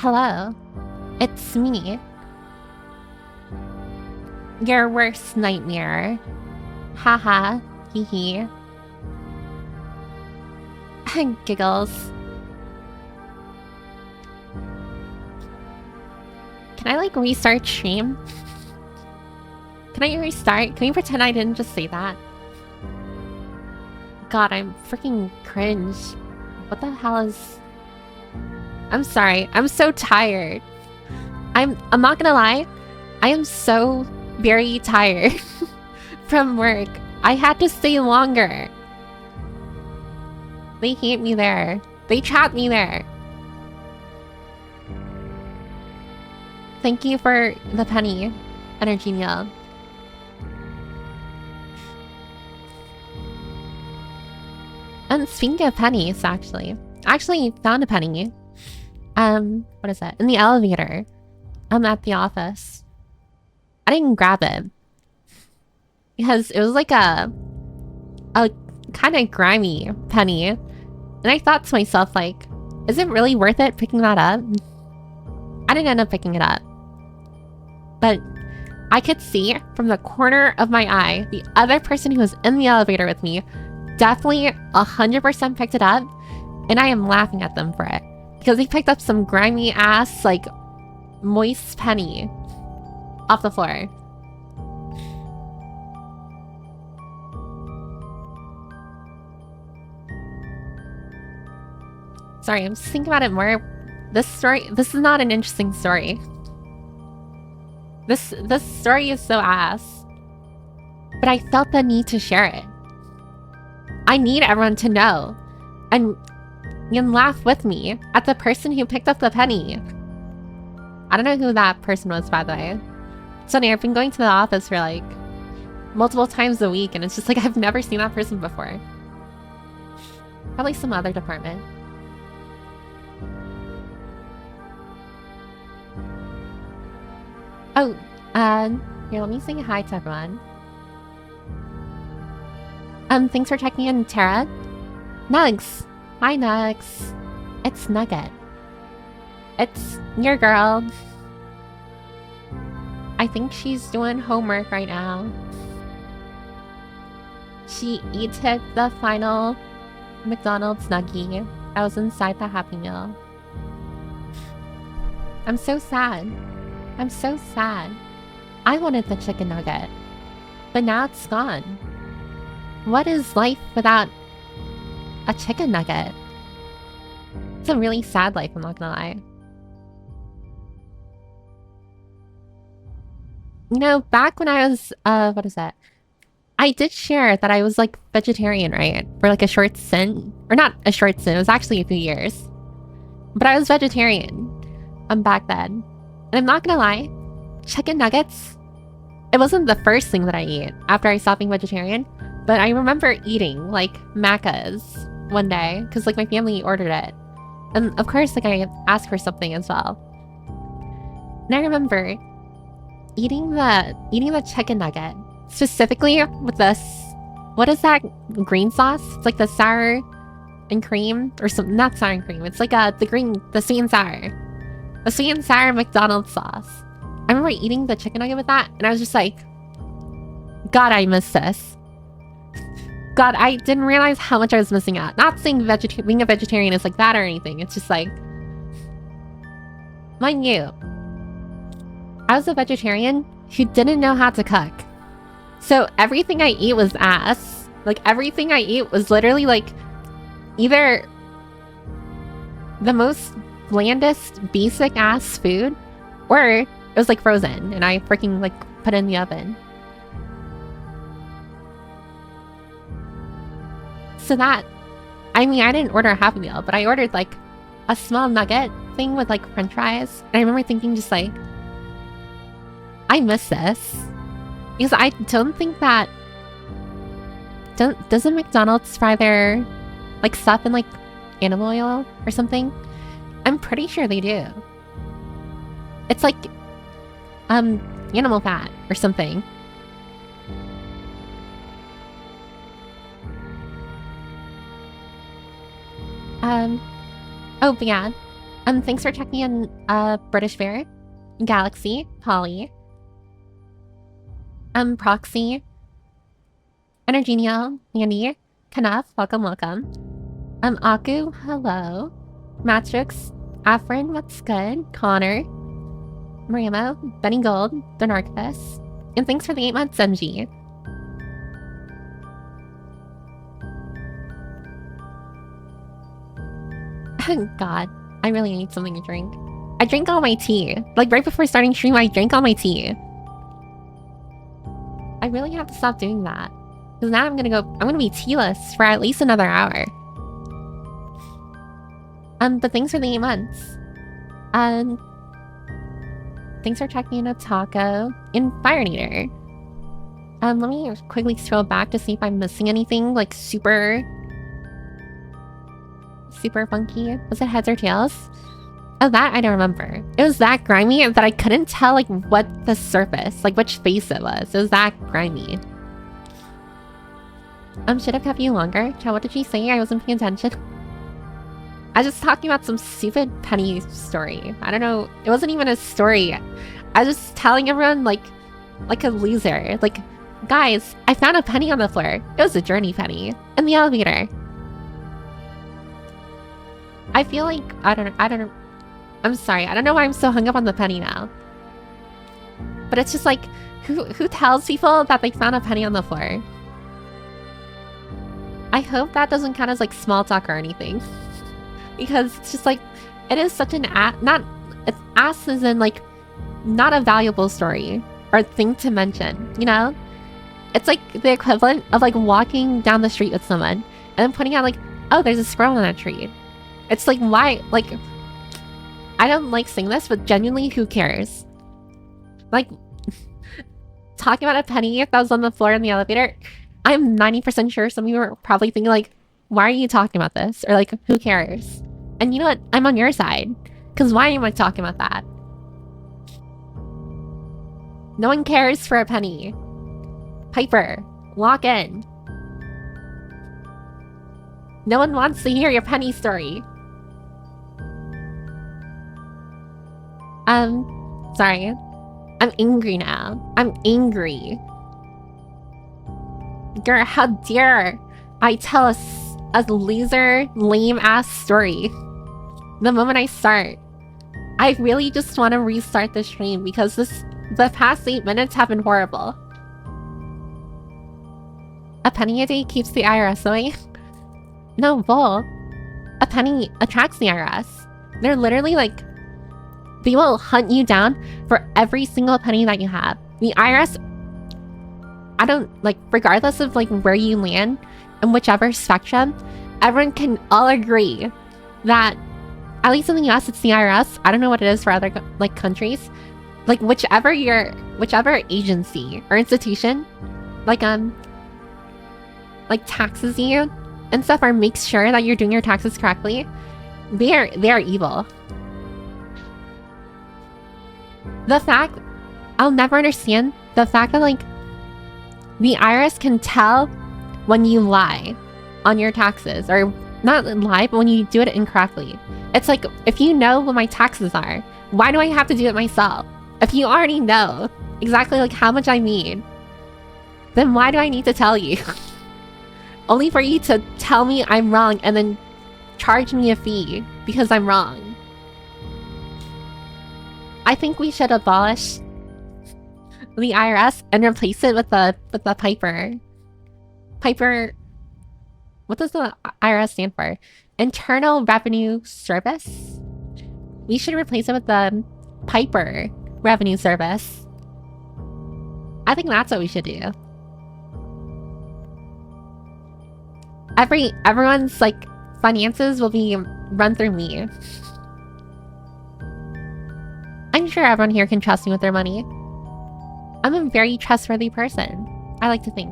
Hello, it's me. Your worst nightmare. Haha, hee hee. Giggles. Can I like restart stream? Can I restart? Can we pretend I didn't just say that? God, I'm freaking cringe. What the hell is... I'm sorry, I'm so tired. I'm not gonna lie, I am so very tired from work. I had to stay longer. They hate me there. They trapped me there. Thank you for the penny, energy meal. And speaking of pennies, I actually found a penny. What is it? In the elevator. I'm at the office. I didn't grab it because it was like a kind of grimy penny, and I thought to myself, like, is it really worth it picking that up? I didn't end up picking it up, but I could see from the corner of my eye the other person who was in the elevator with me definitely 100% picked it up, and I am laughing at them for it because they picked up some grimy ass, like, moist penny off the floor. Sorry, I'm just thinking about it more. This is not an interesting story. This story is so ass. But I felt the need to share it. I need everyone to know. And you can laugh with me at the person who picked up the penny. I don't know who that person was, by the way. Sonny, I've been going to the office for like multiple times a week, and it's just like I've never seen that person before. Probably some other department. Oh, here, let me say hi to everyone. Thanks for checking in, Tara. Nugs! Hi, Nugs. It's Nugget. It's your girl. I think she's doing homework right now. She eats the final McDonald's nuggie that was inside the Happy Meal. I'm so sad. I'm so sad. I wanted the chicken nugget, but now it's gone. What is life without a chicken nugget? It's a really sad life, I'm not gonna lie. You know, back when I was, what is that? I did share that I was like vegetarian, right? For like a short stint. Or not a short stint, it was actually a few years. But I was vegetarian back then. And I'm not gonna lie, chicken nuggets, it wasn't the first thing that I ate after I stopped being vegetarian. But I remember eating like Macca's one day because like my family ordered it. And of course, like I asked for something as well. And I remember eating the chicken nugget, specifically with this, what is that green sauce? It's like the sour and cream, or some, not sour and cream. It's like the sweet and sour McDonald's sauce. I remember eating the chicken nugget with that, and I was just like, God, I miss this. God, I didn't realize how much I was missing out. Not saying being a vegetarian is like that or anything. It's just like, mind you, I was a vegetarian who didn't know how to cook. So everything I eat was ass. Like everything I eat was literally like either the most blandest, basic ass food, or it was like frozen and I freaking like put it in the oven. So that, I mean, I didn't order a Happy Meal, but I ordered like a small nugget thing with like french fries. And I remember thinking just like, I miss this. Because I don't think that... Doesn't McDonald's fry their like stuff in like animal oil or something? I'm pretty sure they do. It's like animal fat or something. Oh, but yeah. Thanks for checking in, British Bear, Galaxy, Polly, Proxy, Energenio, Andy, Knuff, welcome. Aku, hello. Matrix, Afrin, what's good? Connor, Marimo, Benny Gold, Donarchus, and thanks for the 8 months, MG. God, I really need something to drink. I drank all my tea. Like, right before starting stream, I drank all my tea. I really have to stop doing that. Because now I'm gonna be tealess for at least another hour. But thanks for the 8 months. Thanks for checking in a taco in Fire Eater. Let me quickly scroll back to see if I'm missing anything, like, super funky. Was it heads or tails? Oh, that I don't remember. It was that grimy that I couldn't tell, like, what the surface, like, which face it was. It was that grimy. Should have kept you longer. Chat, what did she say? I wasn't paying attention. I was just talking about some stupid penny story. I don't know. It wasn't even a story. I was just telling everyone, like a loser. Like, guys, I found a penny on the floor. It was a journey penny. In the elevator. I feel like, I don't know. I'm sorry. I don't know why I'm so hung up on the penny now. But it's just like, who tells people that they found a penny on the floor? I hope that doesn't count as, like, small talk or anything. Because it's just like, it is such an ass as in, like, not a valuable story or thing to mention, you know? It's like the equivalent of, like, walking down the street with someone and then pointing out, like, oh, there's a squirrel on that tree. It's like, why? Like, I don't like saying this, but genuinely, who cares? Like, talking about a penny that was on the floor in the elevator, I'm 90% sure some of you are probably thinking, like, why are you talking about this? Or, like, who cares? And you know what? I'm on your side. Because why am I talking about that? No one cares for a penny. Piper, walk in. No one wants to hear your penny story. Sorry. I'm angry now. I'm angry. Girl, how dare I tell a loser, lame-ass story the moment I start. I really just want to restart the stream because the past 8 minutes have been horrible. A penny a day keeps the IRS away? No, bull. A penny attracts the IRS. They're literally like, they will hunt you down for every single penny that you have. The IRS, I don't, like, regardless of, like, where you land in whichever spectrum, everyone can all agree that, at least in the US, it's the IRS. I don't know what it is for other, like, countries. Like, whichever agency or institution, like, taxes you and stuff, or makes sure that you're doing your taxes correctly, they are evil. The fact, I'll never understand the fact that, like, the IRS can tell when you lie on your taxes, or not lie, but when you do it incorrectly. It's like, if you know what my taxes are, why do I have to do it myself? If you already know exactly, like, how much I made, then why do I need to tell you? Only for you to tell me I'm wrong and then charge me a fee because I'm wrong. I think we should abolish the IRS and replace it with the Piper. Piper. What does the IRS stand for? Internal Revenue Service? We should replace it with the Piper Revenue Service. I think that's what we should do. Everyone's, like, finances will be run through me. I'm sure everyone here can trust me with their money. I'm a very trustworthy person, I like to think.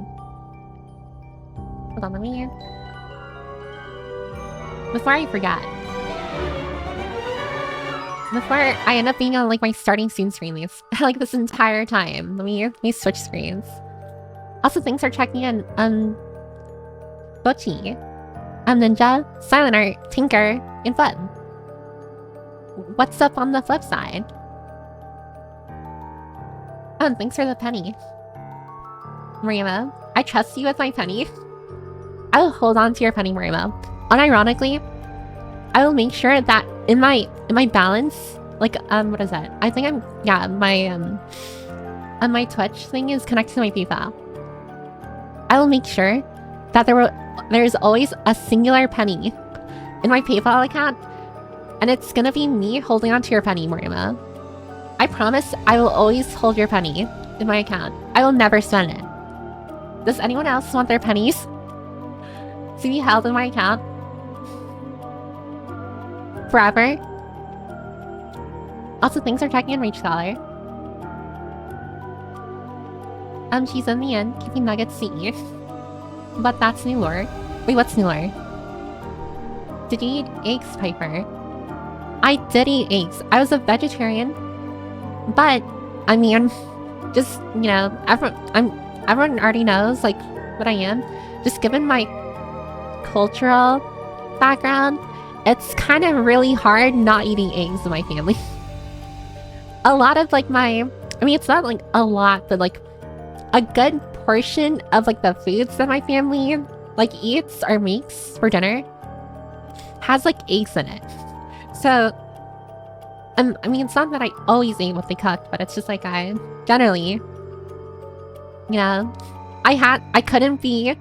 Hold on, let me... Before I forget. Before I end up being on, like, my starting soon screen like this entire time. Let me switch screens. Also, thanks for checking in. Bochi, Ninja, Silent Art, Tinker, and Fun. what's up on the flip side? Oh, thanks for the penny. Marima, I trust you with my penny. I will hold on to your penny, Marima. Unironically, I will make sure that in my balance, like, what is that? I think I'm, yeah, my Twitch thing is connected to my PayPal. I will make sure that there's always a singular penny in my PayPal account, and it's gonna be me holding on to your penny, Marima. I promise I will always hold your penny in my account. I will never spend it. Does anyone else want their pennies to be held in my account forever? Also, thanks for checking in, Rage Scholar. She's in the end, keeping nuggets to eat. But that's new lore. Wait, what's new lore? Did you eat eggs, Piper? I did eat eggs. I was a vegetarian. But, I mean, just, you know, everyone already knows, like, what I am. Just given my cultural background, it's kind of really hard not eating eggs in my family. A lot of, like, I mean, it's not, like, a lot, but, like, a good portion of, like, the foods that my family, like, eats or makes for dinner has, like, eggs in it. So, I mean, it's not that I always eat what they cook, but it's just, like, I generally, you know, I couldn't be,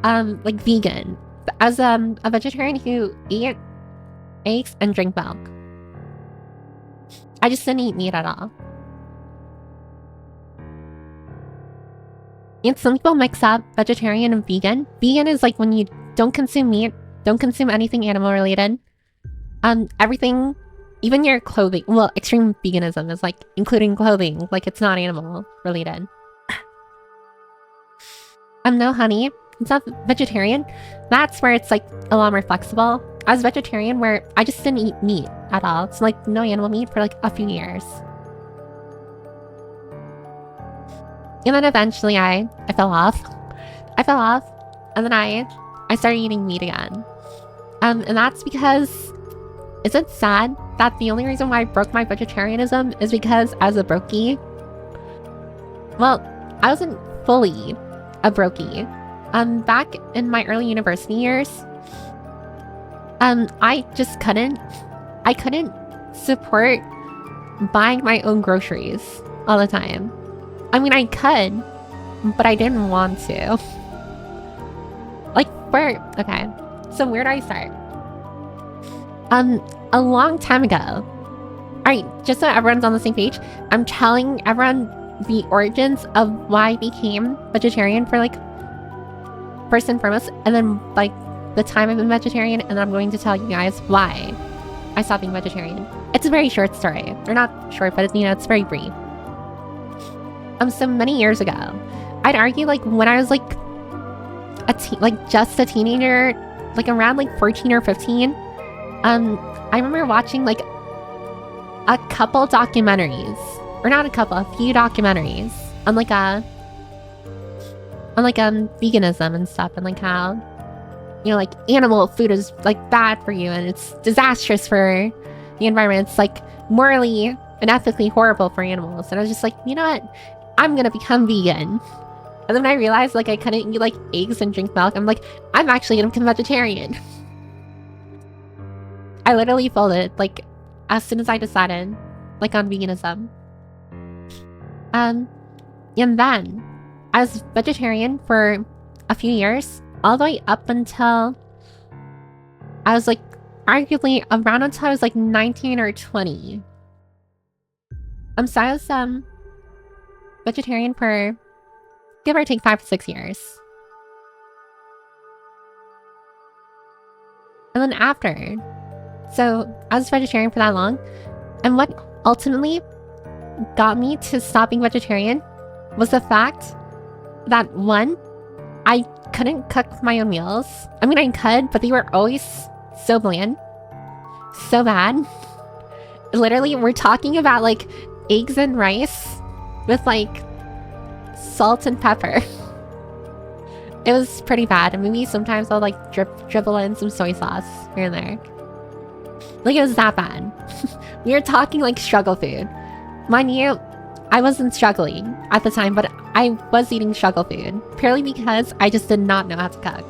like, vegan. As, a vegetarian who ate eggs and drink milk. I just didn't eat meat at all. And some people mix up vegetarian and vegan. Vegan is like when you don't consume meat, don't consume anything animal related. Everything, even your clothing. Well, extreme veganism is like including clothing, like it's not animal related. No honey. It's not vegetarian. That's where it's like a lot more flexible. I was vegetarian where I just didn't eat meat at all. It's like no animal meat for like a few years. And then eventually I fell off. And then I started eating meat again. And that's because, is it sad that the only reason why I broke my vegetarianism is because I was a brokey? Well, I wasn't fully a brokey. Back in my early university years, I just couldn't support buying my own groceries all the time. I mean, I could, but I didn't want to. Like, okay, so where do I start? A long time ago. Alright, just so everyone's on the same page, I'm telling everyone the origins of why I became vegetarian for, like, first and foremost, and then, like, the time I've been vegetarian, and then I'm going to tell you guys why I stopped being vegetarian. It's a very short story. Or not short, but, you know, it's very brief. So many years ago, I'd argue, like, when I was, like, just a teenager, like, around, like, 14 or 15, I remember watching, like, a couple documentaries, or not a couple, a few documentaries on, like, veganism and stuff, and, like, how, you know, like, animal food is, like, bad for you, and it's disastrous for the environment. It's, like, morally and ethically horrible for animals. And I was just like, you know what? I'm gonna become vegan. And then I realized, like, I couldn't eat, like, eggs and drink milk. I'm like, I'm actually gonna become vegetarian. I literally folded, like, as soon as I decided, like, on veganism. And then I was vegetarian for a few years, all the way up until I was, like, arguably around until I was, like, 19 or 20. So I was, vegetarian for, give or take, 5 to 6 years. And then after, so I was vegetarian for that long, and what ultimately got me to stop being vegetarian was the fact that, one, I couldn't cook my own meals. I mean, I could, but they were always so bland, so bad. Literally, we're talking about, like, eggs and rice with, like, salt and pepper. It was pretty bad. And maybe sometimes I'll, like, dribble in some soy sauce here and there. Like, it was that bad. We were talking like struggle food. Mind you, I wasn't struggling at the time, but I was eating struggle food. Purely because I just did not know how to cook.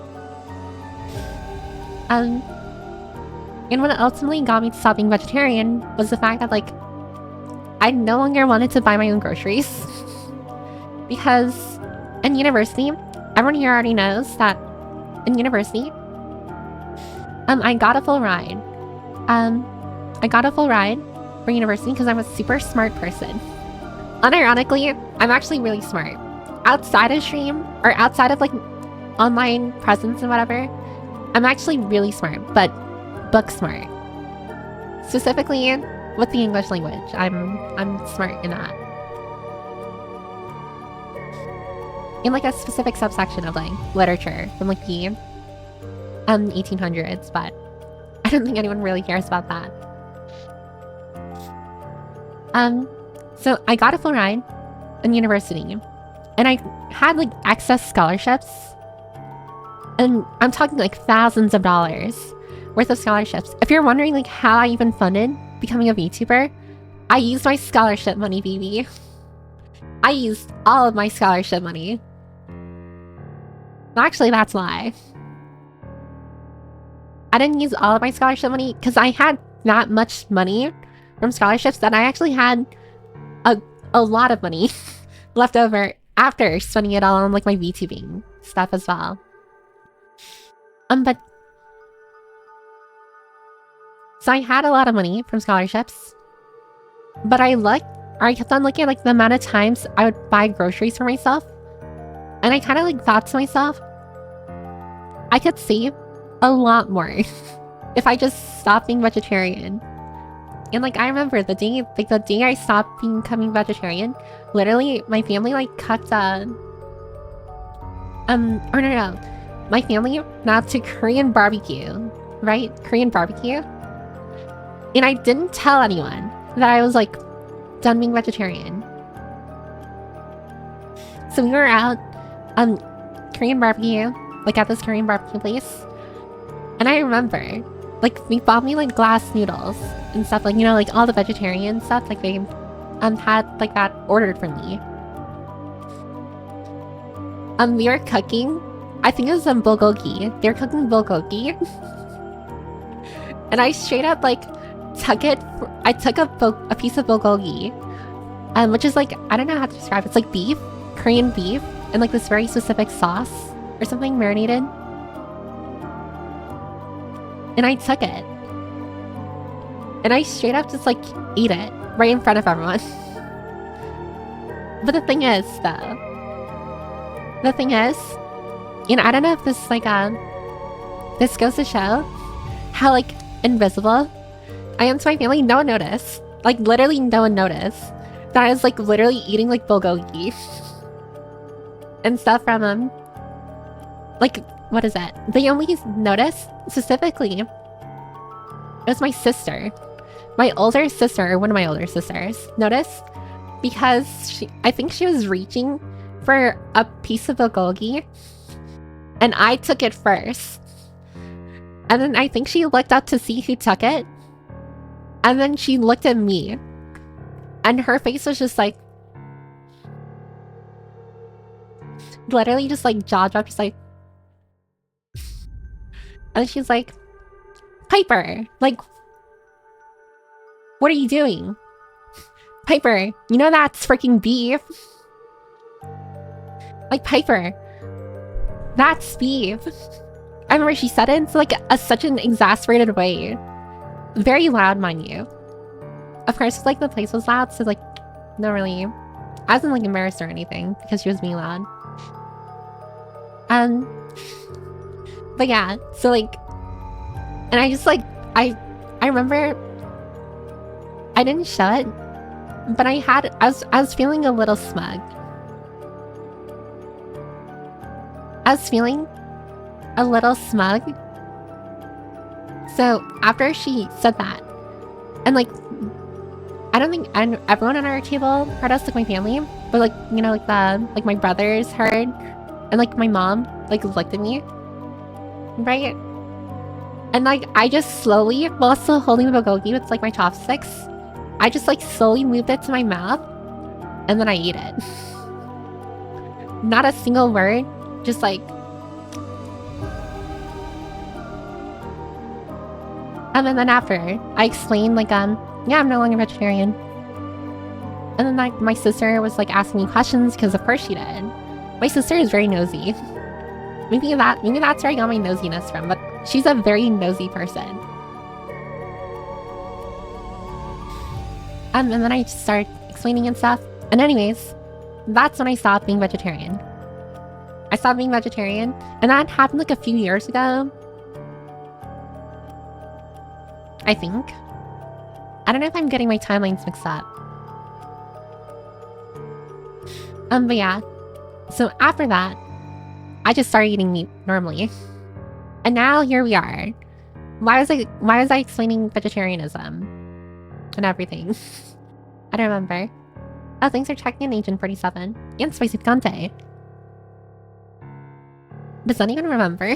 And what ultimately got me to stop being vegetarian was the fact that, like, I no longer wanted to buy my own groceries. Because in university, everyone here already knows that in university, I got a full ride. I got a full ride for university because I'm a super smart person. Unironically, I'm actually really smart. Outside of stream, or outside of like online presence and whatever, I'm actually really smart, but book smart. Specifically with the English language, I'm smart in that. In like a specific subsection of like literature from like the 1800s, but I don't think anyone really cares about that. So I got a full ride in university, and I had like excess scholarships, and I'm talking like thousands of dollars worth of scholarships. If you're wondering like how I even funded becoming a VTuber, I used my scholarship money, baby. I used all of my scholarship money. Actually, that's a lie. I didn't use all of my scholarship money because I had that much money from scholarships that I actually had a lot of money left over after spending it all on like my VTubing stuff as well. But so I had a lot of money from scholarships, but I kept on looking at like the amount of times I would buy groceries for myself, and I kind of like thought to myself, I could save a lot more if I just stopped being vegetarian. And like I remember the day I stopped becoming vegetarian, literally my family like cooked my family went out to Korean barbecue, right? Korean barbecue. And I didn't tell anyone that I was like done being vegetarian. So we were out Korean barbecue, like at this Korean barbecue place. And I remember, like, they bought me, like, glass noodles and stuff, like, you know, like, all the vegetarian stuff, like, they had, like, that ordered for me. We were cooking, I think it was some bulgogi. They were cooking bulgogi. And I straight up, like, took a piece of bulgogi, which is, like, I don't know how to describe it. It's, like, beef, Korean beef, and, like, this very specific sauce or something marinated. And I took it. And I straight up just like ate it right in front of everyone. But the thing is, though, you know, I don't know if this like this goes to show how like invisible I am to my family. No one noticed. Like literally no one noticed that I was like literally eating like bulgogi and stuff from like, what is it? They only noticed specifically, it was my sister. My older sister, or one of my older sisters, noticed because I think she was reaching for a piece of bulgogi, and I took it first. And then I think she looked up to see who took it, and then she looked at me, and her face was just like, literally just like jaw dropped, just like. And she's like, Piper, like, what are you doing? Piper, you know that's freaking beef. Like, Piper, that's beef. I remember she said it in like such an exasperated way. Very loud, mind you. Of course, like the place was loud, so like, not really. I wasn't like embarrassed or anything because she was being loud. But yeah, so like, and I just like, I remember I didn't show it, but I was feeling a little smug. I was feeling a little smug. So after she said that, and like, I don't think everyone at our table heard us, like my family, but like, you know, like my brothers heard, and like my mom like looked at me, right? And like, I just slowly, while still holding the bulgogi with like my chopsticks, I just like slowly moved it to my mouth and then I ate it. Not a single word, just like... And then after, I explained like, yeah, I'm no longer vegetarian. And then like, my sister was like asking me questions because of course she did. My sister is very nosy. Maybe that's where I got my nosiness from, but she's a very nosy person. And then I just started explaining and stuff. And anyways, that's when I stopped being vegetarian. I stopped being vegetarian, and that happened like a few years ago. I think. I don't know if I'm getting my timelines mixed up. But yeah. So after that, I just started eating meat normally. And now here we are. Why was I explaining vegetarianism and everything? I don't remember. Oh, thanks for checking in, Agent 47. And Spicy Picante. Does anyone remember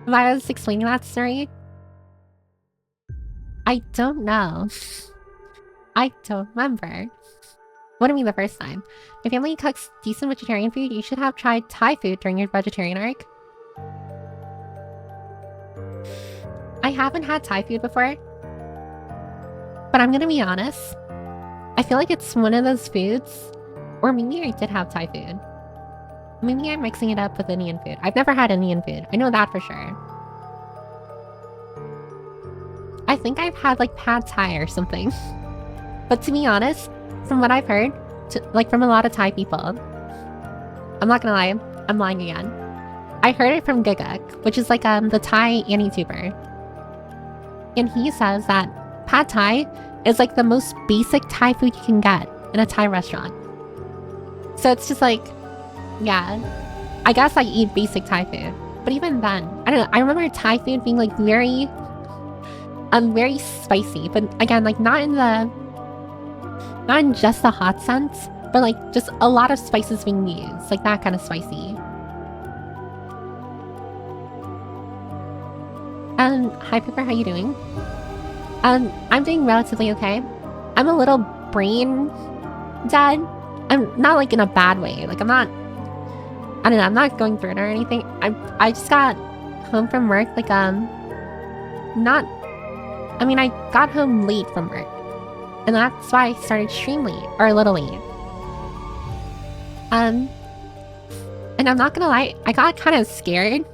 why I was explaining that story? I don't know. I don't remember. What do you mean the first time? My family cooks decent vegetarian food. You should have tried Thai food during your vegetarian arc. I haven't had Thai food before. But I'm gonna be honest. I feel like it's one of those foods. Or maybe I did have Thai food. Maybe I'm mixing it up with Indian food. I've never had Indian food. I know that for sure. I think I've had like pad Thai or something. But to be honest, from what I've heard, like from a lot of Thai people, I'm not gonna lie, I'm lying again. I heard it from Giguk, which is like the Thai unituber. And he says that pad Thai is like the most basic Thai food you can get in a Thai restaurant. So it's just like, yeah, I guess I eat basic Thai food. But even then, I don't know, I remember Thai food being like very spicy. But again, like not in just the hot sense, but like just a lot of spices being used, like that kind of spicy. Hi Pipper, how you doing? I'm doing relatively okay. I'm a little brain dead. I'm not like in a bad way. Like I'm not going through it or anything. I just got home from work like I got home late from work. And that's why I started stream late, or a little late. And I'm not gonna lie, I got kind of scared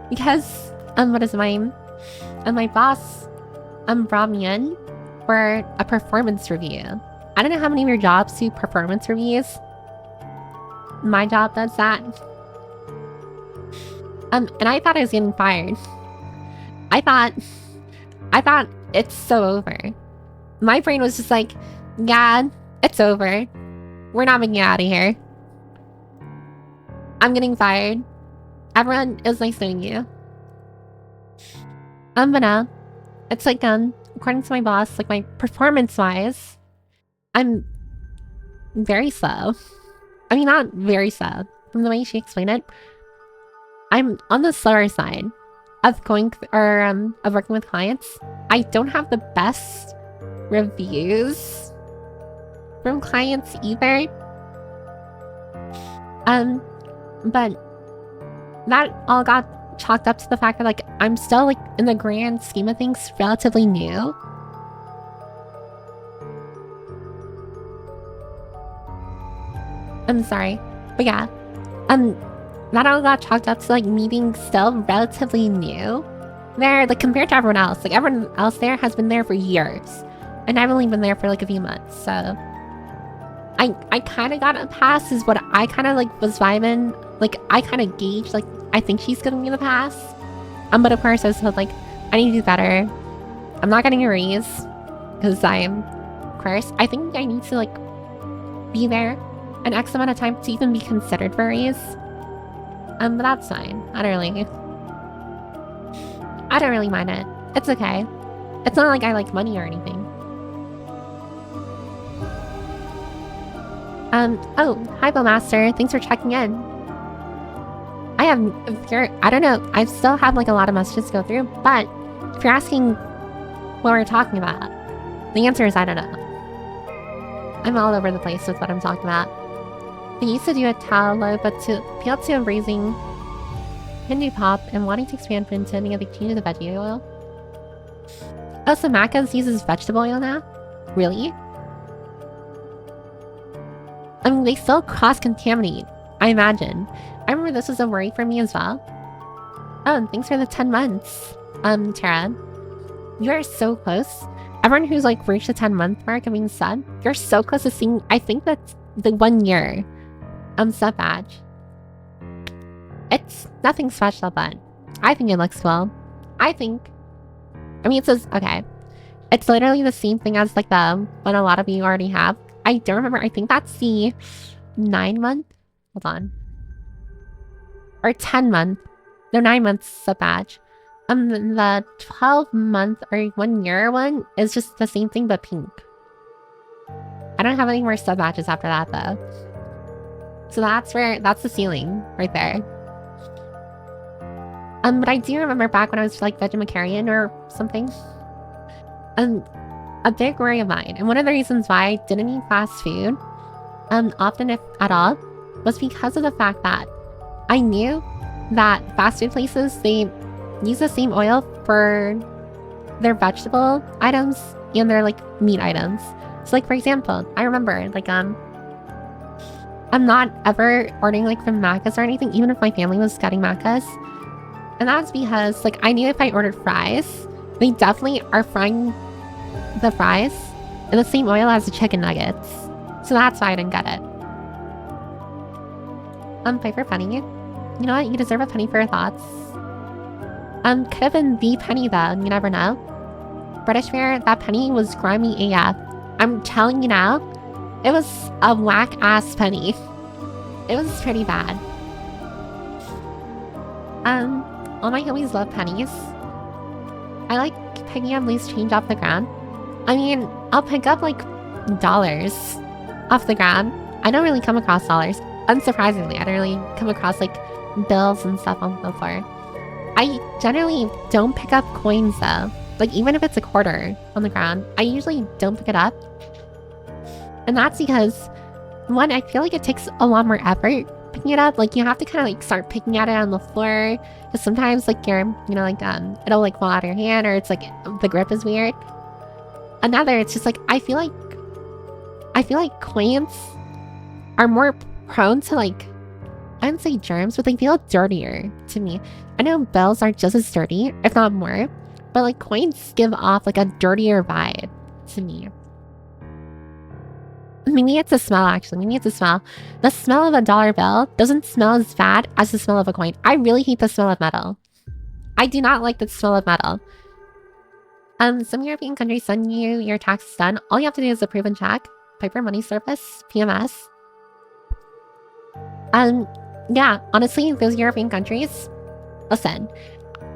because my boss brought me in for a performance review. I don't know how many of your jobs do performance reviews. My job does that. And I thought I was getting fired. I thought it's so over. My brain was just like, yeah, it's over. We're not making it out of here. I'm getting fired. Everyone, it was nice knowing you. But no. It's like, according to my boss, like my performance-wise, I'm very slow. I mean, not very slow. From the way she explained it, I'm on the slower side of of working with clients. I don't have the best reviews from clients either. But that all got chalked up to the fact that like I'm still like in the grand scheme of things relatively new. I'm sorry, but yeah, that all got chalked up to like me being still relatively new there, like compared to everyone else. Like everyone else there has been there for years, and I've only been there for like a few months. So I kind of got a pass, is what I kind of like was vibing. Like I kind of gauged like I think she's giving me the pass. But of course I was told like I need to do better. I'm not getting a raise because of course I think I need to like be there an X amount of time to even be considered for a raise. But that's fine. I don't really mind it. It's okay. It's not like I like money or anything. Oh, hi Bowmaster. Thanks for checking in. I don't know. I still have like a lot of messages to go through, but If you're asking what we're talking about, the answer is I don't know. I'm all over the place with what I'm talking about. They used to do it Talo, but to appeal to embracing Hindu pop and wanting to expand into any of the changes of veggie oil. Oh, so Macca's uses vegetable oil now? Really? I mean, they still cross-contaminate, I imagine. I remember this was a worry for me as well. Oh, and thanks for the 10 months, Tara. You are so close. Everyone who's like reached the 10-month mark of being sub, you're so close to seeing, I think that's the 1 year sub badge. It's nothing special, but I think it looks cool. I mean, it says, okay. It's literally the same thing as like the one a lot of you already have. I don't remember. I think that's the 9-month. Hold on. Or 10-month. No, 9 months sub badge. The 12-month or 1 year one is just the same thing but pink. I don't have any more sub badges after that though. So that's the ceiling right there. But I do remember back when I was like vegetarian or something. A big worry of mine, and one of the reasons why I didn't eat fast food, often if at all, was because of the fact that I knew that fast food places, they use the same oil for their vegetable items and their like meat items. So like for example, I remember like I'm not ever ordering like from Macca's or anything, even if my family was getting Macca's. And that's because like I knew if I ordered fries, they definitely are frying the fries in the same oil as the chicken nuggets. So that's why I didn't get it. Piper Penny. You know what? You deserve a penny for your thoughts. Could have been the penny though, you never know. British Fair, that penny was grimy AF. I'm telling you now, it was a whack ass penny. It was pretty bad. All my homies love pennies. I like picking up loose change off the ground. I mean, I'll pick up like dollars off the ground. I don't really come across dollars. Unsurprisingly, I don't really come across like bills and stuff on the floor. I generally don't pick up coins though. Like even if it's a quarter on the ground, I usually don't pick it up. And that's because, one, I feel like it takes a lot more effort picking it up. Like you have to kind of like start picking at it on the floor. Because sometimes like you're, you know, like it'll like fall out of your hand, or it's like the grip is weird. Another, it's just like I feel like coins are more prone to like, I wouldn't say germs, but they feel dirtier to me. I know bills are just as dirty, if not more, but like coins give off like a dirtier vibe to me. Maybe it's a smell actually. Maybe it's a smell. The smell of a dollar bill doesn't smell as bad as the smell of a coin. I really hate the smell of metal. I do not like the smell of metal. Some European countries send you your taxes done. All you have to do is approve and check. Piper Money Service, PMS. Yeah, honestly, those European countries, listen,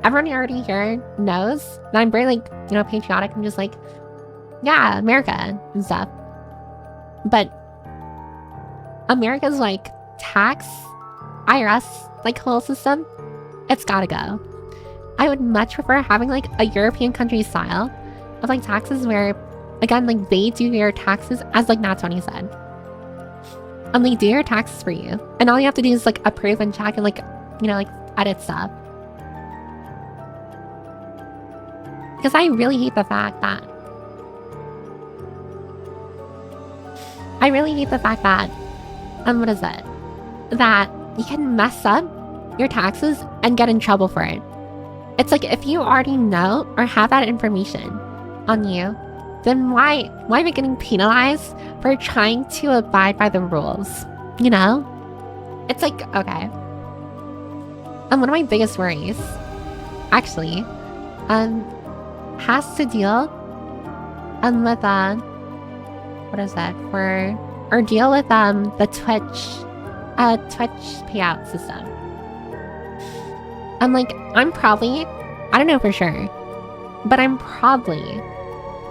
everyone already here knows that I'm very like, you know, patriotic. I'm just like, yeah, America and stuff. But America's like tax, IRS, like whole system, it's gotta go. I would much prefer having like a European country style of like taxes where, again, like they do your taxes as like Nat 20 said. And they do your taxes for you. And all you have to do is like approve and check and like, you know, like edit stuff. Because I really hate the fact that what is it? That you can mess up your taxes and get in trouble for it. It's like if you already know or have that information on you, then why am I getting penalized for trying to abide by the rules? You know? It's like, okay. And one of my biggest worries, actually, has to deal with what is that for? Or deal with the Twitch payout system. I'm probably, I don't know for sure, but I'm probably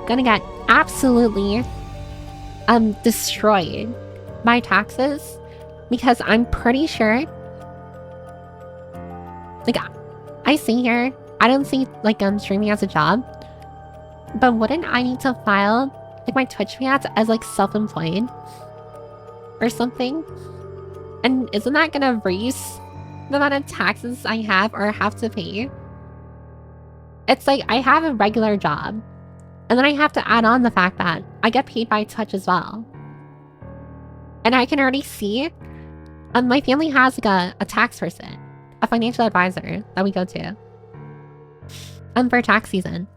gonna get absolutely destroyed by taxes because I'm pretty sure, like I see here I don't see like streaming as a job. But wouldn't I need to file like my Twitch ads as like self-employed or something? And isn't that gonna raise the amount of taxes I have or have to pay? It's like I have a regular job, and then I have to add on the fact that I get paid by Twitch as well. And I can already see my family has like a tax person, a financial advisor that we go to for tax season.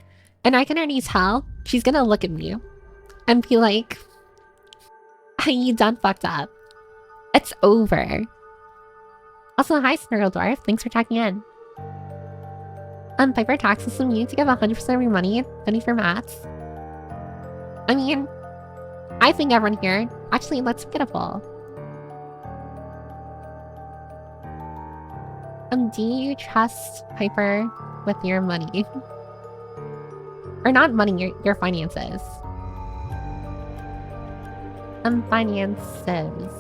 And I can already tell she's gonna look at me and be like, you done fucked up. It's over. Also, hi Snurgle Dwarf, thanks for checking in. Piper tax system, you need to give 100% of your money for mats. I mean, I think everyone here, actually, let's get a poll. Do you trust Piper with your money? Or not money, your finances. Finances.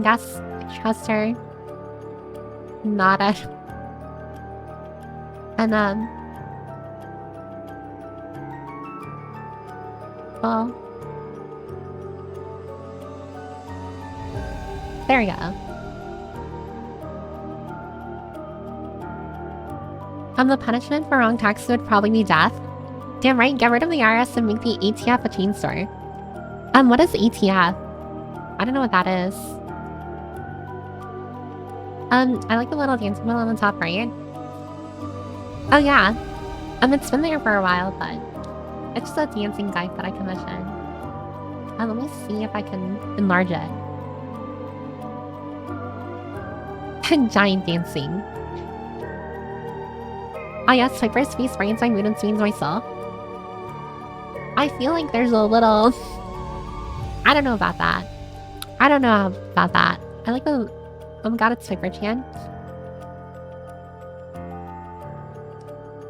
Yes, I trust her. Not at... And, well... There we go. The punishment for wrong taxes would probably be death. Damn right, get rid of the IRS and make the ATF a chain store. What is ATF? I don't know what that is. I like the little dancing wheel on the top right. Oh yeah. It's been there for a while, but it's just a dancing guide that I commissioned. Let me see if I can enlarge it. Giant dancing. Ah yes, Piper's face brightens my mood and sweetens my soul. I feel like there's a little... I don't know about that. I don't know about that. I like the... Oh my god, it's Piper Chan.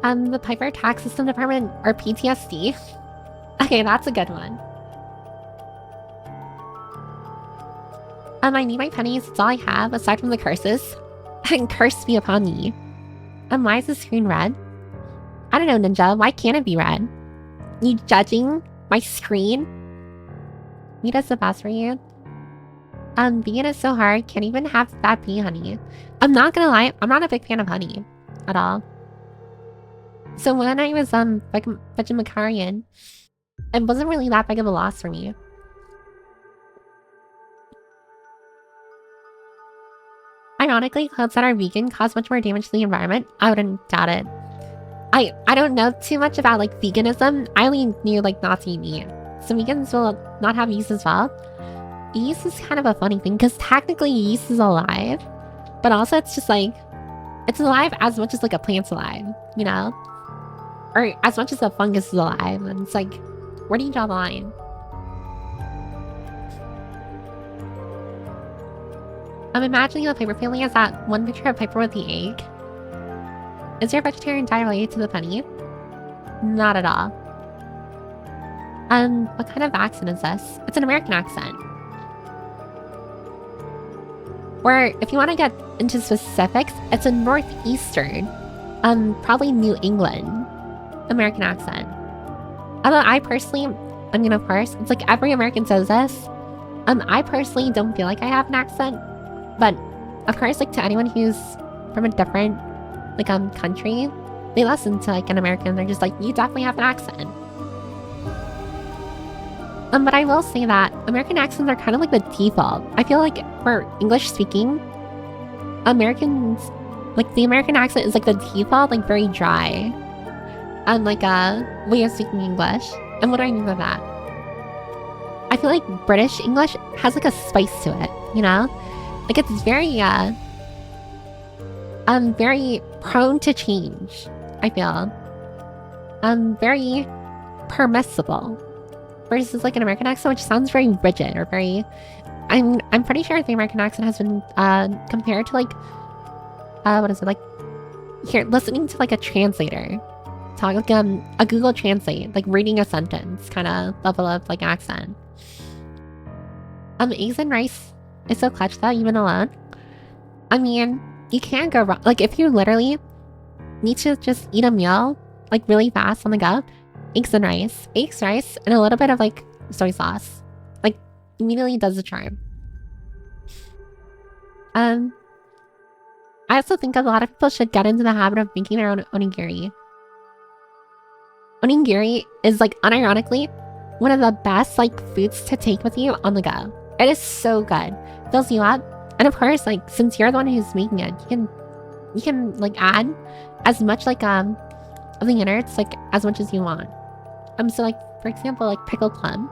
The Piper Tax System Department, or PTSD. Okay, that's a good one. I need my pennies, it's all I have, aside from the curses. And curse be upon me. Why is the screen red? I don't know, Ninja, why can't it be red? You judging my screen? Mita's the best for you. Vegan is so hard, can't even have that bee honey. I'm not gonna lie, I'm not a big fan of honey. At all. So when I was vegetarian, it wasn't really that big of a loss for me. Ironically, clothes that are vegan cause much more damage to the environment. I wouldn't doubt it. I don't know too much about like veganism. I only knew like not to eat meat. So vegans will not have yeast as well. Yeast is kind of a funny thing because technically yeast is alive, but also it's just like it's alive as much as like a plant's alive, you know? Or as much as a fungus is alive, and it's like, where do you draw the line? I'm imagining the Piper family as that one picture of Piper with the egg. Is your vegetarian diet related to the penny? Not at all. What kind of accent is this? It's an American accent. Or if you want to get into specifics, it's a northeastern, probably New England American accent. Although I personally, I mean, of course, it's like every American says this. I personally don't feel like I have an accent, but of course, like to anyone who's from a different, like, country, they listen to like an American, they're just like, you definitely have an accent. But I will say that American accents are kind of like the default. I feel like for English speaking, Americans, like the American accent is like the default, like very dry. Like a way of speaking English. And what do I mean by that? I feel like British English has like a spice to it, you know? Like it's very, very prone to change, I feel. Very permissible. Versus like an American accent, which sounds very rigid or very... I'm pretty sure the American accent has been compared to like... what is it? Like... Here, listening to like a translator. Talk like a Google Translate. Like reading a sentence kind of level of like accent. Eggs and rice is so clutch that even alone. I mean, you can't go wrong. Like, if you literally need to just eat a meal, like, really fast on the go, eggs, rice, and a little bit of, like, soy sauce. Like, immediately does the charm. I also think a lot of people should get into the habit of making their own onigiri. Onigiri is, like, unironically, one of the best, like, foods to take with you on the go. It is so good. Fills you up. And of course, like, since you're the one who's making it, you can like add as much like of the innards, like as much as you want. So like for example, like pickled plum.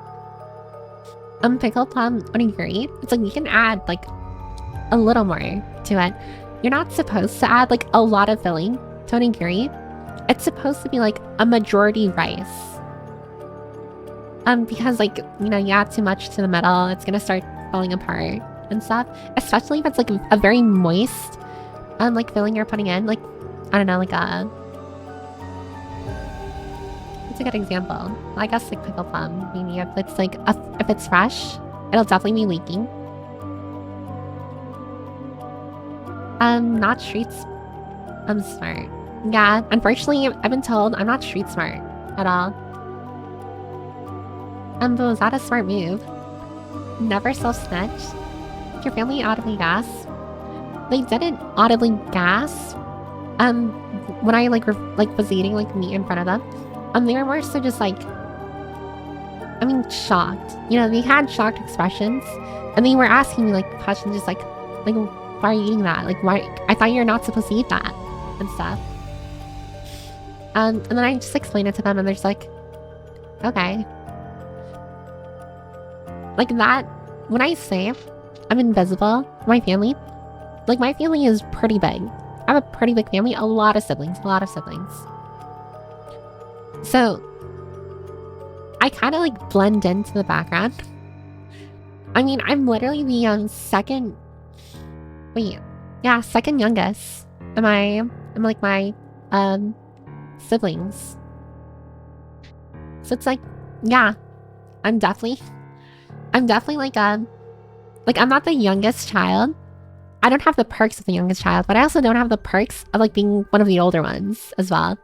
Pickled plum onigiri. It's like you can add like a little more to it. You're not supposed to add like a lot of filling to onigiri. It's supposed to be like a majority rice. Because like, you know, you add too much to the middle, it's gonna start falling apart and stuff. Especially if it's like a very moist like filling you're putting in. Like, I don't know, like what's a good example? I guess like pickled plum. Maybe if it's like if it's fresh, it'll definitely be leaking. Not street smart. Yeah, unfortunately, I've been told I'm not street smart at all. But was that a smart move? Never self-snitch. Did your family audibly gasp? They didn't audibly gasp. When I was eating like meat in front of them. They were more so just like, I mean, shocked. You know, they had shocked expressions, and they were asking me like questions, just like why are you eating that? Like, why? I thought you're not supposed to eat that and stuff. And then I just explained it to them, and they're just like, okay. Like that, when I say I'm invisible, my family, like my family is pretty big. I have a pretty big family, a lot of siblings. So, I kind of like blend into the background. I mean, I'm literally the second youngest. I'm like my siblings. So it's like, yeah, I'm definitely like I'm not the youngest child. I don't have the perks of the youngest child, but I also don't have the perks of like being one of the older ones as well.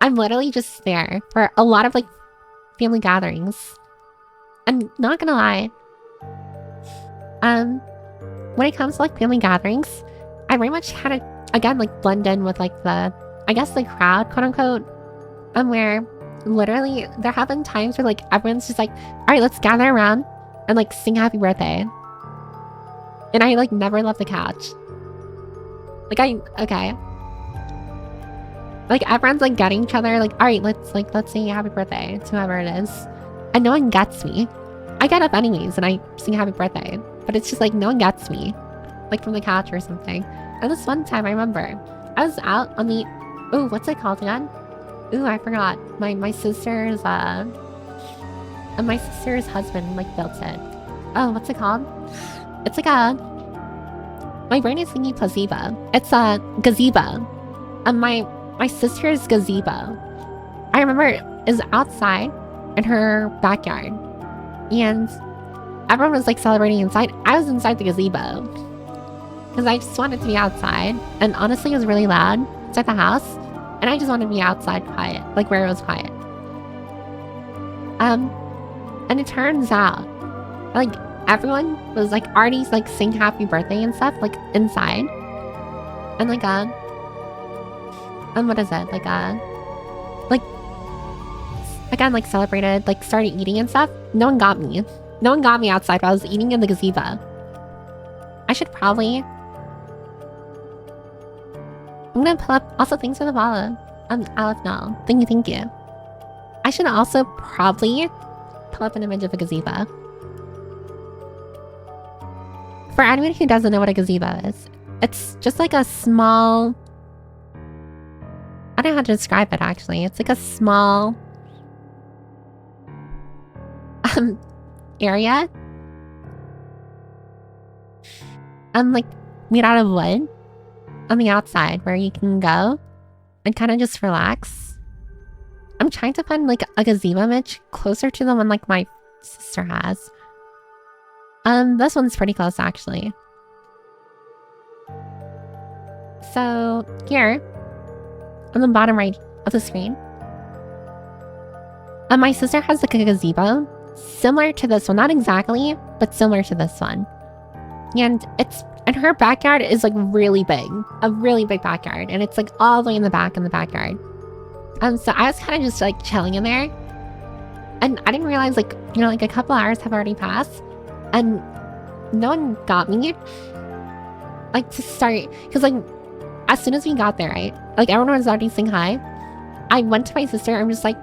I'm literally just there for a lot of like family gatherings. I'm not gonna lie. When it comes to like family gatherings, I very much had to again like blend in with like the, I guess, the crowd, quote unquote. Where literally there have been times where like everyone's just like, all right, let's gather around and like sing happy birthday. And I like never left the couch. Okay. Like everyone's like getting each other like, all right, let's sing happy birthday to whoever it is. And no one gets me. I get up anyways and I sing happy birthday. But it's just like no one gets me. Like from the couch or something. And this one time I remember, I was out on the, ooh, what's it called again? Ooh, I forgot. My sister's husband like built it. Oh, what's it called? It's like my brain is thinking placebo. It's a gazebo. My sister's gazebo, I remember, is outside in her backyard. And everyone was like celebrating inside. I was inside the gazebo. Because I just wanted to be outside. And honestly, it was really loud inside the house. And I just wanted to be outside quiet. Like where it was quiet. And it turns out, like, everyone was like already like sing happy birthday and stuff like inside, and like what is it, like again like celebrated, like started eating and stuff. No one got me outside while I was eating in the gazebo. I should probably, I'm gonna pull up, also thanks for the follow. Alex, no, thank you. I should also probably pull up an image of a gazebo. For anyone who doesn't know what a gazebo is, it's just like a small, I don't know how to describe it actually. It's like a small area. Like made out of wood on the outside where you can go and kind of just relax. I'm trying to find like a gazebo image closer to the one like my sister has. This one's pretty close actually. So here, on the bottom right of the screen, my sister has like a gazebo similar to this one. Not exactly, but similar to this one. And her backyard is like really big. A really big backyard. And it's like all the way in the back in the backyard. So I was kind of just like chilling in there. And I didn't realize like, you know, like a couple hours have already passed. And no one got me. Like to start, because like as soon as we got there, right? Like everyone was already saying hi. I went to my sister and I'm just like,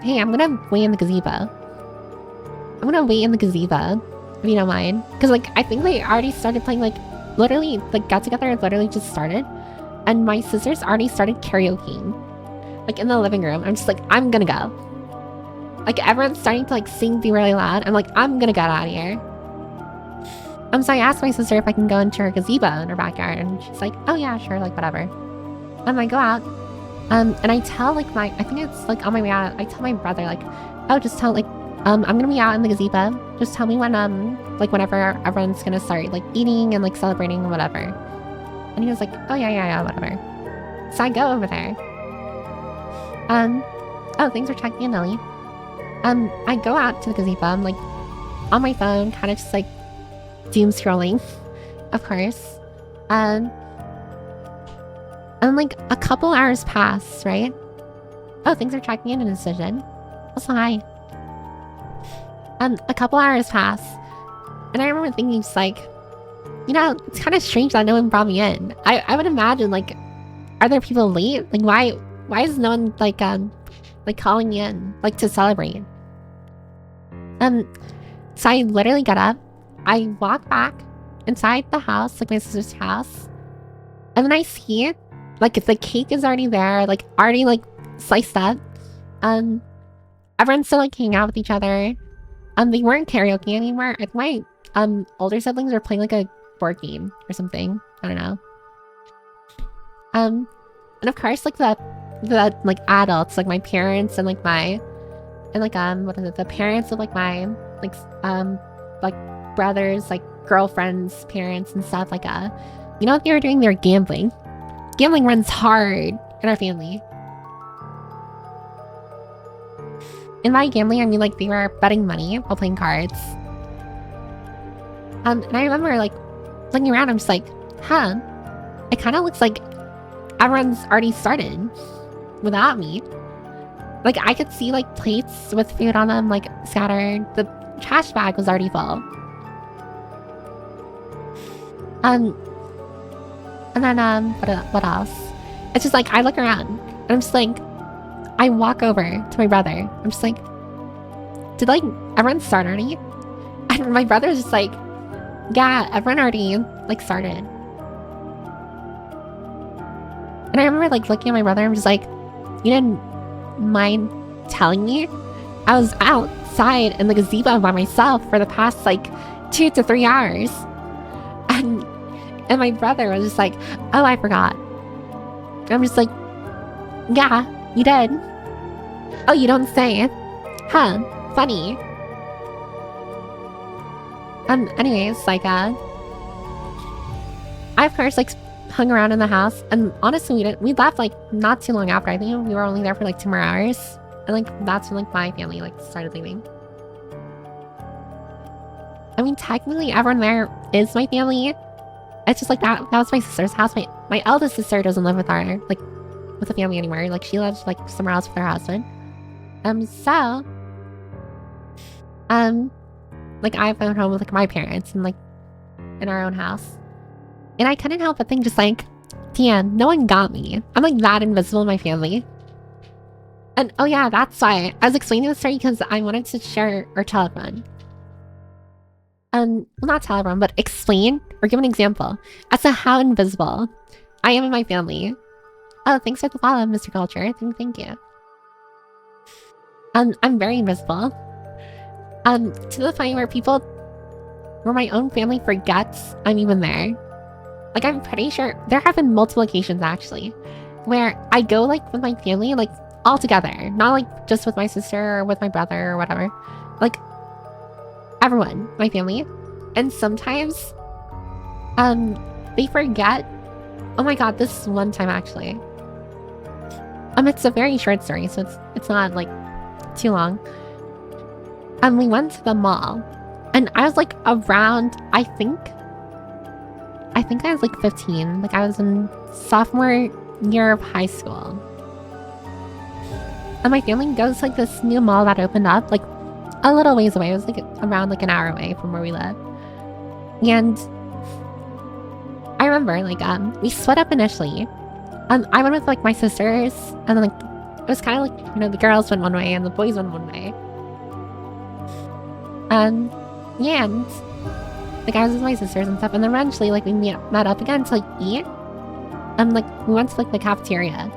hey, I'm gonna wait in the gazebo. I'm gonna wait in the gazebo, if you don't mind. Because like I think they already started playing, like literally like get together literally just started. And my sisters already started karaokeing. Like in the living room. I'm just like, I'm gonna go. Like everyone's starting to like sing, be really loud. I'm like, I'm gonna get out of here. So I asked my sister if I can go into her gazebo in her backyard, and she's like, oh yeah, sure, like whatever. I go out, and I tell like I think it's like on my way out, I tell my brother like, oh, just tell like, I'm gonna be out in the gazebo. Just tell me when like whenever everyone's gonna start like eating and like celebrating and whatever. And he was like, oh yeah, whatever. So I go over there. Oh, thanks for checking in, Ellie. I go out to the gazebo. I'm like on my phone, kind of just like doom scrolling, of course. And like a couple hours pass, right? Oh, things are checking in a decision. Also, hi. A couple hours pass, and I remember thinking, just like, you know, it's kind of strange that no one brought me in. I would imagine, like, are there people late? Like, why is no one like calling me in, like, to celebrate? So I literally get up. I walk back inside the house, like my sister's house, and then I see, like, if the cake is already there, like, already, like, sliced up. Everyone's still, like, hanging out with each other. They weren't karaoke anymore. I think my, older siblings were playing, like, a board game or something. I don't know. And of course, like, the like, adults, like, my parents and, like, what is it, the parents of, like, my, like, brothers, like, girlfriends, parents, and stuff, like, you know what they were doing? They were gambling. Gambling runs hard in our family. And by gambling, I mean, like, they were betting money while playing cards. And I remember, like, looking around, I'm just like, huh, it kind of looks like everyone's already started without me. Like, I could see, like, plates with food on them, like, scattered. The trash bag was already full. And then, what else? It's just, like, I look around, and I'm just, like, I walk over to my brother. I'm just like, did, like, everyone start already? And my brother's just like, yeah, everyone already, like, started. And I remember, like, looking at my brother, I'm just like, you didn't mind telling me? I was outside in the gazebo by myself for the past, like, 2 to 3 hours. And my brother was just like, oh, I forgot. And I'm just like, yeah, you did. Oh, you don't say. Huh, funny. Anyways, like, I of course, like, hung around in the house, and honestly, we left, like, not too long after. I think we were only there for, like, 2 more hours, and, like, that's when, like, my family, like, started leaving. I mean, technically, everyone there is my family. It's just, like, that was my sister's house. My eldest sister doesn't live with our, like, with the family anymore. Like, she lives, like, somewhere else with her husband. So, like, I've been home with, like, my parents and, like, in our own house. And I couldn't help but think, just like, damn, no one got me. I'm, like, that invisible in my family. And, oh yeah, that's why I was explaining this story, because I wanted to share or tell everyone. Well, not tell everyone, but explain or give an example as to how invisible I am in my family. Oh, thanks for the follow, Mr. Culture. Thank you. I'm very invisible. To the point where my own family forgets I'm even there. Like, I'm pretty sure there have been multiple occasions, actually, where I go, like, with my family, like, all together. Not, like, just with my sister or with my brother or whatever. Like, everyone, my family. And sometimes, they forget Oh my god, this one time actually. It's a very short story, so it's not like too long. We went to the mall, and I was like around, I think I was like 15. Like I was in sophomore year of high school. And my family goes to like this new mall that opened up like a little ways away. It was like around like an hour away from where we live. And I remember like we split up initially. I went with like my sisters, and then like it was kind of like, you know, the girls went one way and the boys went one way. Yeah, and like I was with my sisters and stuff, and then eventually like we met up again to like eat. And like we went to like the cafeteria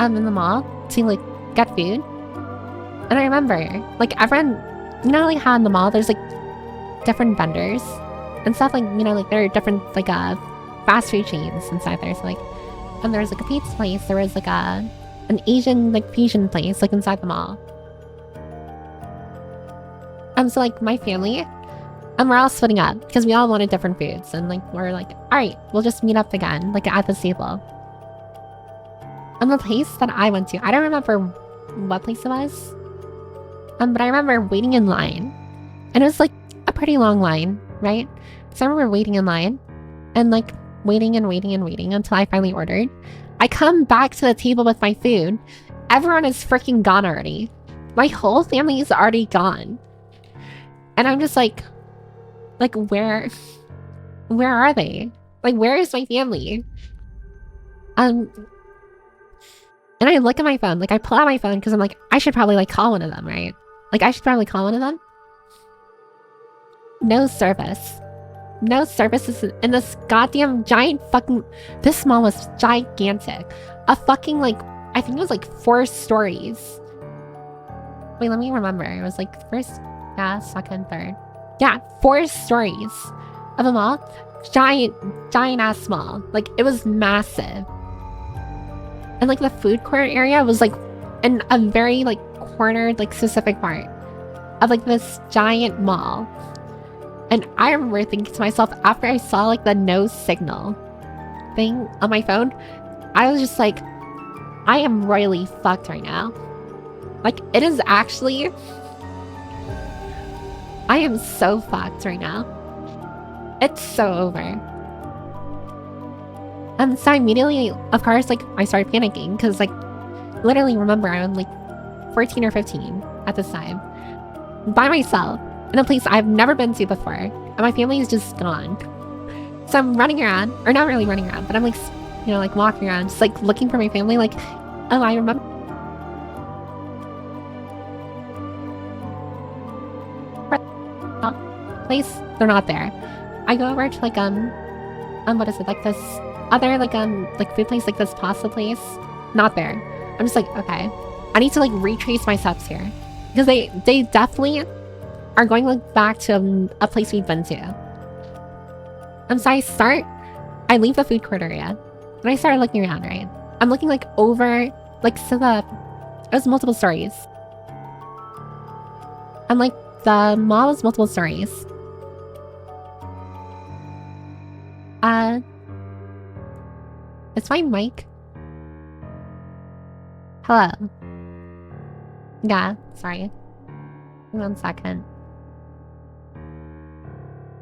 in the mall to like get food. And I remember like everyone, you know, like how in the mall there's like different vendors and stuff, like, you know, like there are different like fast food chains inside there. So like, and there was like a pizza place, there was like an Asian like fusion place like inside the mall. So like my family, and we're all splitting up because we all wanted different foods, and like we're like, all right, we'll just meet up again like at the table. And the place that I went to, I don't remember what place it was, but I remember waiting in line, and it was like a pretty long line, right? So I remember waiting in line, and like waiting and waiting and waiting until I finally ordered. I come back to the table with my food. Everyone is freaking gone already. My whole family is already gone. And I'm just like where are they? Like, where is my family? And I look at my phone, like I pull out my phone because I'm like, I should probably like call one of them, right? Like I should probably call one of them. No service. No services in this goddamn giant fucking... This mall was gigantic. A fucking like, I think it was like 4 stories. Wait, let me remember. It was like first, yeah, second, third. Yeah, 4 stories of a mall. Giant ass mall. Like it was massive. And like the food court area was like in a very like cornered like specific part of like this giant mall. And I remember thinking to myself after I saw like the no signal thing on my phone, I was just like, I am royally fucked right now. Like it is actually, I am so fucked right now. It's so over. And so immediately, of course, like I started panicking because like literally remember I was like 14 or 15 at this time by myself in a place I've never been to before, and my family is just gone. So I'm running around, or not really running around, but I'm like, you know, like walking around, just like looking for my family, like, oh, I remember. Place, they're not there. I go over to like, what is it, like this other, like food place, like this pasta place, not there. I'm just like, okay, I need to like retrace my steps here, because they definitely are going like back to a place we've been to. And so I leave the food court area, and I started looking around, right? I'm looking like over, like so it was multiple stories. And like the mall was multiple stories. Is my mic? Hello? Yeah, sorry. 1 second.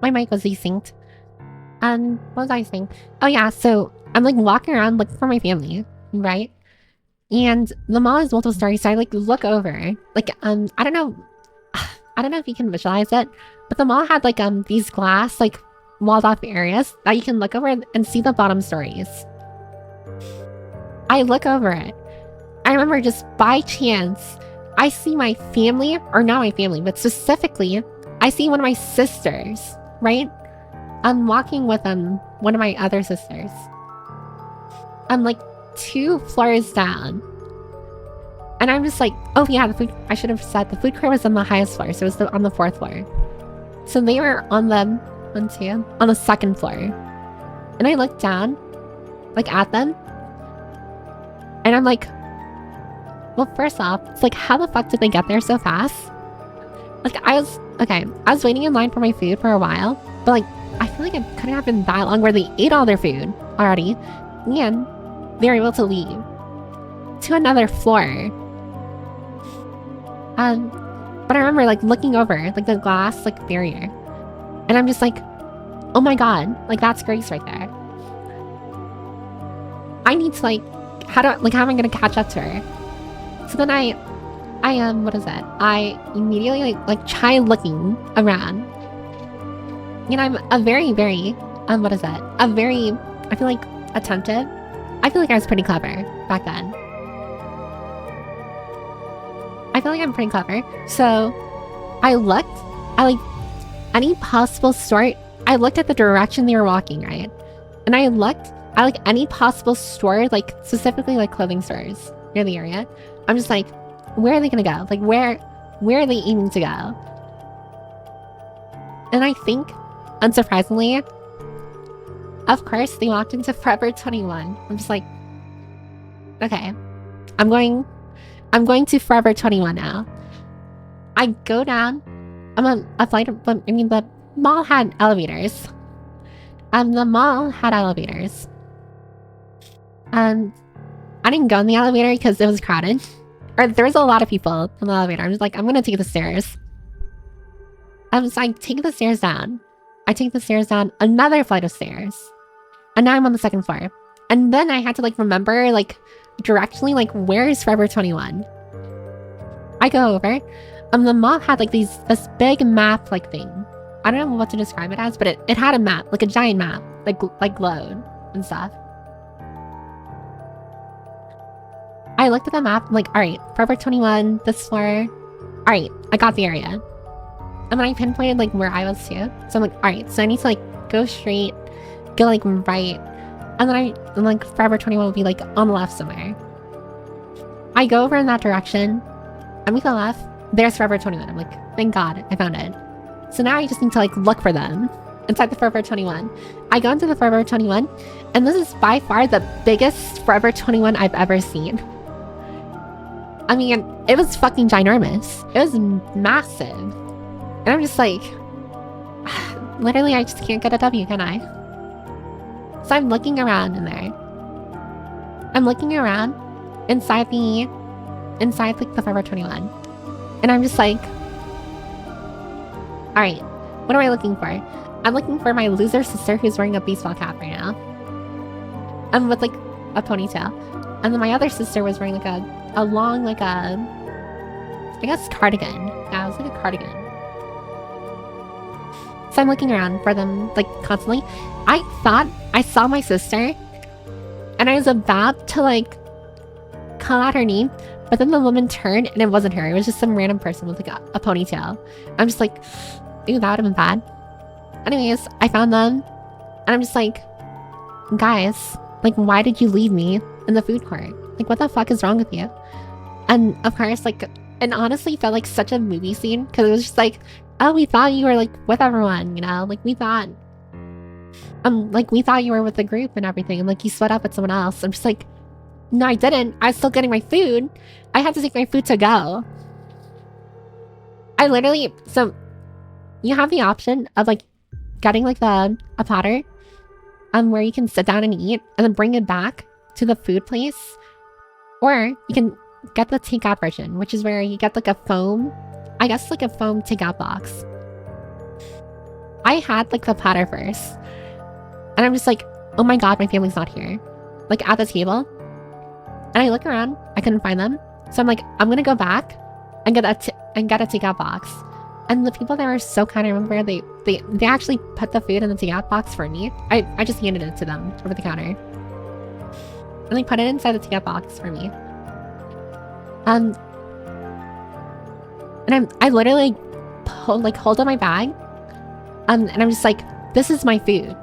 My mic was desynced. And what was I saying? Oh yeah, so I'm like walking around looking for my family, right? And the mall is multiple stories, so I like look over. Like I don't know if you can visualize it, but the mall had like these glass like walled off areas that you can look over and see the bottom stories. I look over it. I remember just by chance I see my family, or not my family, but specifically I see one of my sisters, right? I'm walking with one of my other sisters. I'm like 2 floors down. And I'm just like, oh yeah, I should have said the food court was on the highest floor, so it was on the 4th floor. So they were on the 1, 2, on the 2nd floor. And I looked down, like at them. And I'm like, well, first off, it's like, how the fuck did they get there so fast? Like I was waiting in line for my food for a while, but like, I feel like it couldn't have been that long where they ate all their food already. And they were able to leave to another floor. But I remember like looking over like the glass like barrier, and I'm just like, oh my god, like that's Grace right there. I need to like, how am I gonna catch up to her? So then I what is that? I immediately like try looking around. And I'm a very, very, what is that? A very, I feel like, attentive. I feel like I was pretty clever back then. I feel like I'm pretty clever. So I looked at like any possible store. I looked at the direction they were walking, right? And I looked at like any possible store, like specifically like clothing stores near the area. I'm just like, where are they gonna go? Like where are they aiming to go? And I think, unsurprisingly, of course, they walked into Forever 21. I'm just like, okay, I'm going to Forever 21 now. I go down. I'm on a flight. I mean, the mall had elevators. The mall had elevators. And I didn't go in the elevator because it was crowded. Or there was a lot of people in the elevator. I'm just like, I'm gonna take the stairs. So I take the stairs down. I take the stairs down another flight of stairs. And now I'm on the second floor. And then I had to like remember like directionally like where is Forever 21? I go over. The mall had like this big map like thing. I don't know what to describe it as, but it had a map, like a giant map, like glowed and stuff. I looked at the map, I'm like, alright, Forever 21, this floor. Alright, I got the area. And then I pinpointed like where I was too. So I'm like, alright, so I need to like go straight, go like right. And then like Forever 21 will be like on the left somewhere. I go over in that direction. I make the left. There's Forever 21. I'm like, thank God, I found it. So now I just need to like look for them inside the Forever 21. I go into the Forever 21, and this is by far the biggest Forever 21 I've ever seen. I mean, it was fucking ginormous. It was massive. And I'm just like, literally, I just can't get a W, can I? So I'm looking around in there. I'm looking around inside like the Forever 21. And I'm just like, alright, what am I looking for? I'm looking for my loser sister who's wearing a baseball cap right now. With like a ponytail. And then my other sister was wearing like a long, like I guess cardigan. Yeah, it was like a cardigan. So I'm looking around for them like constantly. I thought I saw my sister and I was about to like call out her name, but then the woman turned and it wasn't her. It was just some random person with like a ponytail. I'm just like, ooh, that would have been bad. Anyways, I found them and I'm just like, guys, like, why did you leave me in the food court? Like, what the fuck is wrong with you? And of course, like, it honestly felt like such a movie scene because it was just like, oh, we thought you were like with everyone, you know? Like, we thought you were with the group and everything, and like you split up with someone else. I'm just like, no, I didn't. I was still getting my food. I had to take my food to go. I literally, so you have the option of like getting like a platter where you can sit down and eat and then bring it back to the food place, or you can get the takeout version, which is where you get like a foam, I guess like a foam takeout box. I had like the platter first, and I'm just like, oh my god, my family's not here, like at the table. And I look around, I couldn't find them, so I'm like, I'm gonna go back and get a takeout box. And the people there were so kind. I remember they actually put the food in the takeout box for me. I just handed it to them over the counter, and they put it inside the takeout box for me. And I literally hold up my bag, and I'm just like, this is my food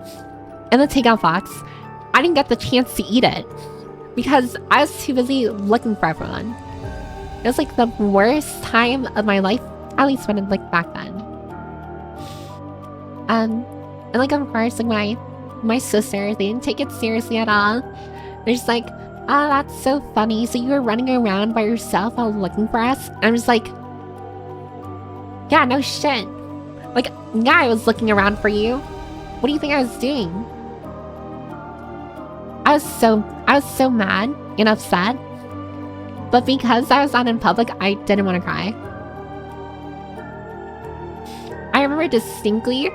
in the takeout box. I didn't get the chance to eat it because I was too busy looking for everyone. It was like the worst time of my life, at least when like back then. And like of course, like my sisters, they didn't take it seriously at all. They're just like, oh, that's so funny. So you were running around by yourself while looking for us? And I'm just like, yeah, no shit. Like, yeah, I was looking around for you. What do you think I was doing? I was so mad and upset. But because I was not in public, I didn't want to cry. I remember distinctly,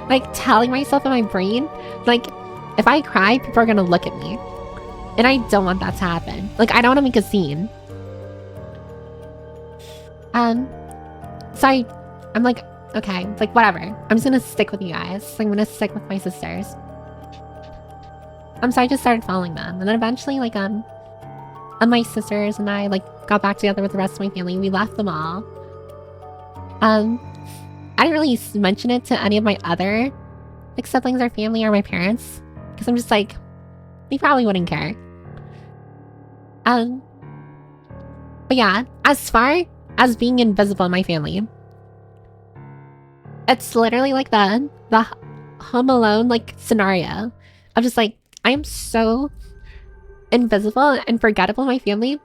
like, telling myself in my brain, like, if I cry, people are gonna look at me. And I don't want that to happen. Like, I don't want to make a scene. So I'm like, okay, like, whatever. I'm just gonna stick with you guys. I'm gonna stick with my sisters. So I just started following them. And then eventually, like, my sisters and I, like, got back together with the rest of my family. We left them all. I didn't really mention it to any of my other, like, siblings or family or my parents. Because I'm just like, they probably wouldn't care. But yeah, as far as being invisible in my family, it's literally like the Home Alone, like, scenario of just like, I am so invisible and forgettable in my family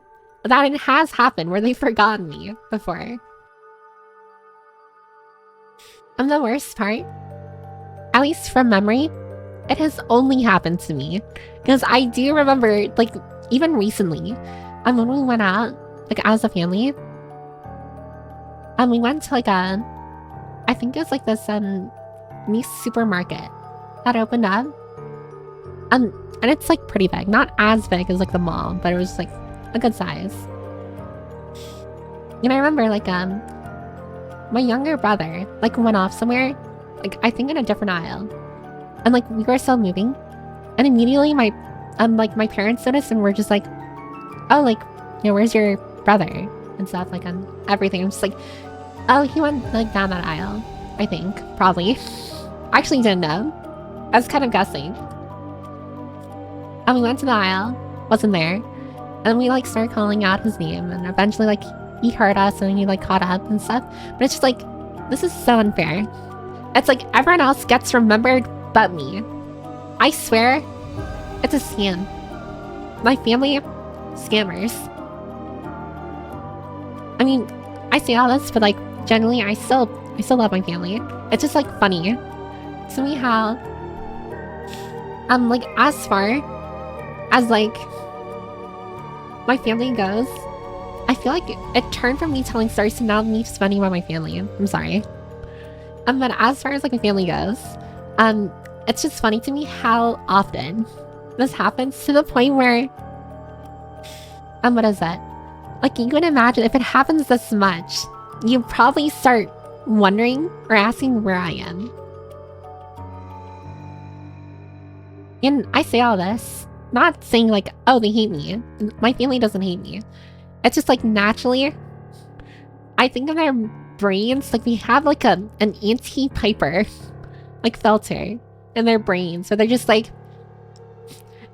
that it has happened where they've forgotten me before. And the worst part, at least from memory, it has only happened to me. Because I do remember, like, even recently, when we went out, like, as a family, we went to, like, I think it was, like, this, new supermarket that opened up. And it's, like, pretty big. Not as big as, like, the mall, but it was, like, a good size. And I remember, like, my younger brother, like, went off somewhere, like, I think in a different aisle. And, like, we were still moving. And immediately my parents noticed and were just like, oh, like, you know, where's your brother? And stuff, like, on everything. I'm just like, oh, he went, like, down that aisle. I think. Probably. I actually didn't know. I was kind of guessing. And we went to the aisle. Wasn't there. And we, like, started calling out his name. And eventually, like, he heard us and he, like, caught up and stuff. But it's just like, this is so unfair. It's like everyone else gets remembered but me. I swear, it's a scam. My family, scammers. I mean, I say all this, but, like, generally, I still love my family. It's just, like, funny. So anyhow, like, as far as, like, my family goes, I feel like it turned from me telling stories to now me spending about my family. I'm sorry. But as far as, like, my family goes, it's just funny to me how often this happens to the point where, what is it? Like, you can imagine if it happens this much, you probably start wondering or asking where I am. And I say all this, not saying, like, oh, they hate me. My family doesn't hate me. It's just, like, naturally, I think of their brains, like, we have, like, an anti-Piper, like, filter in their brains. So they're just, like,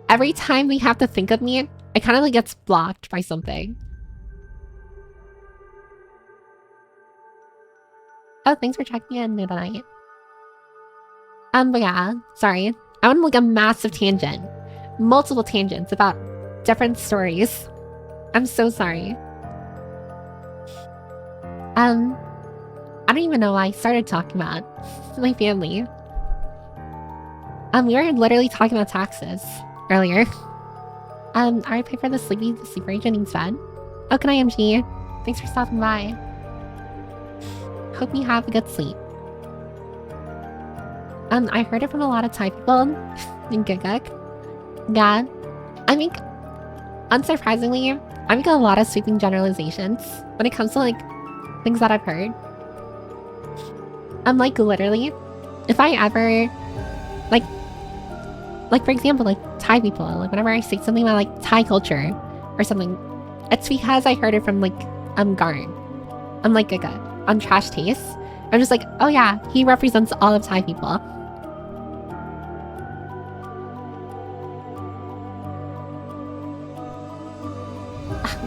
every time they have to think of me, it kind of, like, gets blocked by something. Oh, thanks for checking in tonight. But yeah, sorry. I went on, like, a massive tangent. Multiple tangents about different stories. I'm so sorry. I don't even know why I started talking about my family. We were literally talking about taxes earlier. I pay for the sleeper agent needs fed. Oh, can I MG? Thanks for stopping by. Hope you have a good sleep. I heard it from a lot of Thai people in Giguk. Yeah, I think, unsurprisingly, I make a lot of sweeping generalizations when it comes to, like, things that I've heard. Like, literally, if I ever, like, for example, like, Thai people, like, whenever I say something about, like, Thai culture or something, it's because I heard it from, like, Garn. I'm like, on Trash Taste. I'm just like, oh yeah, he represents all of Thai people.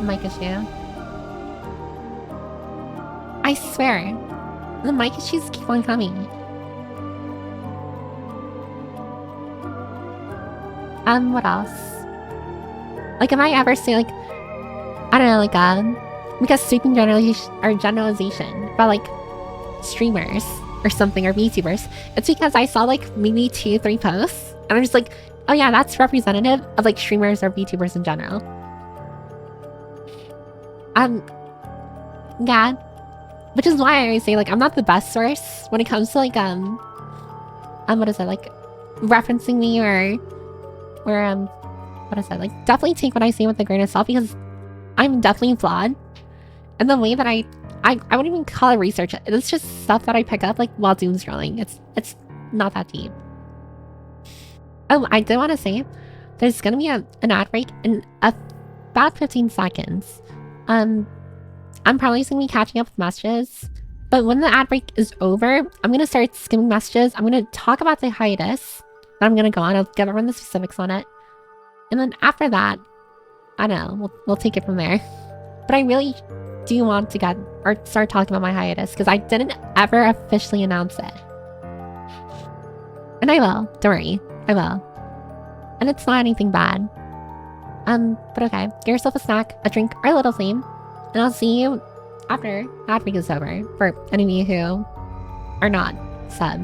Mic issue. I swear, the mic issues keep on coming. What else? Like, if I ever say, like, I don't know, like, because sweeping generalization about, like, streamers or something, or VTubers. It's because I saw like maybe 2-3 posts, and I'm just like, oh yeah, that's representative of like streamers or VTubers in general. Yeah, which is why I always say like I'm not the best source when it comes to like what is it, like referencing me or what is it, like definitely take what I say with a grain of salt, because I'm definitely flawed. And the way that I wouldn't even call it research. It's just stuff that I pick up like while doom scrolling. It's not that deep. Oh, I did want to say there's gonna be an ad break in about 15 seconds. I'm probably just gonna be catching up with messages, but when the ad break is over, I'm gonna start skimming messages. I'm gonna talk about the hiatus that I'm gonna go on. I'll give everyone the specifics on it, and then after that, I don't know, we'll take it from there. But I really do want to get or start talking about my hiatus because I didn't ever officially announce it, and I will. Don't worry, I will. And it's not anything bad. But okay, get yourself a snack, a drink, or a little flame, and I'll see you after that week is over, for any of you who are not sub.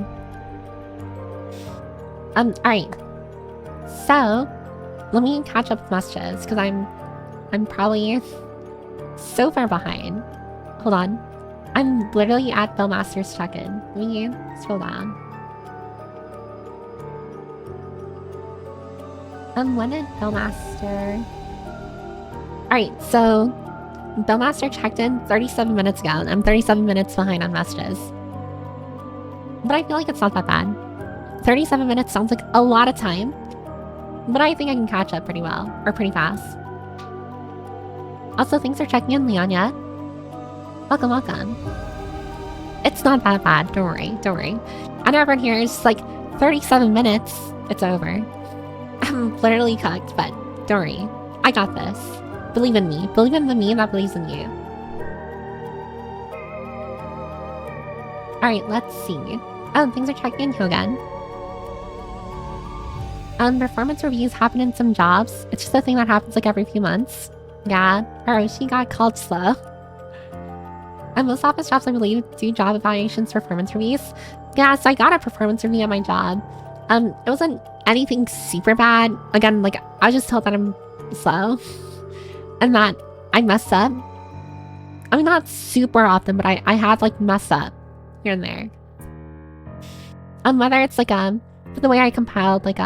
Alright. So, let me catch up with messages, because I'm probably so far behind. Hold on. I'm literally at Bellmaster's check-in. Let me scroll down. When did Bellmaster... Alright, so Bellmaster checked in 37 minutes ago, and I'm 37 minutes behind on messages. But I feel like it's not that bad. 37 minutes sounds like a lot of time, but I think I can catch up pretty well, or pretty fast. Also, thanks for checking in, Leon, yet. Welcome, welcome. It's not that bad, don't worry, don't worry. I know everyone here is like 37 minutes, it's over. I'm literally cooked, but don't worry. I got this. Believe in me. Believe in the me that believes in you. Alright, let's see. Oh, things are checking in here again. Performance reviews happen in some jobs. It's just a thing that happens like every few months. Yeah, Haroshi got called slow. And most office jobs, I believe, do job evaluations, performance reviews. Yeah, so I got a performance review at my job. It wasn't anything super bad. Again, like, I was just told that I'm slow. And that I messed up. I mean, not super often, but I have, like, messed up here and there. Whether it's, like, the way I compiled, like,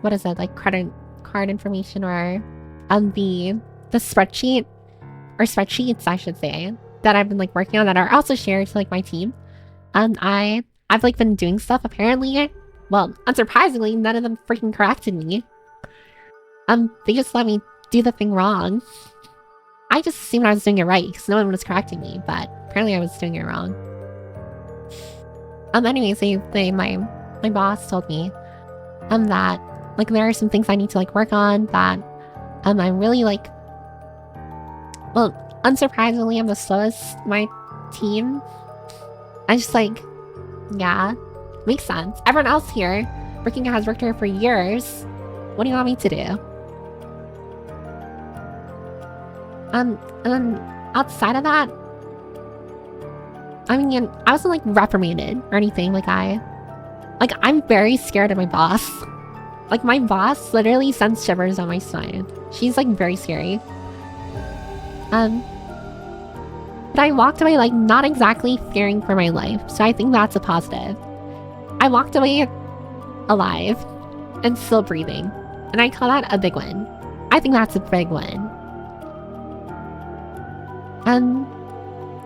what is it, like, credit card information, or, the spreadsheet, or spreadsheets, I should say, that I've been, like, working on that are also shared to, like, my team. I've, like, been doing stuff, apparently. Well, unsurprisingly, none of them freaking corrected me. They just let me do the thing wrong. I just assumed I was doing it right, because no one was correcting me, but apparently I was doing it wrong. Anyways, my boss told me, that, like, there are some things I need to, like, work on, that, I'm really, like, well, unsurprisingly, I'm the slowest in my team. I just, like, yeah, makes sense. Everyone else here has worked here for years. What do you want me to do? And then outside of that, I mean, I wasn't, like, reprimanded or anything. I'm very scared of my boss. Like, my boss literally sends shivers on my spine. She's, like, very scary. But I walked away, like, not exactly fearing for my life, so I think that's a positive. I walked away alive and still breathing, and I call that a big win. I think that's a big win.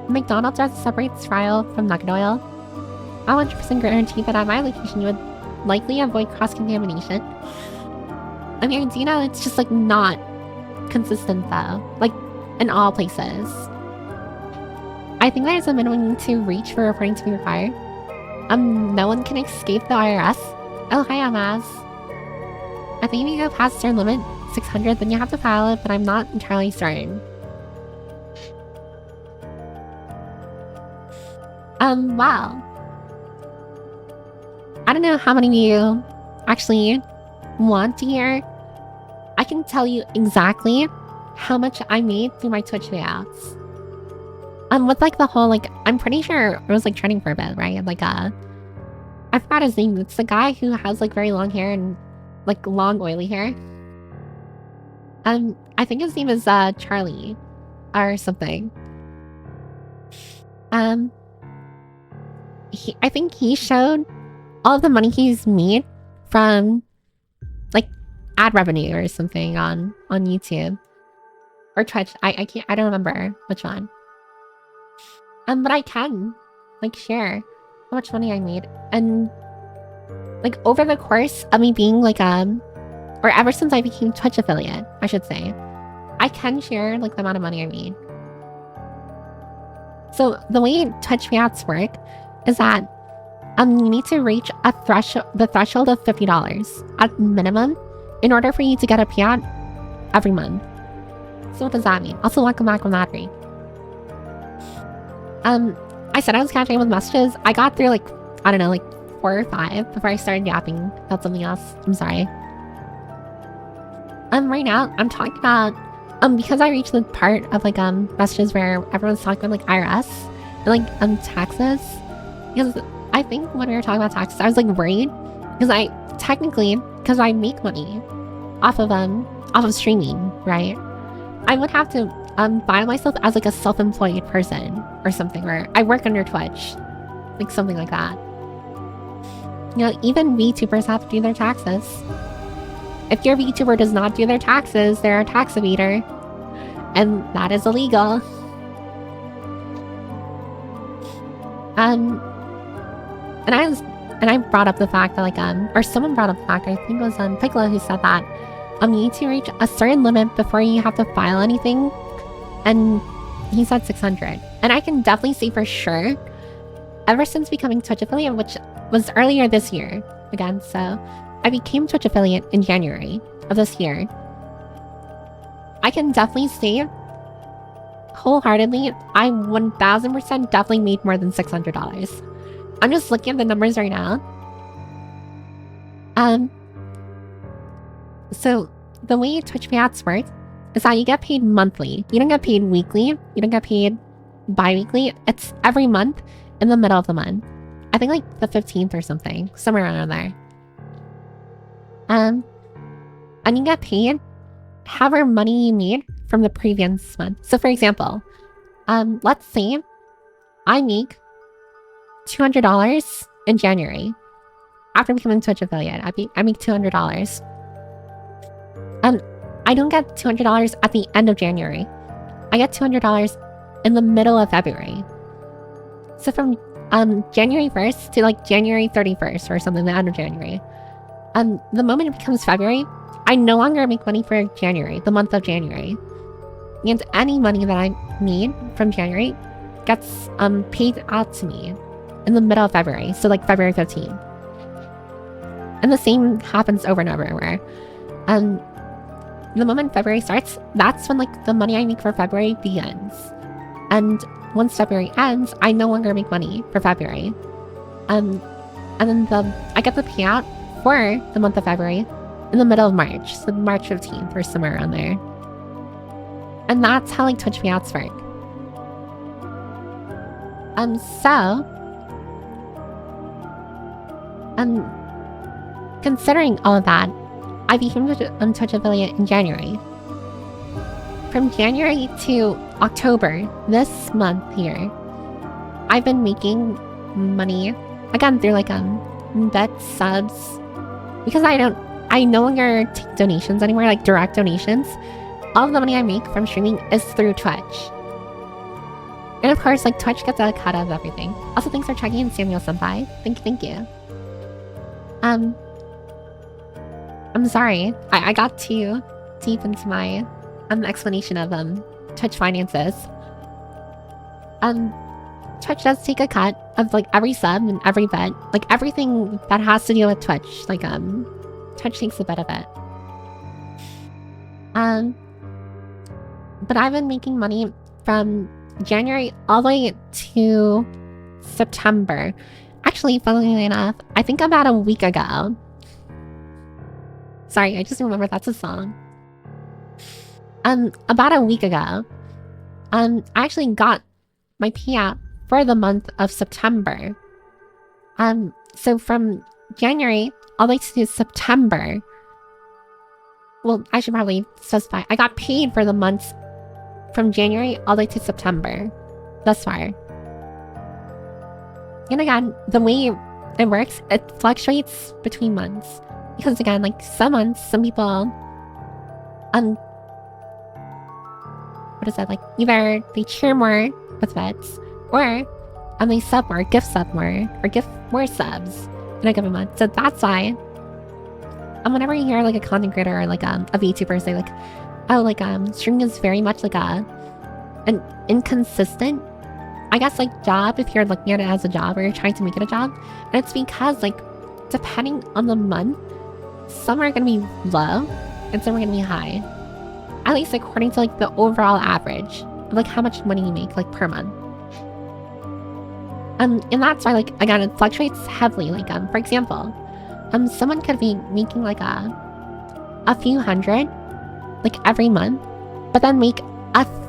McDonald's does separate trial from nugget oil. I 100% guarantee that at my location you would likely avoid cross-contamination. I mean, do you know, it's just, like, not consistent though, like, in all places. I think there's a minimum you need to reach for reporting to be required. No one can escape the IRS. Oh, hi, Amaz. I think if you go past their limit, 600, then you have to file it, but I'm not entirely certain. Wow. I don't know how many of you actually want to hear. I can tell you exactly how much I made through my Twitch payouts. With like the whole like I'm pretty sure it was like trending for a bit, right? Like I forgot his name. It's the guy who has like very long hair and like long oily hair. I think his name is Charlie or something. I think he showed all of the money he's made from like ad revenue or something on YouTube or Twitch. I can't, I don't remember which one. But I can like share how much money I made, and like over the course of me being like or ever since I became Twitch affiliate, I should say, I can share like the amount of money I made. So the way Twitch payouts work is that you need to reach the threshold of $50 at minimum in order for you to get a payout every month. So what does that mean? Also, welcome back from that break. I said I was catching up with messages. I got through like, I don't know, like 4 or 5 before I started yapping about something else. I'm sorry. Right now I'm talking about because I reached the part of like messages where everyone's talking about like IRS and like taxes. Because I think when we were talking about taxes, I was like worried because because I make money off of streaming, right? I would have to file myself as like a self-employed person or something where I work under Twitch, like something like that. You know, even VTubers have to do their taxes. If your VTuber does not do their taxes, they're a tax evader, and that is illegal. And I brought up the fact that like or someone brought up the fact, I think it was Piccolo who said that you need to reach a certain limit before you have to file anything, and he said 600. And I can definitely say for sure, ever since becoming Twitch affiliate, which was earlier this year, again, so I became Twitch affiliate in January of this year. I can definitely say wholeheartedly, I 1000% definitely made more than $600. I'm just looking at the numbers right now. So the way Twitch payouts work is that you get paid monthly. You don't get paid weekly. You don't get paid bi-weekly. It's every month in the middle of the month. I think like the 15th or something, somewhere around there. And you get paid however money you made from the previous month. So for example, let's say I make $200 in January. After becoming Twitch affiliate, I make $200. I don't get $200 at the end of January. I get $200 in the middle of February. So from January 1st to like January 31st or something, the end of January. The moment it becomes February, I no longer make money for January, the month of January. And any money that I made from January gets paid out to me in the middle of February, so like February 15th. And the same happens over and over where the moment February starts, that's when like the money I make for February begins. And once February ends, I no longer make money for February. And then I get the payout for the month of February in the middle of March, so March 15th or somewhere around there. And that's how like Twitch payouts work. Considering all of that, I became a Twitch affiliate in January. From January to October, this month here, I've been making money again through like bet subs, because I no longer take donations anymore, like direct donations. All of the money I make from streaming is through Twitch. And of course, like Twitch gets a cut of everything. Also, thanks for checking in, Samuel Senpai. Thank you. I'm sorry. I got too deep into my explanation of Twitch finances. Twitch does take a cut of like every sub and every bet, like everything that has to deal with Twitch. Like Twitch takes a bit of it. But I've been making money from January all the way to September. Actually, funnily enough, I think about a week ago. Sorry, I just remembered that's a song. About a week ago, I actually got my payout for the month of September. So from January all the way to September. Well, I should probably specify. I got paid for the months from January all the way to September. Thus far. And again, the way it works, it fluctuates between months. Because again, like some months, some people what is that, like either they cheer more with bets, or they sub more, gift sub more, or gift more subs in a given month. So that's why whenever you hear like a content creator or like a VTuber say like, oh, like streaming is very much like an inconsistent, I guess, like job, if you're looking at it as a job or you're trying to make it a job. And it's because like depending on the month, some are gonna be low and some are gonna be high. At least according to like the overall average of like how much money you make like per month. And that's why, like, again, it fluctuates heavily. Like for example, someone could be making like a few hundred like every month, but then make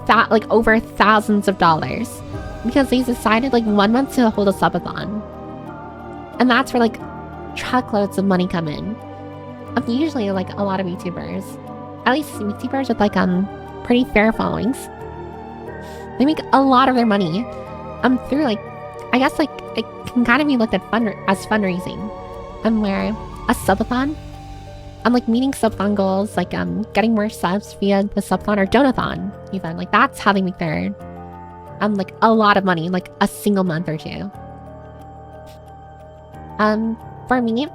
like over thousands of dollars because they decided like 1 month to hold a subathon. And that's where like truckloads of money come in. Usually like a lot of YouTubers, at least YouTubers with like pretty fair followings, they make a lot of their money through like, I guess like it can kind of be looked at as fundraising, where a subathon, like meeting subathon goals, like getting more subs via the subathon or donathon even, like that's how they make their like a lot of money, like a single month or two. For me,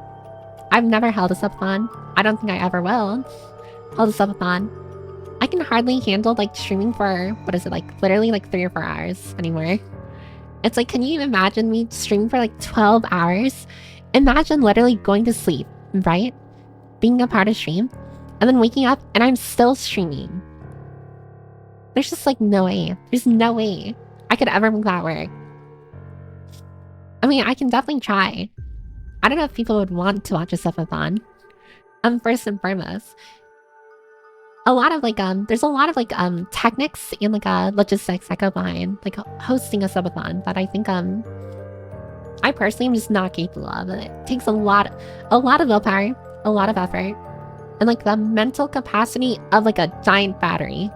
I've never held a subathon. I don't think I ever will hold a subathon. I can hardly handle like streaming for, what is it, like literally like 3 or 4 hours anymore. It's like, can you imagine me streaming for like 12 hours? Imagine literally going to sleep, right? Being a part of stream, and then waking up and I'm still streaming. There's just like no way. There's no way I could ever make that work. I mean, I can definitely try. I don't know if people would want to watch a subathon. First and foremost, a lot of like there's a lot of like techniques and like logistics that go behind like hosting a subathon that I think I personally am just not capable of. It takes a lot of willpower, a lot of effort, and like the mental capacity of like a giant battery.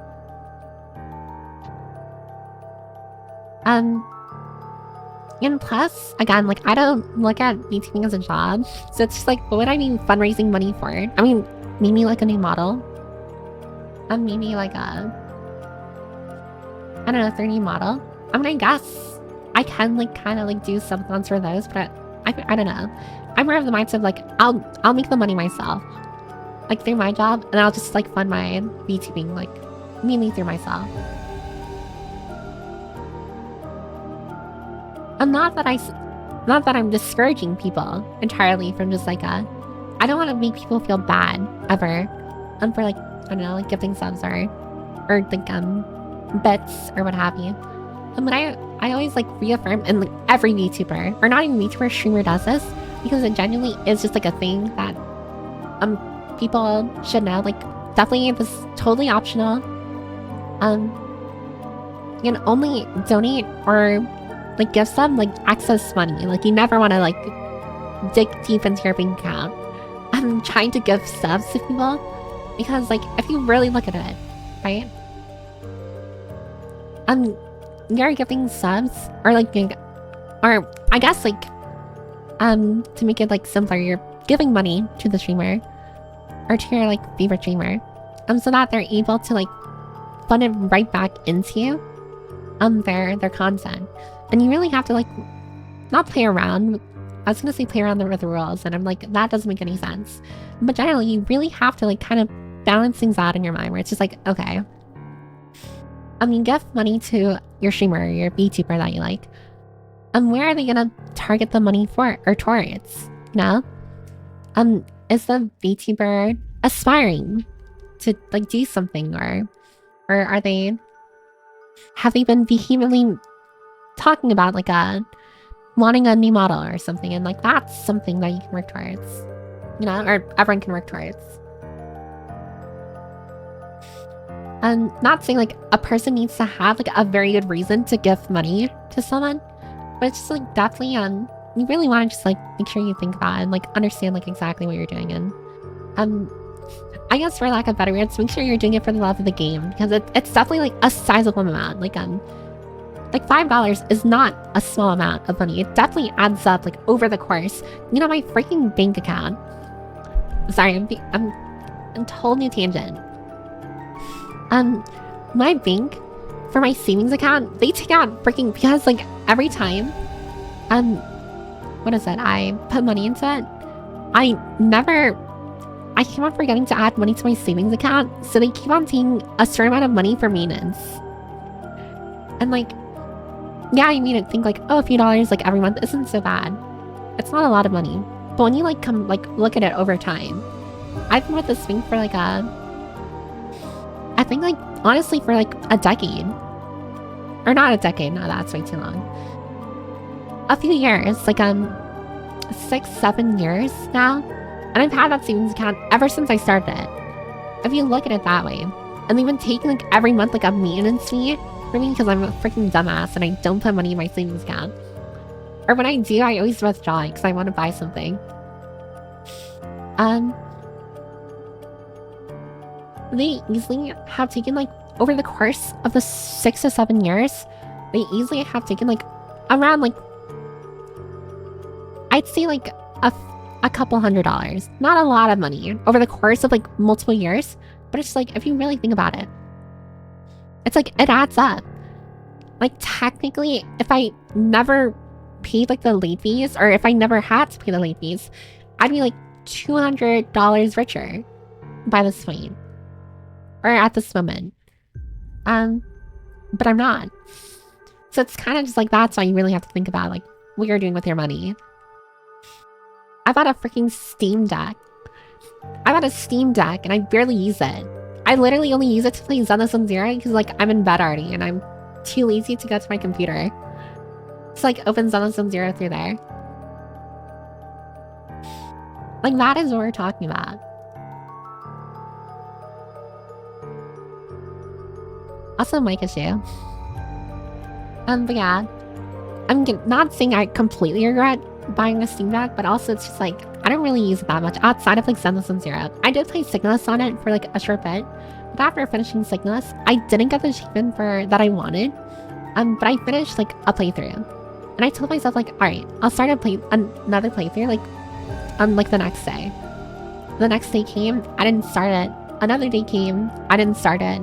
And plus, again, like I don't look at VTubing as a job, so it's just like, what would I be fundraising money for? I mean, maybe like a new model. Maybe like a, I don't know, 3D model. I mean, I guess I can like kind of like do subathons for those, but I don't know. I'm more of the mindset of like, I'll make the money myself, like through my job, and I'll just like fund my VTubing like mainly through myself. And not that I'm discouraging people entirely from just like I don't want to make people feel bad ever, for like, I don't know, like gifting subs or like bets or what have you. But I always like reaffirm, and like every VTuber, or not even VTuber, streamer does this, because it genuinely is just like a thing that people should know. Like definitely this is totally optional. You can only donate or like give sub like excess money. Like you never want to like dig deep into your bank account. I'm trying to give subs to people because like if you really look at it, right? You're giving subs or like, or I guess like to make it like simpler, you're giving money to the streamer or to your like favorite streamer, so that they're able to like fund it right back into their content. And you really have to like not play around. I was gonna say play around with the rules, and I'm like, that doesn't make any sense. But generally, you really have to like kind of balance things out in your mind, where it's just like, okay, you give money to your streamer, your VTuber that you like, and where are they gonna target the money for or towards? You know, is the VTuber aspiring to like do something, or are they, have they been vehemently talking about like wanting a new model or something, and like that's something that you can work towards, you know, or everyone can work towards. Not saying like a person needs to have like a very good reason to give money to someone, but it's just like definitely you really want to just like make sure you think about it and like understand like exactly what you're doing. And I guess for lack of better words, make sure you're doing it for the love of the game, because it's definitely like a sizable amount. Like $5 is not a small amount of money. It definitely adds up like over the course. You know, my freaking bank account. Sorry, I'm a whole new tangent. My bank, for my savings account, they take out freaking, because like every time, what is it? I put money into it. I keep on forgetting to add money to my savings account, so they keep on taking a certain amount of money for maintenance. And like, yeah, I mean, I think like, oh, a few dollars like every month isn't so bad. It's not a lot of money. But when you like come like look at it over time, I've been with this bank for like I think like honestly for like a decade. Or not a decade, no, that's way too long. A few years, like 6-7 years now. And I've had that savings account ever since I started it. If you look at it that way. And they've been taking like every month like a maintenance fee for me because I'm a freaking dumbass and I don't put money in my savings account. Or when I do, I always withdraw it because I want to buy something. They easily have taken like over the course of the 6 to 7 years, they easily have taken like around like, I'd say like a couple $100s. Not a lot of money over the course of like multiple years, but it's like, if you really think about it, it's like, it adds up. Like technically, if I never paid like the late fees, or if I never had to pay the late fees, I'd be like $200 richer by this point. Or at this moment. But I'm not. So it's kind of just like, that's why you really have to think about like what you're doing with your money. I bought a freaking Steam Deck. I bought a Steam Deck and I barely use it. I literally only use it to play Zelda Sub-Zero because like I'm in bed already and I'm too lazy to go to my computer. So like open Zelda Sub-Zero through there. Like that is what we're talking about. Also mic issue. But yeah. I'm not saying I completely regret buying a Steam Deck, but also it's just like, I don't really use it that much outside of like Zelda Sub-Zero. I did play Signalus on it for like a short bit, but after finishing Signalus, I didn't get the achievement that I wanted. But I finished like a playthrough, and I told myself like, all right, I'll start another playthrough like the next day. The next day came, I didn't start it. Another day came, I didn't start it,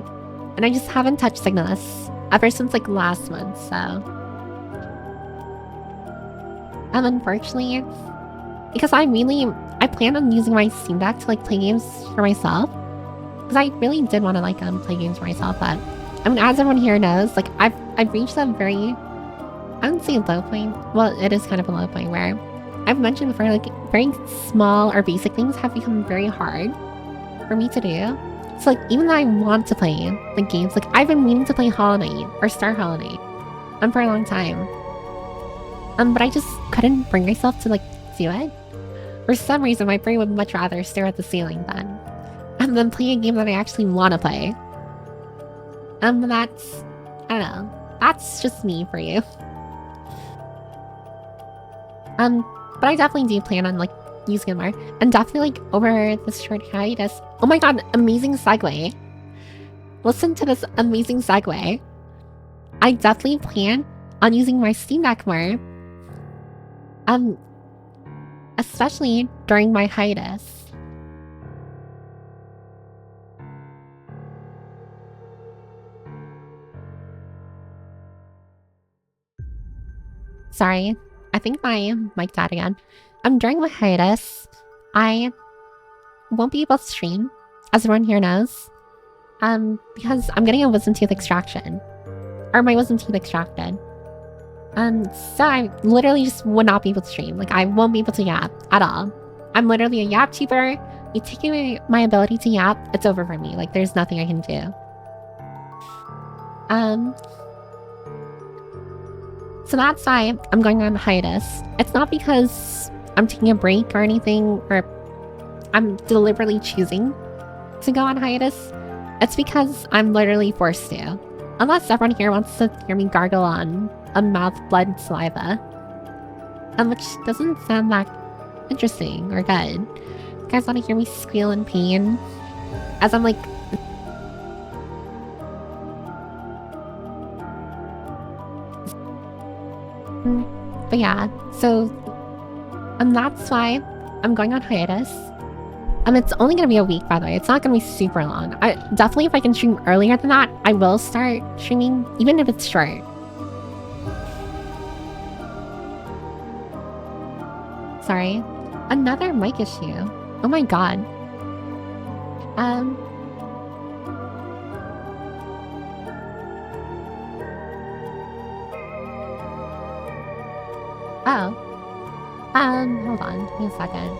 and I just haven't touched Signalus ever since like last month. So. Unfortunately, because I plan on using my Steam Deck to like play games for myself, because I really did want to like play games for myself. But I mean, as everyone here knows, like I've reached a very, I wouldn't say low point. Well, it is kind of a low point where I've mentioned before, like very small or basic things have become very hard for me to do. So like even though I want to play the games, like I've been meaning to play Hollow Knight or Star Hollow Knight for a long time. But I just couldn't bring myself to like do it. For some reason, my brain would much rather stare at the ceiling than play a game that I actually want to play. That's, I don't know. That's just me for you. But I definitely do plan on like using it more, and definitely like over this short hiatus. Oh my god, amazing segue! Listen to this amazing segue. I definitely plan on using my Steam Deck more. Especially during my hiatus. Sorry, I think my mic died again. During my hiatus, I won't be able to stream, as everyone here knows, because I'm getting a wisdom tooth extraction, or my wisdom teeth extracted. So I literally just would not be able to stream. Like, I won't be able to yap at all. I'm literally a yap tuber. You take away my ability to yap, it's over for me. Like, there's nothing I can do. So that's why I'm going on hiatus. It's not because I'm taking a break or anything, or I'm deliberately choosing to go on hiatus. It's because I'm literally forced to. Unless everyone here wants to hear me gargle on a mouth blood saliva. Which doesn't sound that interesting or good. You guys want to hear me squeal in pain? As I'm like... But yeah, so... that's why I'm going on hiatus. It's only gonna be a week, by the way. It's not gonna be super long. Definitely if I can stream earlier than that, I will start streaming, even if it's short. Sorry. Another mic issue. Oh my god. Oh. Hold on. Give me a second.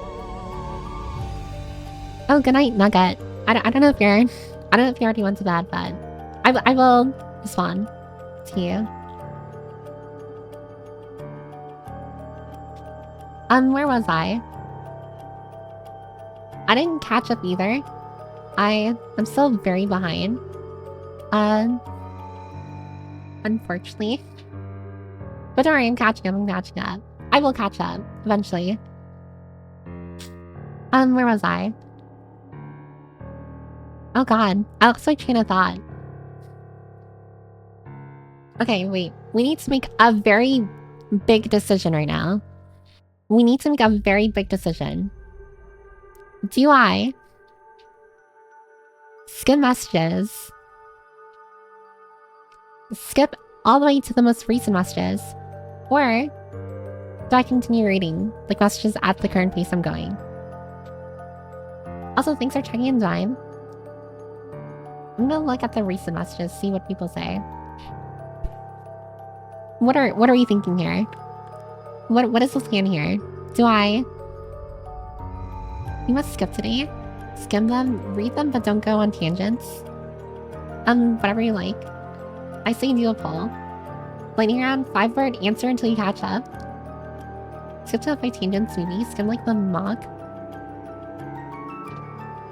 Oh, good night, Nugget. I don't know if you're... I don't know if you already went to bed, but... I will respond to you. Where was I? I didn't catch up either. I'm still very behind. Unfortunately. But don't worry, I'm catching up. I will catch up, eventually. Where was I? Oh god, I lost my train of thought. Okay, wait. We need to make a very big decision right now. We need to make a very big decision. Do I skip messages? Skip all the way to the most recent messages? Or do I continue reading like messages at the current pace I'm going? Also, thanks for checking in, Dime. I'm gonna look at the recent messages, see what people say. What are we thinking here? What is the plan here? Do I... You must skip today. Skim them, read them, but don't go on tangents. Whatever you like. I say do a poll. Lightning round, 5-word answer until you catch up. Skip to the 5 tangents movie, skim like the mock.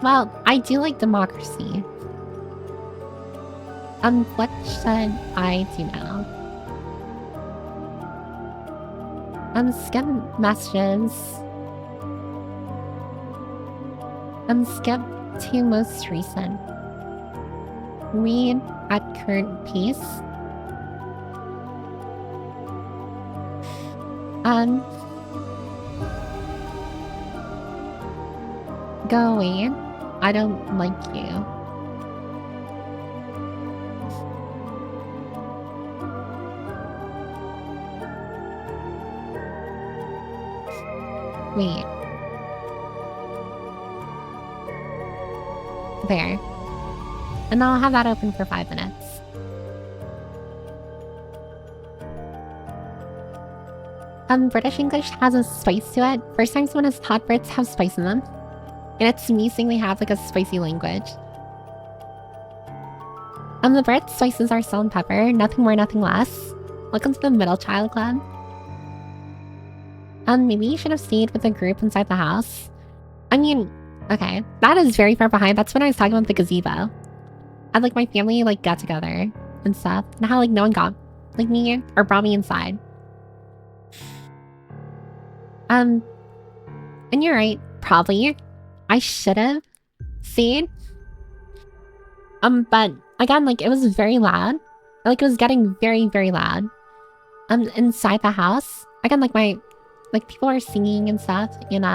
Well, I do like democracy. What should I do now? Skip messages. Skip to most recent. Read at current pace. Go away. I don't like you. Wait. There. And I'll have that open for 5 minutes. British English has a spice to it. First time someone has taught Brits have spice in them. And it's amazing they have like a spicy language. The Brits spices are salt and pepper, nothing more, nothing less. Welcome to the middle child club. Maybe you should have stayed with the group inside the house. I mean, okay, that is very far behind. That's when I was talking about the gazebo. And like my family like got together and stuff. And how like no one got like me or brought me inside. And you're right, probably. I should have stayed. But again, like it was very loud. Like it was getting very, very loud. Inside the house. Again, like like people are singing and stuff, and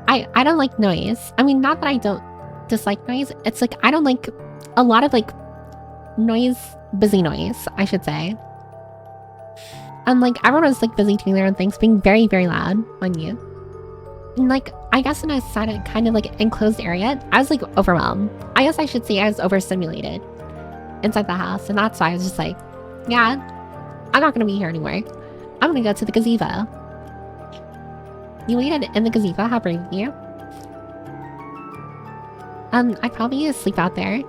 I don't like noise. I mean, not that I don't dislike noise. It's like I don't like a lot of like noise, busy noise, I should say. And like everyone was like busy doing their own things, being very, very loud on you. And like I guess when I was in a kind of like enclosed area, I was like overwhelmed. I guess I should say I was overstimulated inside the house, and that's why I was just like, yeah, I'm not gonna be here anymore. I'm gonna go to the gazebo. You waited in the gazebo, how brave of you. I'd probably sleep out there.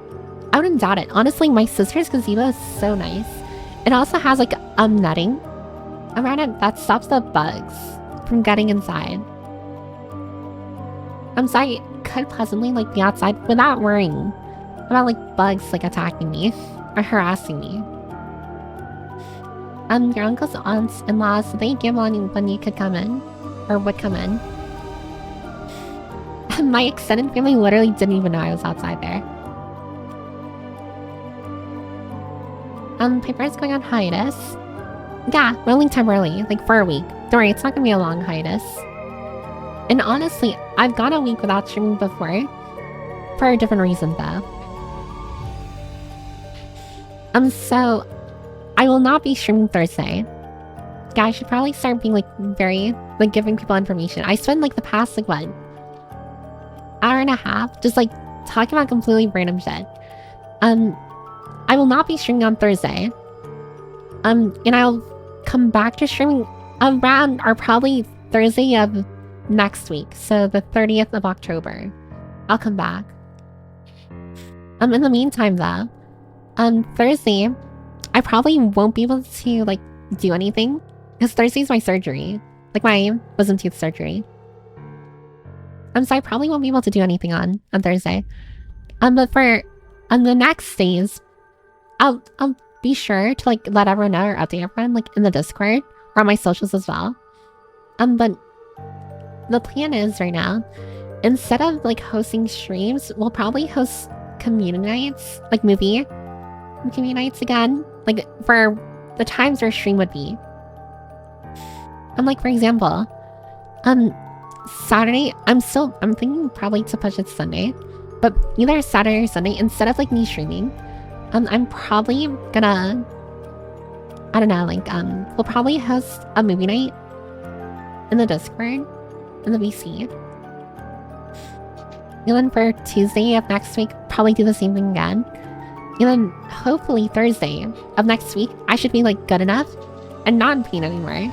I wouldn't doubt it. Honestly, my sister's gazebo is so nice. It also has like netting around it that stops the bugs from getting inside. So I could pleasantly like be outside without worrying about like bugs like attacking me or harassing me. Your uncle's aunts and laws, they give on when you could come in or would come in. My extended family literally didn't even know I was outside there. Piper's going on hiatus. Yeah, we're only temporarily, like for a week. Don't worry, it's not gonna be a long hiatus. And honestly, I've gone a week without streaming before. For a different reason though. So I will not be streaming Thursday. Yeah, I should probably start being like very, like giving people information. I spent like the past like what? Hour and a half just like talking about completely random shit. I will not be streaming on Thursday. And I'll come back to streaming around or probably Thursday of next week. So the 30th of October. I'll come back. In the meantime though, Thursday, I probably won't be able to like do anything because Thursday's my surgery, like my wisdom tooth surgery. So I probably won't be able to do anything on Thursday. But for the next days, I'll be sure to like let everyone know or update everyone like in the Discord or on my socials as well. But the plan is right now, instead of like hosting streams, we'll probably host community nights, like movie community nights again, like for the times where stream would be. Like for example, Saturday, I'm thinking probably to push it Sunday, but either Saturday or Sunday, instead of like me streaming, I'm probably gonna, I don't know, like, we'll probably host a movie night in the Discord, in the VC. And then for Tuesday of next week, probably do the same thing again. And then hopefully Thursday of next week, I should be like good enough and not in pain anymore.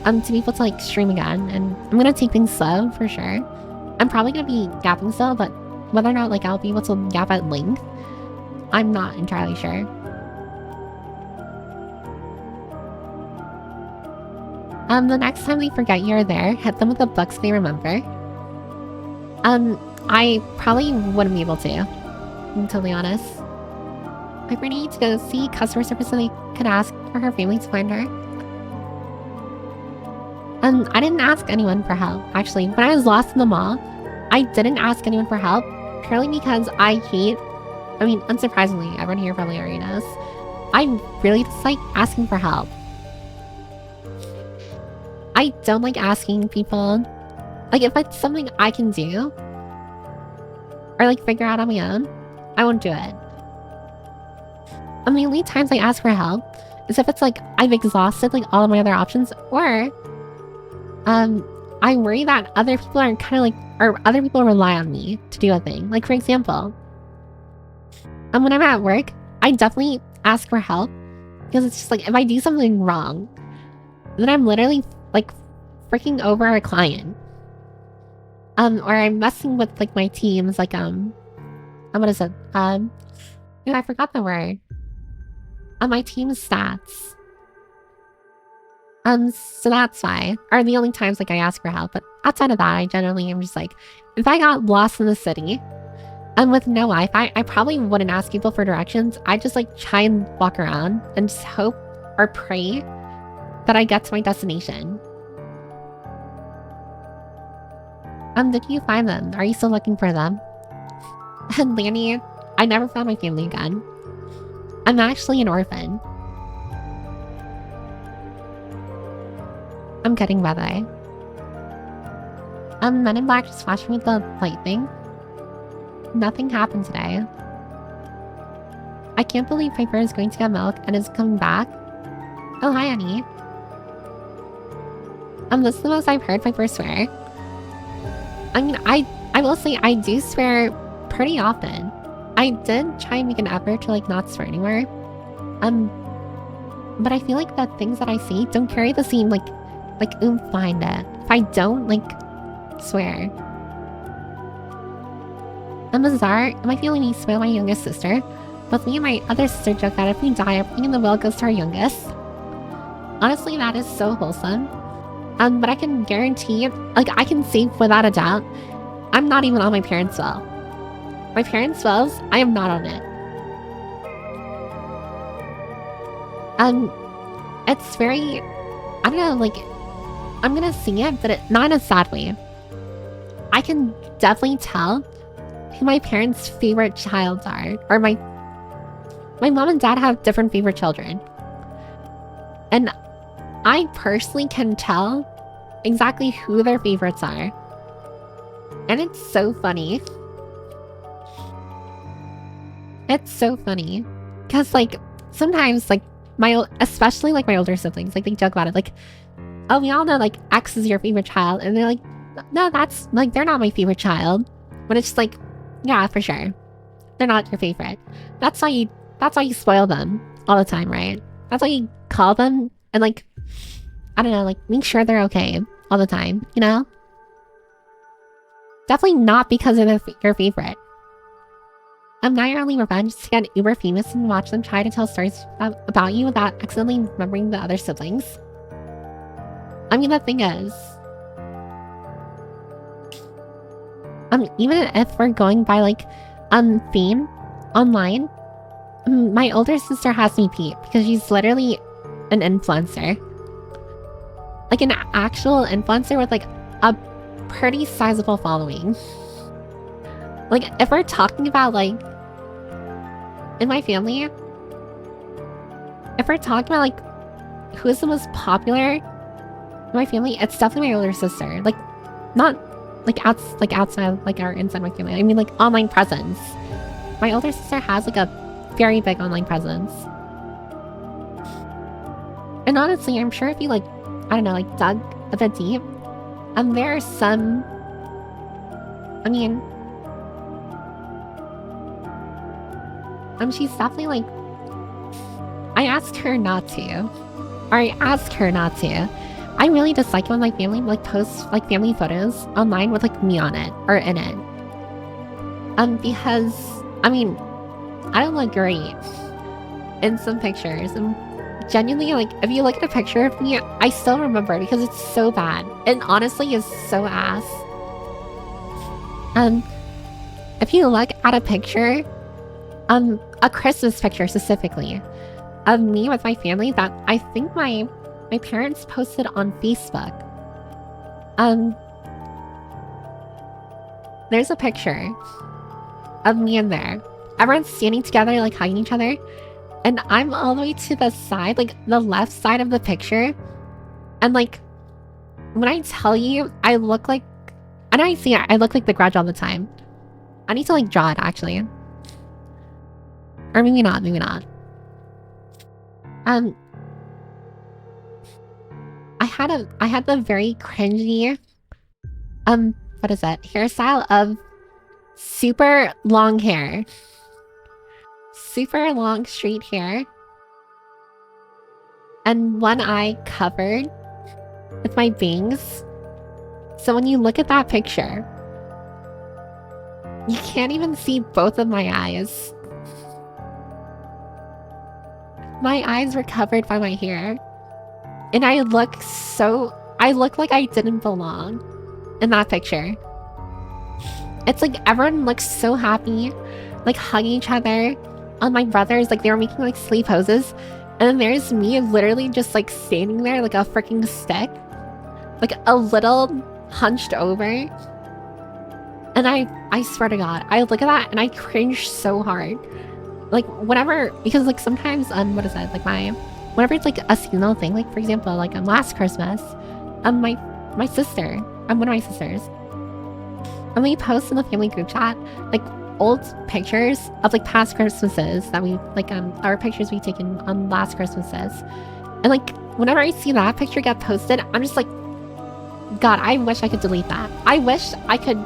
To be able to like stream again, and I'm gonna take things slow for sure. I'm probably gonna be gapping still, but whether or not like I'll be able to gap at length, I'm not entirely sure. The next time they forget you're there, hit them with the books they remember. I probably wouldn't be able to, I'm totally honest. I really need to go see customer service so they could ask for her family to find her. I didn't ask anyone for help, actually. When I was lost in the mall, I didn't ask anyone for help, purely because I hate, I mean, unsurprisingly, everyone here probably already knows, I really dislike asking for help. I don't like asking people, like if it's something I can do, or like figure out on my own, I won't do it. The only times I ask for help is if it's like I've exhausted like all of my other options, or I worry that other people are kind of like, or other people rely on me to do a thing. Like for example, when I'm at work, I definitely ask for help because it's just like if I do something wrong, then I'm literally like freaking over a client. Or I'm messing with like my teams, like what is it? I forgot the word. My team's stats. So that's why. Are the only times like I ask for help. But outside of that, I generally am just like, if I got lost in the city and with no Wi-Fi, I probably wouldn't ask people for directions. I just like try and walk around and just hope or pray that I get to my destination. Did you find them? Are you still looking for them? And Lanny, I never found my family again. I'm actually an orphan. I'm kidding, by the way. Men in Black just flashed me with the light thing. Nothing happened today. I can't believe Piper is going to get milk and is coming back. Oh, hi, Annie. This is the most I've heard Piper swear. I mean, I will say I do swear pretty often. I did try and make an effort to like not swear anymore. But I feel like the things that I say don't carry the same like oomph behind it. If I don't like swear. Bizarre, am I feeling nice about my youngest sister? Both me and my other sister joke that if we die, everything in the will goes to our youngest. Honestly, that is so wholesome. But I can guarantee, like I can say without a doubt, I'm not even on my parents' well. My parents' wells, I am not on it. It's very, I don't know, like, I'm gonna sing it, but not in a sad way. I can definitely tell who my parents' favorite childs are. Or my mom and dad have different favorite children. And I personally can tell exactly who their favorites are. And it's so funny. It's so funny. Because, like, sometimes, like, especially, like, my older siblings, like, they joke about it. Like, oh, we all know, like, X is your favorite child. And they're like, no, that's, like, they're not my favorite child. But it's just like, yeah, for sure. They're not your favorite. That's why you spoil them all the time, right? That's why you call them and, like, I don't know, like, make sure they're okay all the time, you know? Definitely not because they're your favorite. Now your only revenge is to get uber famous and watch them try to tell stories about you without accidentally remembering the other siblings. I mean, the thing is, even if we're going by, like, fame online, my older sister has me beat because she's literally an influencer. Like, an actual influencer with, like, a pretty sizable following. Like, if we're talking about, like, in my family, if we're talking about, like, who is the most popular in my family, it's definitely my older sister. Like, not, like, outside, like, or inside my family. I mean, like, online presence. My older sister has, like, a very big online presence. And honestly, I'm sure if you, like, I don't know, like, dug a bit deep, there are some, I mean, she's definitely, like, I asked her not to. Or I asked her not to. I really dislike when my family, like, posts, like, family photos online with, like, me on it, or in it. Because, I mean, I don't look great in some pictures. And genuinely, like, if you look at a picture of me, I still remember because it's so bad. It honestly is so ass. If you look at a picture, a Christmas picture specifically, of me with my family that I think my parents posted on Facebook. There's a picture of me in there. Everyone's standing together, like, hugging each other. And I'm all the way to the side, like, the left side of the picture. And, like, when I tell you, I look like... I know I see it, I look like the Grudge all the time. I need to, like, draw it, actually. Or maybe not, maybe not. I had the very cringy, what is it? Hairstyle of super long hair. Super long straight hair. And one eye covered with my bangs. So when you look at that picture, you can't even see both of my eyes. My eyes were covered by my hair. And I look like I didn't belong in that picture. It's like everyone looks so happy, like hugging each other. My brothers, like, they were making, like, sleep poses. And then there's me literally just, like, standing there like a freaking stick. Like, a little hunched over. And I swear to God, I look at that and I cringe so hard. Like, whenever, because, like, sometimes, what is that, like, whenever it's, like, a seasonal thing, like, for example, like, last Christmas, my sister, one of my sisters, and we post in the family group chat, like, old pictures of, like, past Christmases that we, like, our pictures we've taken on last Christmases. And, like, whenever I see that picture get posted, I'm just like, God, I wish I could delete that. I wish I could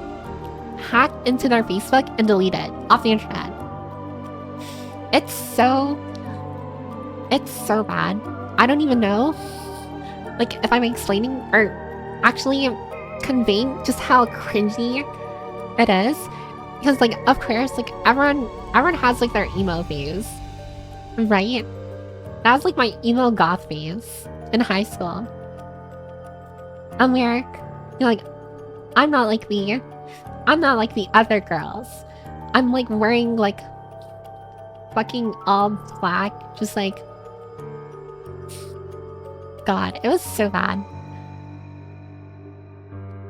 hack into their Facebook and delete it off the internet. It's so bad. I don't even know, like, if I'm explaining or actually conveying just how cringy it is. Because, like, of course, like, everyone has, like, their emo phase, right? That was, like, my emo goth phase in high school. Where, you know, like, I'm not, like, the I'm not like the other girls. I'm like wearing like fucking all black, just like, God, it was so bad.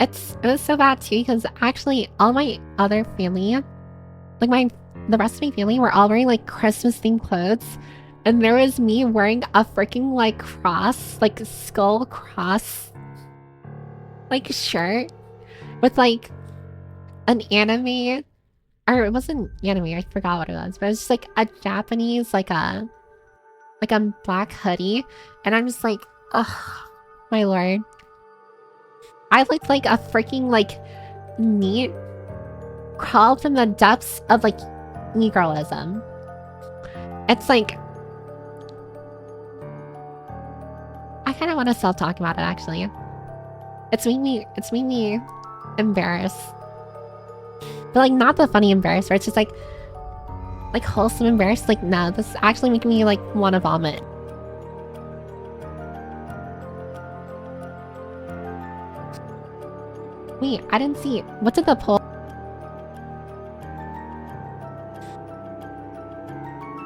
It was so bad too because actually all my other family, like the rest of my family were all wearing like Christmas themed clothes, and there was me wearing a freaking like cross, like skull cross, like shirt with like an anime, or it wasn't anime, I forgot what it was, but it was just like a Japanese like a black hoodie, and I'm just like, oh my lord. I looked like a freaking like meat crawled from the depths of like Negroism. It's like, I kind of want to stop talking about it actually. It's made me embarrassed, but like not the funny embarrassed, where it's just like wholesome embarrassed. Like no, this is actually making me like want to vomit. Wait, I didn't see. What did the poll?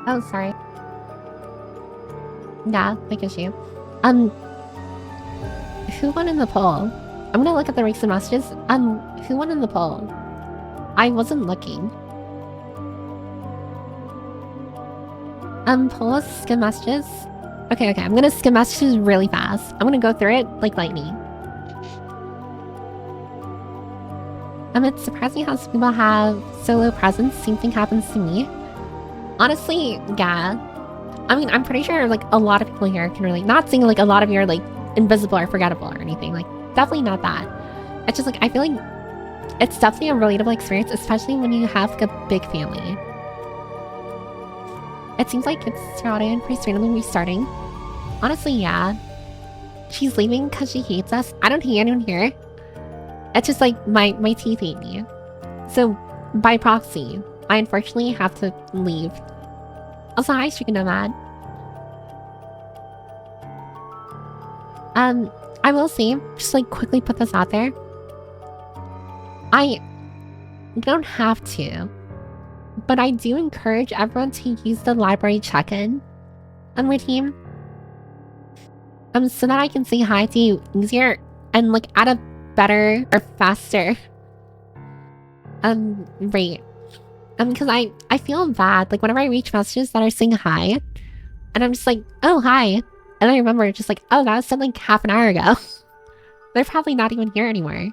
Oh, sorry. Yeah, like issue. Who won in the poll? I'm gonna look at the recent messages. Who won in the poll? I wasn't looking. Poll skim messages. Okay, I'm gonna skim messages really fast. I'm gonna go through it like lightning. It's surprising how some people have solo presence. Same thing happens to me. Honestly, yeah. I mean, I'm pretty sure like a lot of people here can relate. Not saying like a lot of you are like invisible or forgettable or anything. Like definitely not that. It's just like I feel like it's definitely a relatable experience, especially when you have like a big family. It seems like it's crowded, pretty randomly restarting. Honestly, yeah. She's leaving because she hates us. I don't hate anyone here. It's just like my teeth hate me. So by proxy, I unfortunately have to leave. Also, hi, Streaking Nomad. I will say, just like quickly put this out there. You don't have to, but I do encourage everyone to use the library check-in on my team. So that I can say hi to you easier and like at a better or faster rate. Because I feel bad like whenever I reach messages that are saying hi, and I'm just like, oh hi, and I remember just like, oh that was said like half an hour ago. They're probably not even here anymore.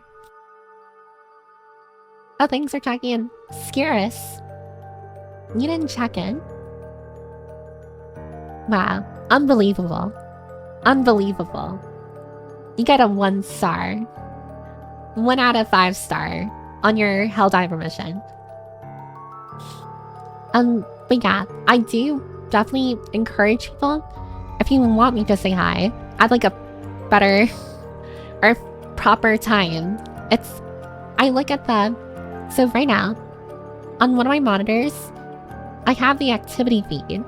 Oh, thanks for checking in. Scarus, you didn't check in? Wow, unbelievable. You get a 1 star. 1 out of 5 star on your Helldiver mission. But yeah, I do definitely encourage people, if you want me to say hi, at like a better or proper time. I look at so right now, on one of my monitors, I have the activity feed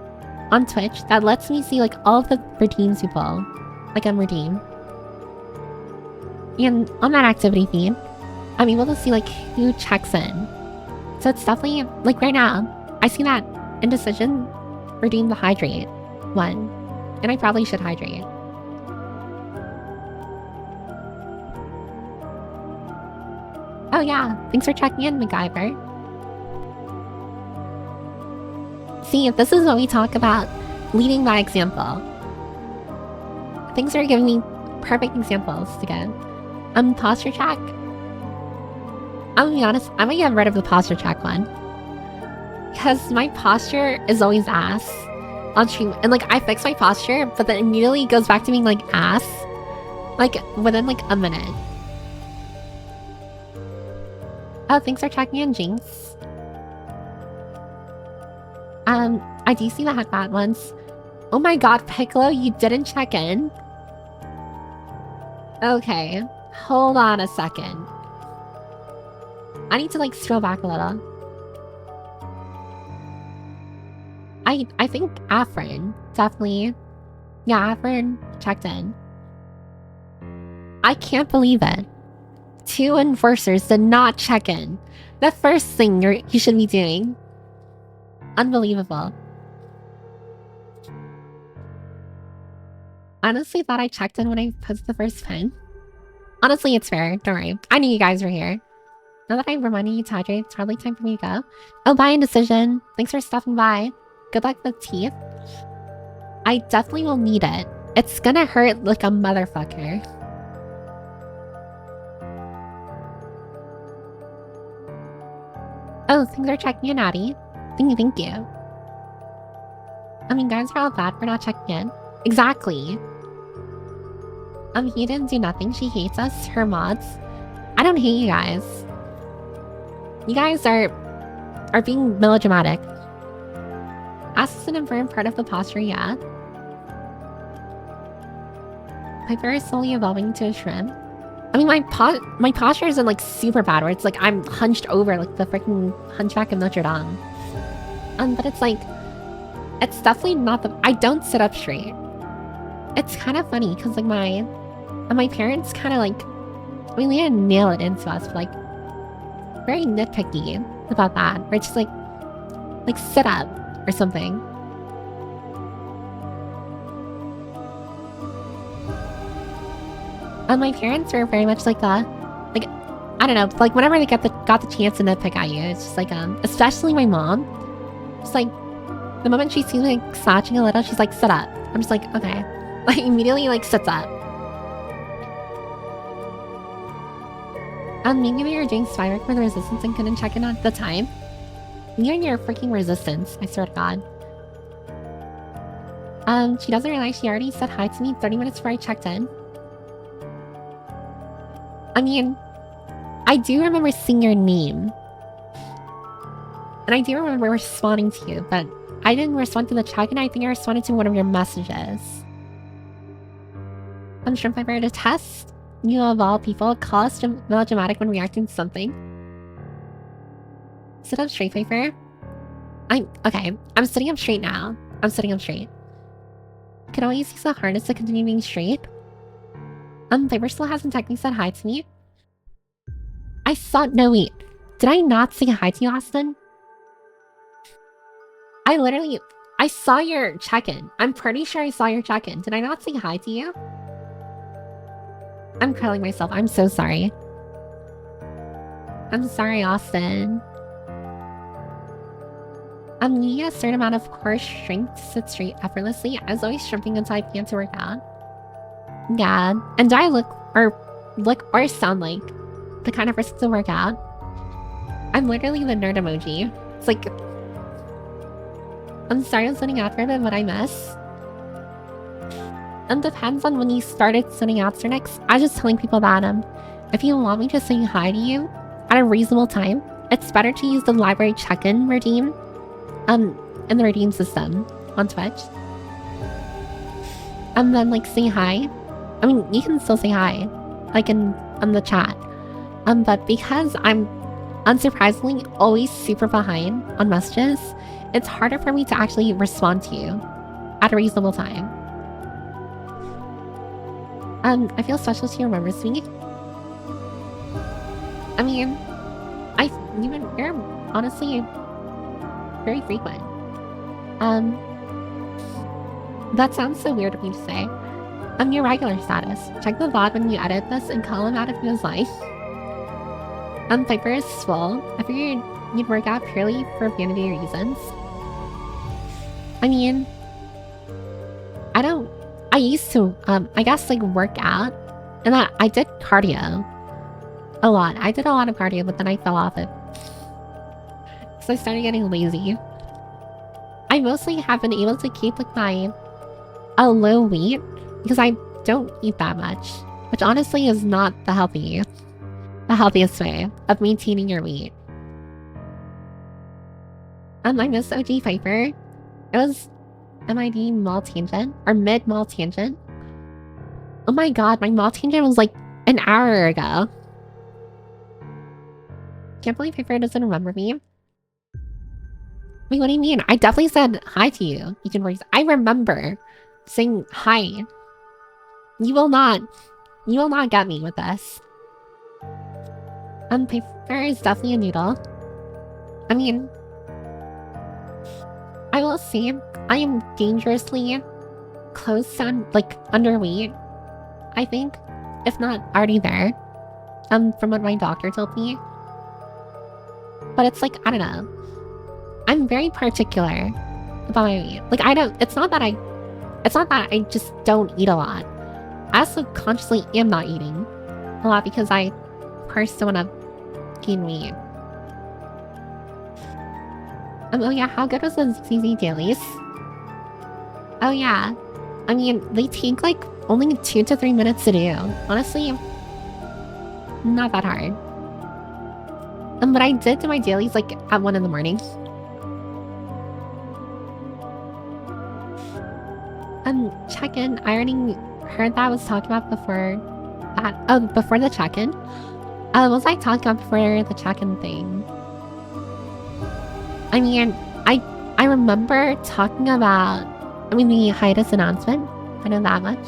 on Twitch that lets me see like all of the redeems people, like redeem. And on that activity feed, I'm able to see like who checks in. So it's definitely like right now, I see that Indecision redeemed the hydrate one, and I probably should hydrate. Oh yeah, thanks for checking in, MacGyver. See, this is what we talk about, leading by example. Thanks for giving me perfect examples to get. Posture check. I'm gonna be honest, I'm gonna get rid of the posture check one. Because my posture is always ass on stream. And like I fix my posture, but then immediately goes back to being like ass. Like within like a minute. Oh, thanks for checking in, Jinx. I do see the headband once. Oh my god, Piccolo, you didn't check in? Okay, hold on a second. I need to like scroll back a little. I think Afrin, definitely. Yeah, Afrin checked in. I can't believe it. 2 enforcers did not check in. The first thing you should be doing. Unbelievable. Honestly thought I checked in when I posted the first pin. Honestly, it's fair. Don't worry. I knew you guys were here. Now that I'm reminding you to hydrate, it's hardly time for me to go. Oh, bye, Indecision. Thanks for stopping by. Good luck with teeth. I definitely will need it. It's gonna hurt like a motherfucker. Oh, things are checking in, Addie. Thank you. I mean, guys are all bad for not checking in. Exactly. He didn't do nothing. She hates us, her mods. I don't hate you guys. You guys are being melodramatic. Ass is an important part of the posture, yeah. Piper is slowly evolving into a shrimp. I mean, my posture isn't like super bad, where it's like I'm hunched over like the freaking Hunchback of Notre Dame. But it's like, it's definitely not the. I don't sit up straight. It's kind of funny because like my parents kind of like, I mean, they didn't nail it into us, but like very nitpicky about that. Where it's just like sit up or something. My parents were very much like I don't know, like whenever they got the chance to nitpick at you, it's just like especially my mom. Just like the moment she sees me like slouching a little, she's like, sit up. I'm just like, okay. Like immediately like sits up. Maybe we were doing spy work for the resistance and couldn't check in at the time. You and your freaking resistance, I swear to God. She doesn't realize she already said hi to me 30 minutes before I checked in. I mean, I do remember seeing your name. And I do remember responding to you, but I didn't respond to the check-in. I think I responded to one of your messages. I'm Shrimp Piper to test. You of all people, call us melodramatic when reacting to something. Sit up straight, Piper. Okay. I'm sitting up straight now. I'm sitting up straight. Could always use the harness to continue being straight. Piper still hasn't technically said hi to me. No wait. Did I not say hi to you, Austin? I saw your check-in. I'm pretty sure I saw your check-in. Did I not say hi to you? I'm curling myself. I'm so sorry. I'm sorry, Austin. You need a certain amount of core strength to sit straight effortlessly. I was always shrimping until I began to work out. Yeah, and do I look or sound like the kind of person to work out? I'm literally the nerd emoji. It's like, I'm sorry I'm sending out for a bit, but I miss. Depends on when you started sending out for next. I was just telling people that if you want me to say hi to you at a reasonable time, it's better to use the library check-in redeem in the redeem system on Twitch. And then like say hi. I mean, you can still say hi, like in the chat. But because I'm unsurprisingly always super behind on messages, it's harder for me to actually respond to you at a reasonable time. I feel special to remember me. I mean, you're honestly very frequent. That sounds so weird of me to say. Your regular status. Check the VOD when you edit this and call him out if he was like. Piper is full. I figured you'd work out purely for vanity reasons. I mean, I used to, I guess, like, work out. And I did cardio. A lot. I did a lot of cardio, but then I fell off it. So I started getting lazy. I mostly have been able to keep, like, a low weight. Because I don't eat that much. Which honestly is not the healthiest way of maintaining your weight. I miss OG Piper. It was MID mall tangent or mid mall tangent. Oh my god, my mall tangent was like an hour ago. Can't believe Piper doesn't remember me. Wait, what do you mean? I definitely said hi to you. You can I remember saying hi. You will not get me with this. Paper is definitely a noodle. I mean, I will say I am dangerously close to like underweight, I think, if not already there. From what my doctor told me. But it's like, I don't know. I'm very particular about my weight. Like it's not that I just don't eat a lot. I subconsciously am not eating a lot because I personally want to gain weight. Oh yeah, how good was the ZZ dailies? Oh yeah. I mean, they take like only 2 to 3 minutes to do. Honestly, not that hard. But I did do my dailies like at 1 in the morning. Check-in. I already heard that I was talking about before that. Oh, before the check-in. Was I talking about before the check-in thing? I mean, I remember talking about, the Hiatus announcement. I know that much.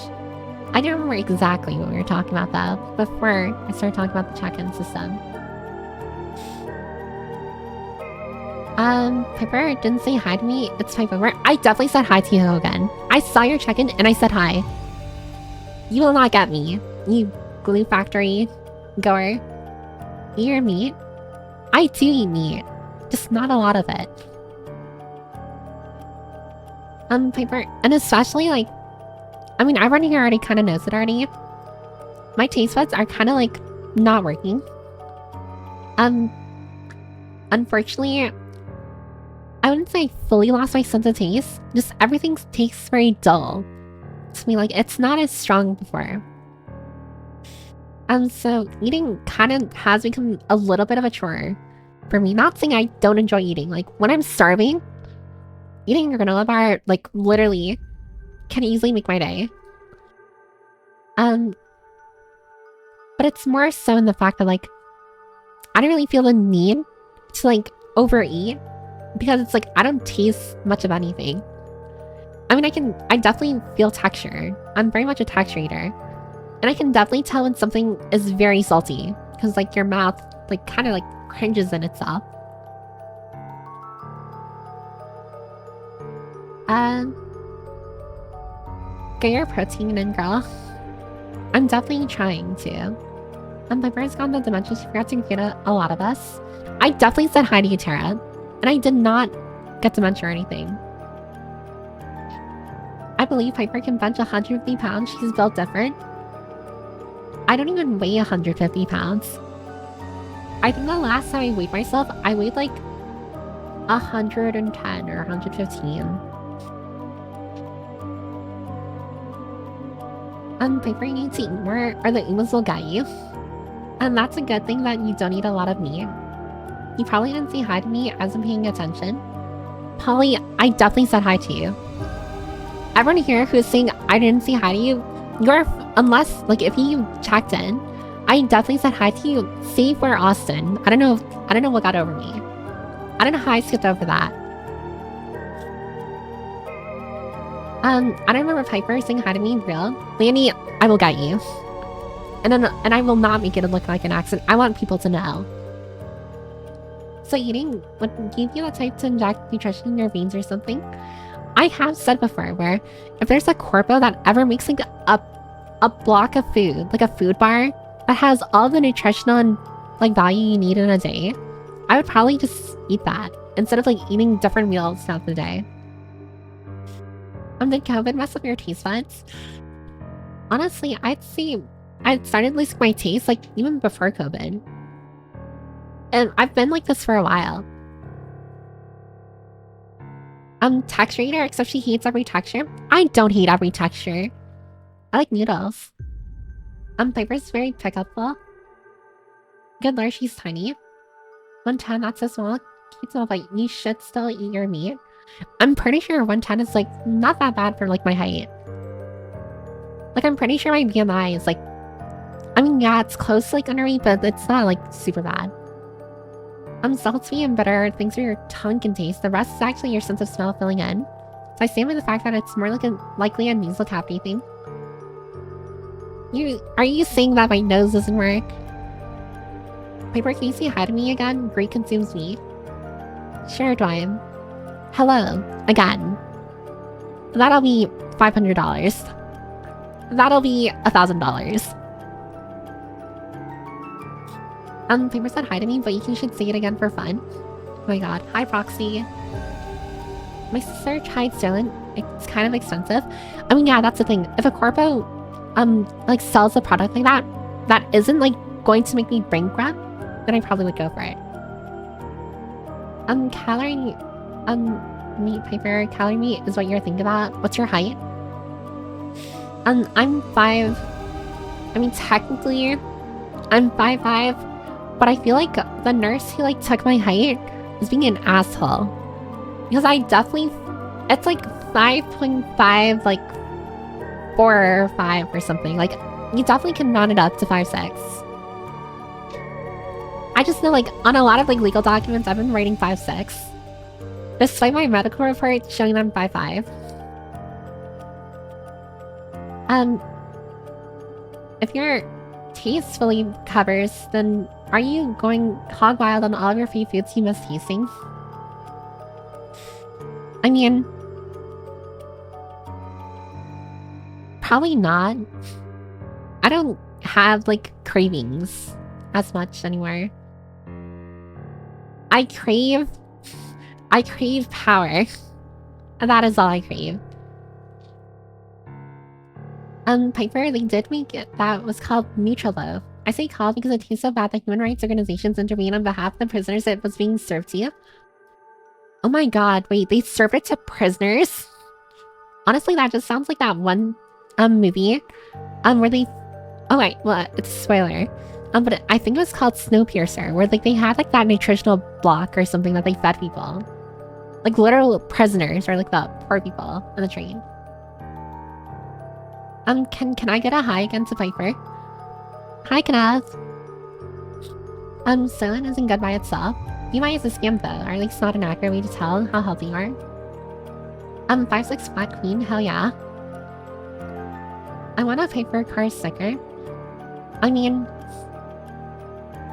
I don't remember exactly what we were talking about though, before I started talking about the check-in system. Piper didn't say hi to me. It's Piper. I definitely said hi to you again. I saw your check-in and I said hi. You will not get me, you glue factory goer. Eat your meat? I do eat meat, just not a lot of it. Piper, and especially like, everyone here already kind of knows it already. My taste buds are kind of like not working. Unfortunately, I wouldn't say I fully lost my sense of taste. Just everything tastes very dull to me. Like it's not as strong before. So eating kind of has become a little bit of a chore for me. Not saying I don't enjoy eating. Like when I'm starving, eating a granola bar, like literally, can easily make my day. But it's more so in the fact that like, I don't really feel the need to like overeat because it's like, I don't taste much of anything. I definitely feel texture. I'm very much a texture eater. And I can definitely tell when something is very salty because like your mouth like kind of like cringes in itself. Get your protein in, girl. I'm definitely trying to. My brother's gone the dementia. She forgot to get a lot of us. I definitely said hi to you, Tara. And I did not get dementia or anything. I believe Piper can bench 150 pounds. She's built different. I don't even weigh 150 pounds. I think the last time I weighed myself, I weighed like 110 or 115. Piper, you need to eat more or the Umas will get you. And that's a good thing that you don't eat a lot of meat. You probably didn't say hi to me as I'm paying attention. Polly, I definitely said hi to you. Everyone here who's saying I didn't say hi to you, unless, like, if you checked in, I definitely said hi to you, save for Austin. I don't know what got over me. I don't know how I skipped over that. I don't remember Piper saying hi to me, real. Lanny, I will get you. And I will not make it look like an accident. I want people to know. So eating would give you the type to inject nutrition in your veins or something. I have said before where if there's a corpo that ever makes like a block of food, like a food bar that has all the nutritional and like value you need in a day, I would probably just eat that instead of like eating different meals throughout the day. Did COVID mess up your taste buds? Honestly, I'd say I started losing my taste like even before COVID. And I've been like this for a while. Texture eater, except she hates every texture. I don't hate every texture. I like noodles. Piper's very pickupful. Good lord, she's tiny. 110, that's so small. Cute small, but you should still eat your meat. I'm pretty sure 110 is like not that bad for like my height. Like I'm pretty sure my BMI is like, yeah, it's close to like underweight, but it's not like super bad. Salty and bitter, things where your tongue can taste. The rest is actually your sense of smell filling in. So I stand by the fact that it's more like likely a nasal cavity thing. Are you saying that my nose doesn't work? Piper, can you say hi to me again? Great consumes me. Sure, Dwayne. Hello, again. That'll be $500. That'll be $1,000. Piper said hi to me, but you should say it again for fun. Oh my god. Hi, Proxy. My sister tried Sterling. It's kind of expensive. I mean, yeah, that's the thing. If a corpo, like, sells a product like that, that isn't, like, going to make me bankrupt, then I probably would go for it. Calorie, meat, Piper, calorie meat is what you're thinking about. What's your height? I'm 5. I mean, technically, I'm 5'5", but I feel like the nurse who, like, took my height was being an asshole. Because I definitely, it's like 5.5, like 4 or 5 or something. Like, you definitely can round it up to 5'6". I just know, like, on a lot of, like, legal documents, I've been writing 5'6". Despite my medical report showing them 5'5". If your taste fully covers, then are you going hog wild on all of your free foods you miss tasting? I mean, probably not. I don't have, like, cravings as much anymore. I crave power. That is all I crave. Piper, they did make it that was called neutral loaf. I say called because it tastes so bad that human rights organizations intervene on behalf of the prisoners it was being served to. Oh my god, wait, they served it to prisoners? Honestly, that just sounds like that one movie where they, oh wait, well, it's a spoiler. But I think it was called Snowpiercer, where like they had like that nutritional block or something that they fed people. Like literal prisoners, or like the poor people on the train. Can I get a hi again to Piper? Hi, Kenneth. Soylent isn't good by itself. BMI is a scam though, or at least not an accurate way to tell how healthy you are. 5'6" Black Queen, hell yeah. I want a Piper car sticker. I mean,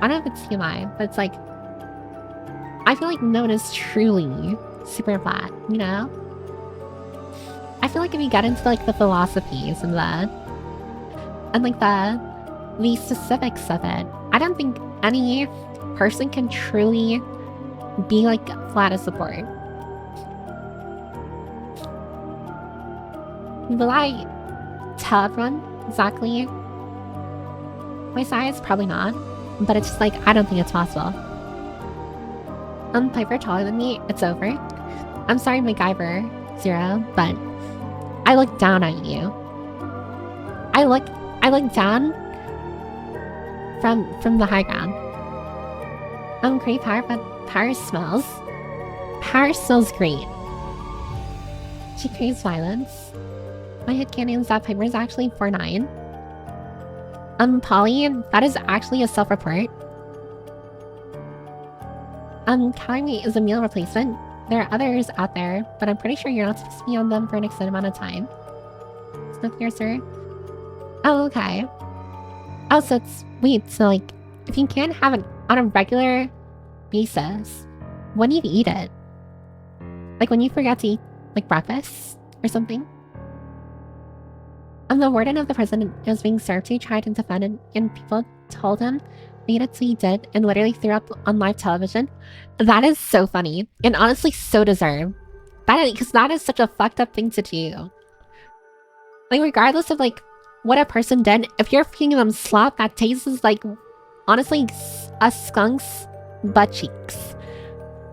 I don't know if it's TMI, but it's like, I feel like no one is truly super flat, you know? I feel like if you get into like the philosophies and like the specifics of it, I don't think any person can truly be like flat as a board. Will I tell everyone exactly my size? Probably not, but it's just like, I don't think it's possible. Piper taller than me, it's over. I'm sorry, MacGyver 0, but I look down at you. I look down from the high ground. Great power, but power smells. Power smells great. She craves violence. My headcanon is that Piper is actually 4'9". Polly, that is actually a self-report. Calorie meat is a meal replacement. There are others out there, but I'm pretty sure you're not supposed to be on them for an extended amount of time. Snowpiercer. Oh, okay. Oh, so it's... Wait, so like, if you can't have it on a regular basis, when do you eat it? Like when you forget to eat, like, breakfast or something? The warden of the prison it was being served to tried to defend it, and people told him made it so he did, and literally threw up on live television. That is so funny, and honestly so deserved. Because that is such a fucked up thing to do. Like, regardless of, like, what a person did, if you're feeding them slop that tastes like, honestly, a skunk's butt cheeks,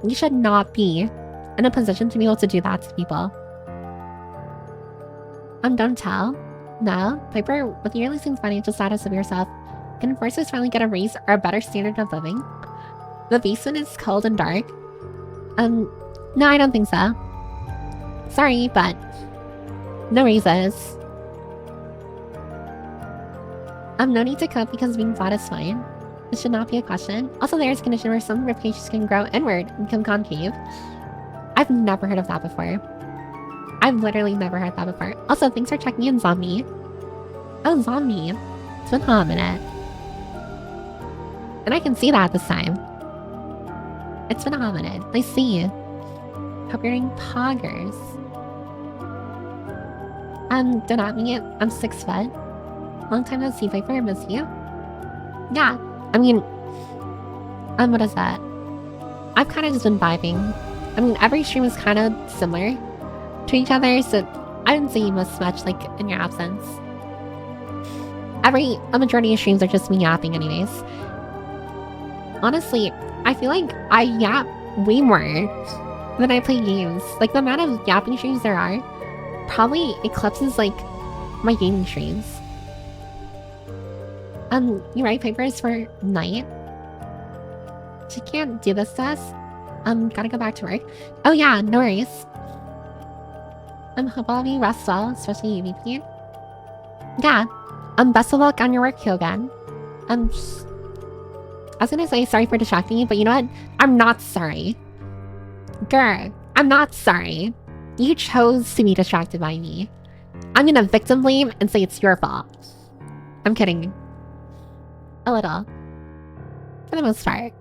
you should not be in a position to be able to do that to people. Don't tell. No, Piper, with your releasing financial status of yourself, can enforcers finally get a raise or a better standard of living? The basement is cold and dark. No, I don't think so. Sorry, but no raises. No need to cope because being flat is fine. This should not be a question. Also, there is a condition where some rib cages can grow inward and become concave. I've never heard of that before. I've literally never heard that before. Also, thanks for checking in, Zombie. Oh, Zombie. It's been a hot minute. And I can see that this time. It's been a hot minute. I see. Hope you're doing poggers. Do not meet. I'm 6 foot. Long time no see, Viper. I miss you. Yeah. I mean, what is that? I've kind of just been vibing. I mean, every stream is kind of similar to each other, so I didn't see you miss much, like, in your absence. A majority of streams are just me yapping anyways. Honestly, I feel like I yap way more than I play games. Like, the amount of yapping streams there are probably eclipses, like, my gaming streams. You write papers for night? She can't do this to us. Gotta go back to work. Oh yeah, no worries. Hope all of you rest well, especially you, VP. Yeah. Best of luck on your work, Hyogan. I was gonna say sorry for distracting you, but you know what? I'm not sorry. Grr, I'm not sorry. You chose to be distracted by me. I'm gonna victim blame and say it's your fault. I'm kidding. A little. For the most part.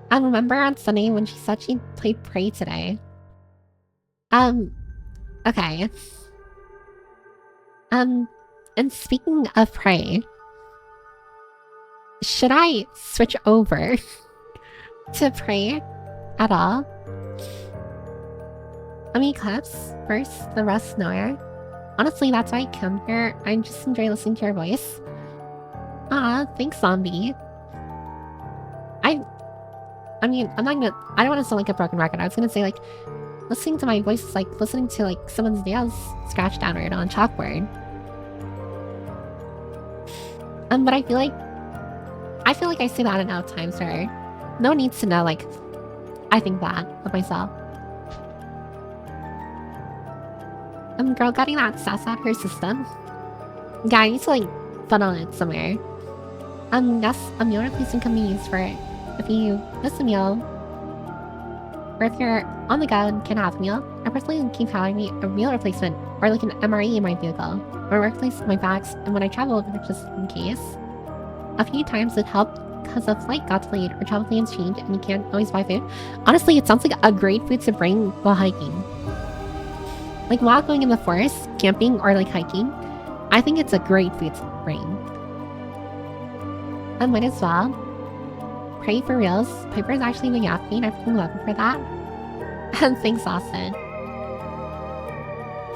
I remember on Sunday when she said she played Prey today. Okay. And speaking of Prey, should I switch over to Prey at all? I mean, Eclipse first, the rest nowhere. Honestly, that's why I come here. I just enjoy listening to your voice. Ah, thanks, Zombie. I mean, I don't want to sound like a broken record. I was gonna say, like, listening to my voice is like listening to, like, someone's nails scratched downward on chalkboard. But I feel like I say that enough times where no one needs to know, like, I think that of myself. Girl getting that sass out of her system. Yeah, I need to, like, funnel it somewhere. Yes, a meal replacement can be used for it. If you miss a meal, or if you're on the go and can't have a meal, I personally keep having me a meal replacement, or like an MRE in my vehicle, or workplace my bags, and when I travel, just in case. A few times it helped because a flight got delayed or travel plans changed and you can't always buy food. Honestly, it sounds like a great food to bring while hiking. Like while going in the forest, camping, or like hiking, I think it's a great food to bring. I might as well. Pray for reals. Piper is actually the yacht queen. I freaking love her for that. And thanks, Austin.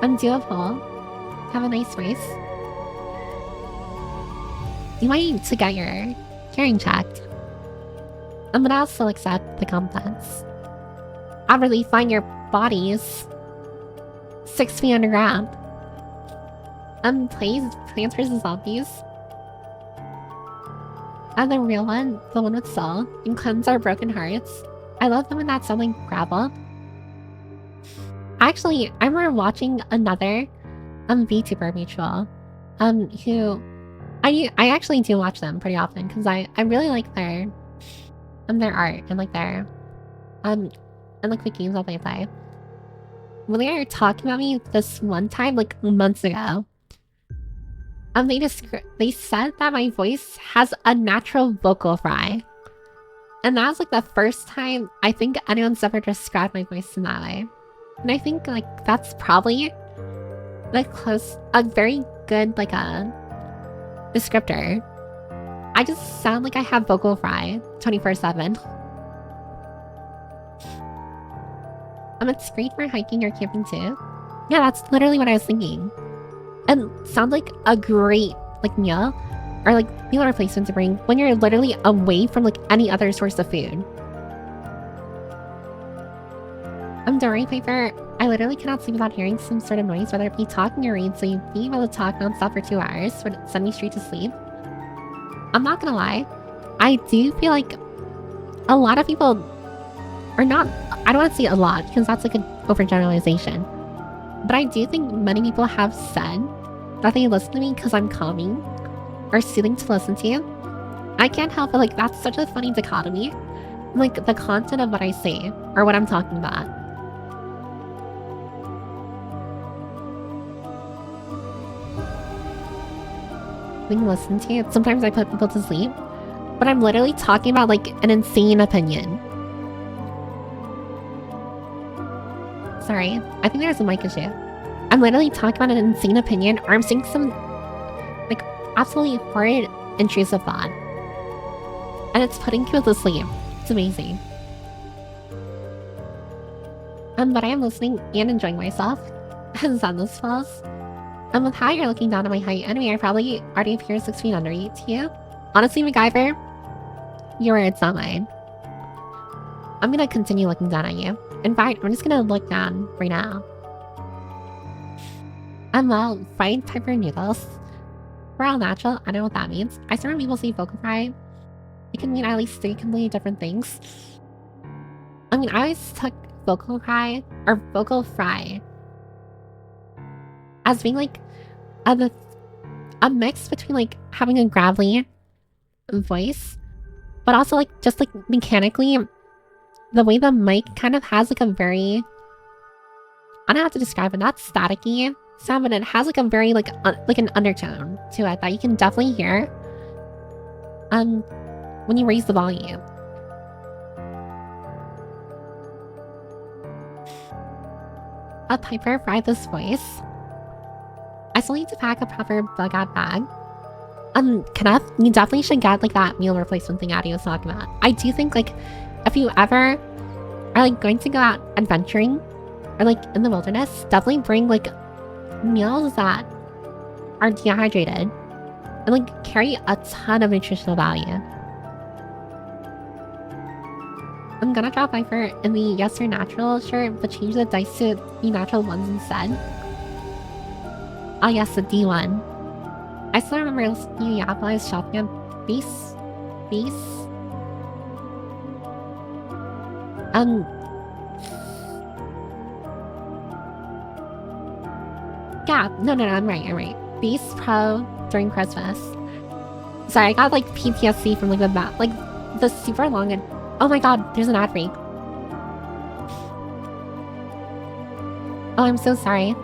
I'm beautiful. Have a nice voice. You might need to get your hearing checked. But I'll still accept the compliments. I'll really find your bodies 6 feet underground. Plants vs. Zombies. And the real one, the one with soul, and cleanse our broken hearts. I love them when that sound like gravel. Actually, I remember watching another vtuber mutual, who I actually do watch them pretty often because I really like their art and like their and like the games that they play. When they were talking about me this one time, like months ago, they said that my voice has a natural vocal fry. And that was like the first time I think anyone's ever described my voice in that way. And I think like that's probably like a very good like a descriptor. I just sound like I have vocal fry 24/7. It's great for hiking or camping too. Yeah, that's literally what I was thinking. And sounds like a great like meal or like meal replacement to bring when you're literally away from like any other source of food. Don't worry, Piper. I literally cannot sleep without hearing some sort of noise, whether it be talking or read, so you be able to talk non-stop for 2 hours would send me straight to sleep. I'm not gonna lie. I do feel like a lot of people are not, I don't want to say a lot because that's like an overgeneralization. But I do think many people have said that they listen to me because I'm calming or soothing to listen to. I can't help it, like that's such a funny dichotomy. Like the content of what I say or what I'm talking about. being listened to. Sometimes I put people to sleep, but I'm literally talking about like an insane opinion. Sorry, I think there's a mic issue. I'm literally talking about an insane opinion, or I'm saying some like absolutely horrid, intrusive thought, and it's putting people to sleep. It's amazing. But I am listening and enjoying myself as Zenless falls. With how you're looking down at my height, anyway, I probably already appear 6 feet under you to you. Honestly, MacGyver, your words, not mine. I'm gonna continue looking down at you. In fact, I'm just gonna look down right now. Well, fried pepper noodles. We're all natural. I don't know what that means. I swear when people say vocal fry, it can mean at least 3 completely different things. I mean, I always took vocal fry or vocal fry as being like a mix between like having a gravelly voice, but also like just like mechanically, the way the mic kind of has like a very, I don't know how to describe it, not staticky sound, but it has like a very like an undertone to it that you can definitely hear when you raise the volume. A Piper fried this voice. I still need to pack a proper bug out bag. Kenneth, you definitely should get like that meal replacement thing Addy was talking about. I do think like if you ever are like going to go out adventuring or like in the wilderness, definitely bring like meals that are dehydrated and like carry a ton of nutritional value. I'm gonna drop Viper in the yes or natural shirt, but change the dice to the natural ones instead. Oh yes, the D1. I still remember listening to Yap while I was shopping at Base. Yeah, no, I'm right. Beast Pro during Christmas. Sorry, I got like PTSD from like the super long and oh my god, there's an ad break. Oh, I'm so sorry.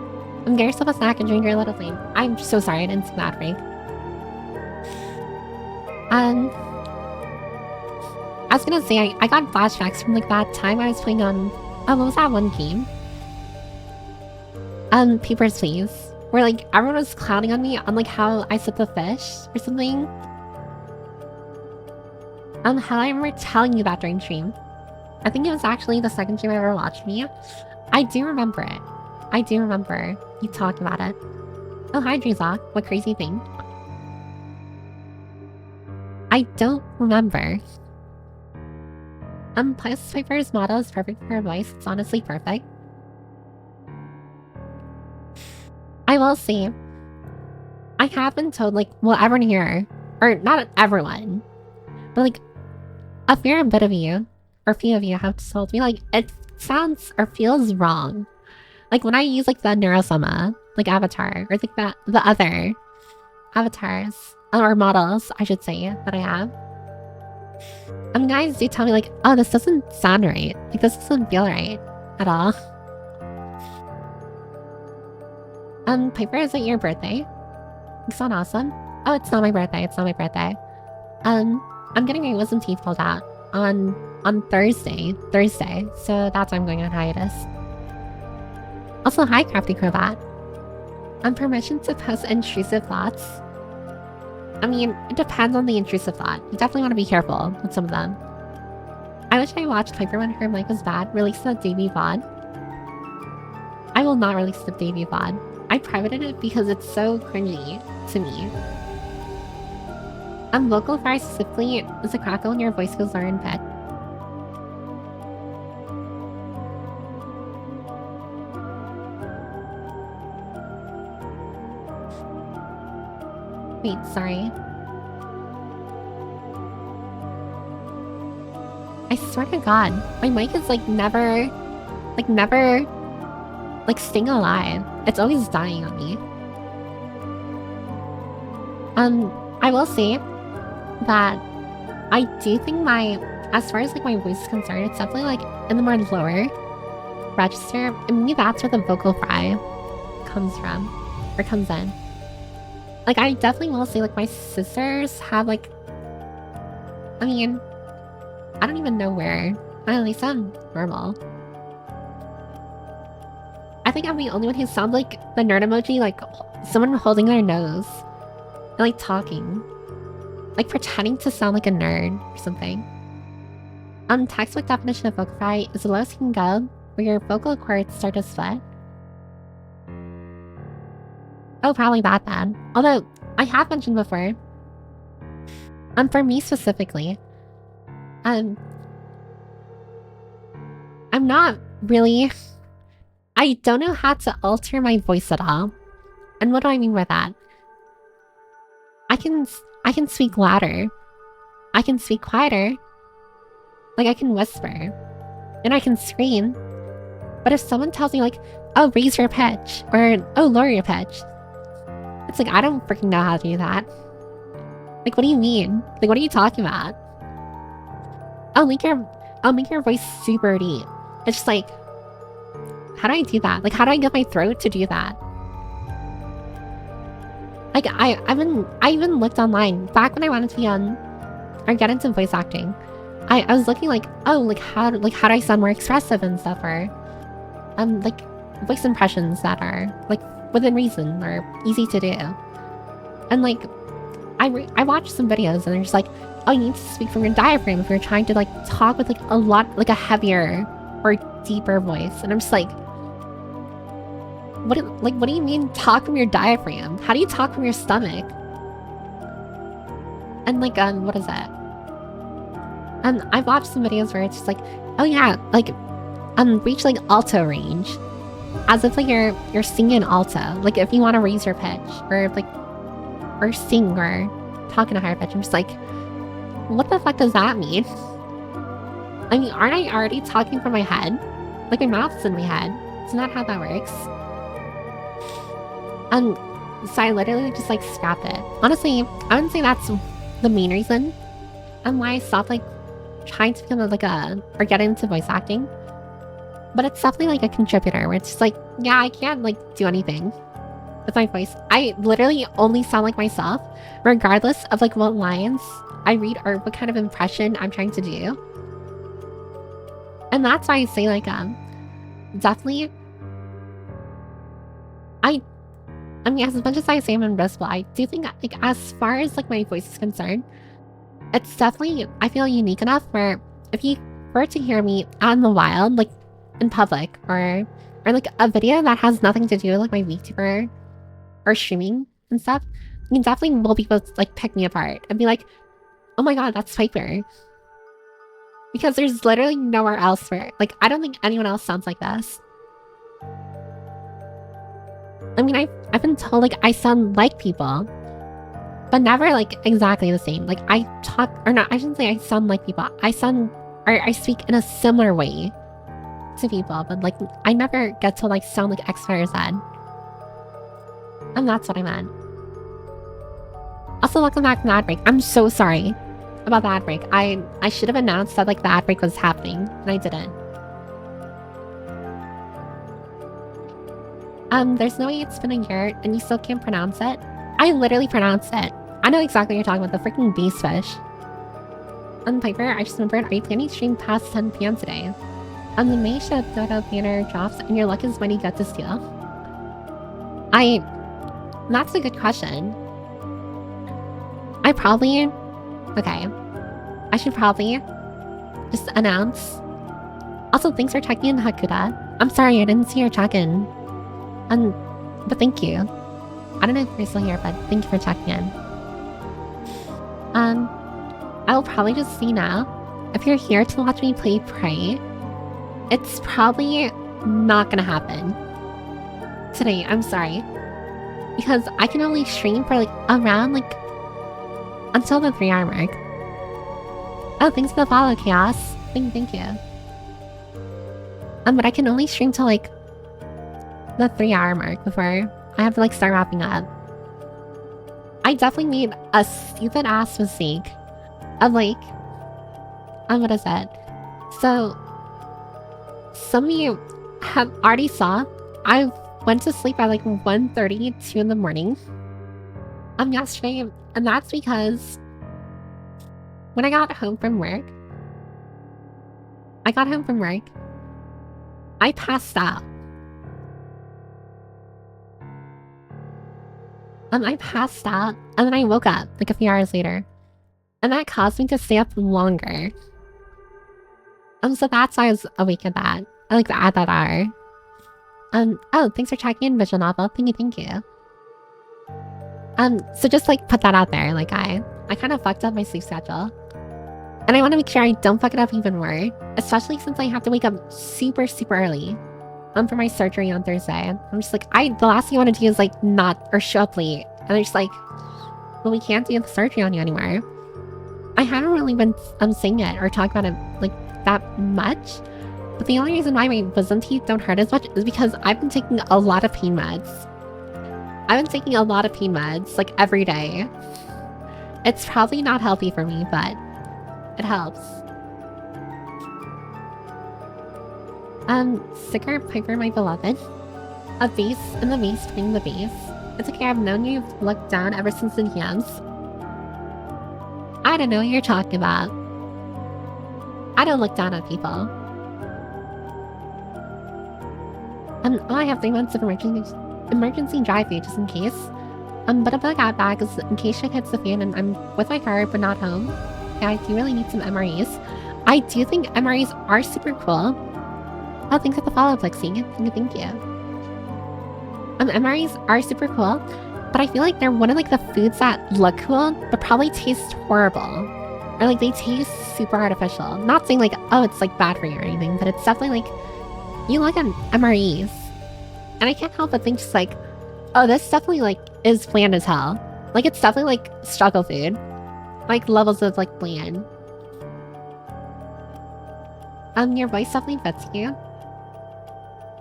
Get yourself a snack and drink your little flame. I'm so sorry I didn't see the ad break. I was gonna say I got flashbacks from like that time I was playing on what was that one game? Papers, Please. Where like everyone was clowning on me on like how I set the fish or something. How I remember telling you that during stream. I think it was actually the second stream I ever watched me. I do remember it. I do remember you talking about it. Oh, hi, Drizak. What crazy thing? I don't remember. Plus Piper's motto is perfect for her voice. It's honestly perfect. I will say, I have been told, like, well, everyone here, or not everyone, but like, a fair bit of you, or a few of you have told me, like, it sounds or feels wrong. Like, when I use, like, the Neurosoma, like, avatar, or, like, the other avatars, or models, I should say, that I have. Guys do tell me, like, oh, this doesn't sound right. Like, this doesn't feel right at all. Piper, is it your birthday? You sound awesome. Oh, it's not my birthday. It's not my birthday. I'm getting my wisdom teeth pulled out on Thursday. So that's why I'm going on hiatus. Also, hi, Crafty Crowbat. Permission to post intrusive thoughts. I mean, it depends on the intrusive thought. You definitely want to be careful with some of them. I wish I watched Piper when her mic was bad. Release the debut VOD. I will not release the debut VOD. I privated it because it's so cringy to me. Vocal fry specifically is a crackle when your voice goes lower in pitch. Wait, sorry. I swear to God, my mic is like never staying alive. It's always dying on me. I will say that I do think as far as like my voice is concerned, it's definitely like in the more lower register. And maybe that's where the vocal fry comes from, or comes in. Like, I definitely will say, like, my sisters have, like... I mean... I don't even know where. But at least I'm normal. I think I'm the only one who sounds like the nerd emoji, like, someone holding their nose. And, like, talking. Like, pretending to sound like a nerd or something. Textbook definition of vocal fry is the lowest you can go, where your vocal cords start to sweat. Oh, probably that then. Although, I have mentioned before, for me specifically, I'm not really... I don't know how to alter my voice at all. And what do I mean by that? I can speak louder. I can speak quieter. Like, I can whisper. And I can scream. But if someone tells me, like, oh, raise your pitch, or, oh, lower your pitch, it's like, I don't freaking know how to do that. Like, what do you mean? Like, what are you talking about? I'll make your voice super deep. It's just like, how do I do that? Like, how do I get my throat to do that? Like, I even looked online back when I wanted to be on, or get into voice acting. I was looking like, oh, like how do I sound more expressive and stuff, or like voice impressions that are like within reason or easy to do. And like, I watched some videos and they're just like, oh, you need to speak from your diaphragm if you're trying to like talk with like a lot, like a heavier or deeper voice. And I'm just like, what do you mean talk from your diaphragm? How do you talk from your stomach? And like, what is that? And I've watched some videos where it's just like, oh yeah, like, reach like alto range, as if like you're singing alto. Like if you want to raise your pitch, or like, or sing, or talk in a higher pitch. I'm just like, what the fuck does that mean? I mean, aren't I already talking from my head? Like my mouth's in my head. Isn't that how that works? So I literally just like scrapped it. Honestly, I wouldn't say that's the main reason and why I stopped like trying to become like or get into voice acting. But it's definitely like a contributor where it's just like, yeah, I can't like do anything with my voice. I literally only sound like myself, regardless of like what lines I read or what kind of impression I'm trying to do. And that's why I say like, definitely, I mean, as much as I say I'm invisible, I do think like as far as like my voice is concerned, it's definitely, I feel unique enough where if you were to hear me out in the wild, like in public, or like a video that has nothing to do with like my VTuber or streaming and stuff, you definitely will be able to like pick me apart and be like, oh my god, that's Piper. Because there's literally nowhere else where, like, I don't think anyone else sounds like this. I mean, I've been told like I sound like people, but never like exactly the same. Like I talk, or not, I shouldn't say I sound like people. I sound, or I speak in a similar way to people, but like I never get to like sound like X, Y, or Z. And that's what I meant. Also, welcome back from the ad break. I'm so sorry about the ad break. I should have announced that like the ad break was happening, and I didn't. There's no way it's been a year and you still can't pronounce it. I literally pronounced it. I know exactly what you're talking about, the freaking beast fish. Piper, I just remembered, are you planning to stream past 10 p.m. today? The May show Dodo banner drops and your luck is when you get to steal. That's a good question. Okay. I should probably just announce. Also, thanks for checking in, Hakuda. I'm sorry, I didn't see your check-in. But thank you. I don't know if you're still here, but thank you for checking in. I'll probably just see now. If you're here to watch me play Prey, it's probably not gonna happen today. I'm sorry. Because I can only stream for like around like until the 3-hour mark. Oh, thanks for the follow, Chaos. Thank you. But I can only stream till like the 3-hour mark before I have to like start wrapping up. I definitely made a stupid ass mistake of like, what is it? So, some of you have already saw, I went to sleep at like 1:30, 2 in the morning. Yesterday, and that's because when I got home from work, I passed out. I passed out, and then I woke up like a few hours later, and that caused me to stay up longer. So that's why I was awake at that, at that hour. Oh, thanks for checking in, Visual Novel. Thank you. So just like put that out there. Like I kind of fucked up my sleep schedule, and I want to make sure I don't fuck it up even more, especially since I have to wake up super early. For my surgery on Thursday. I'm just like, the last thing I want to do is like not or show up late, and they're just like, well, we can't do the surgery on you anymore. I haven't really been saying it or talking about it like that much, but the only reason why my wisdom teeth don't hurt as much is because I've been taking a lot of pain meds. Like every day. It's probably not healthy for me, but it helps. Sticker Piper, my beloved. A vase in the vase being the vase. It's okay, I've known you've looked down ever since the DMs. I don't know what you're talking about. I don't look down on people. I have 3 months of emergency dry food just in case. But a bug out bag is in case shit hits the fan and I'm with my car but not home. Yeah, I do really need some MREs. I do think MREs are super cool. Oh, thanks for the follow-up, Lexi. Thank you. MREs are super cool, but I feel like they're one of like the foods that look cool, but probably taste horrible. Or like they taste super artificial. Not saying like, oh, it's like bad for you or anything, but it's definitely like, you look at MREs, and I can't help but think just like, oh, this definitely like is bland as hell. Like it's definitely like struggle food. Like levels of like bland. Your voice definitely fits you.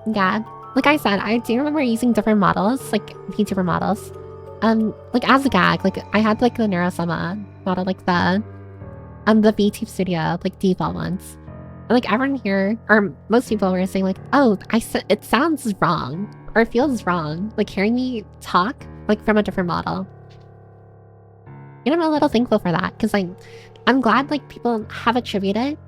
Yeah, like I said, I do remember using different models, like VTuber models. Like as a gag, like I had like the Neurosema model, like the VTube Studio, like default ones. And like everyone here, or most people were saying like, oh, it sounds wrong, or it feels wrong, like hearing me talk like from a different model. And I'm a little thankful for that, because I'm glad like people have attributed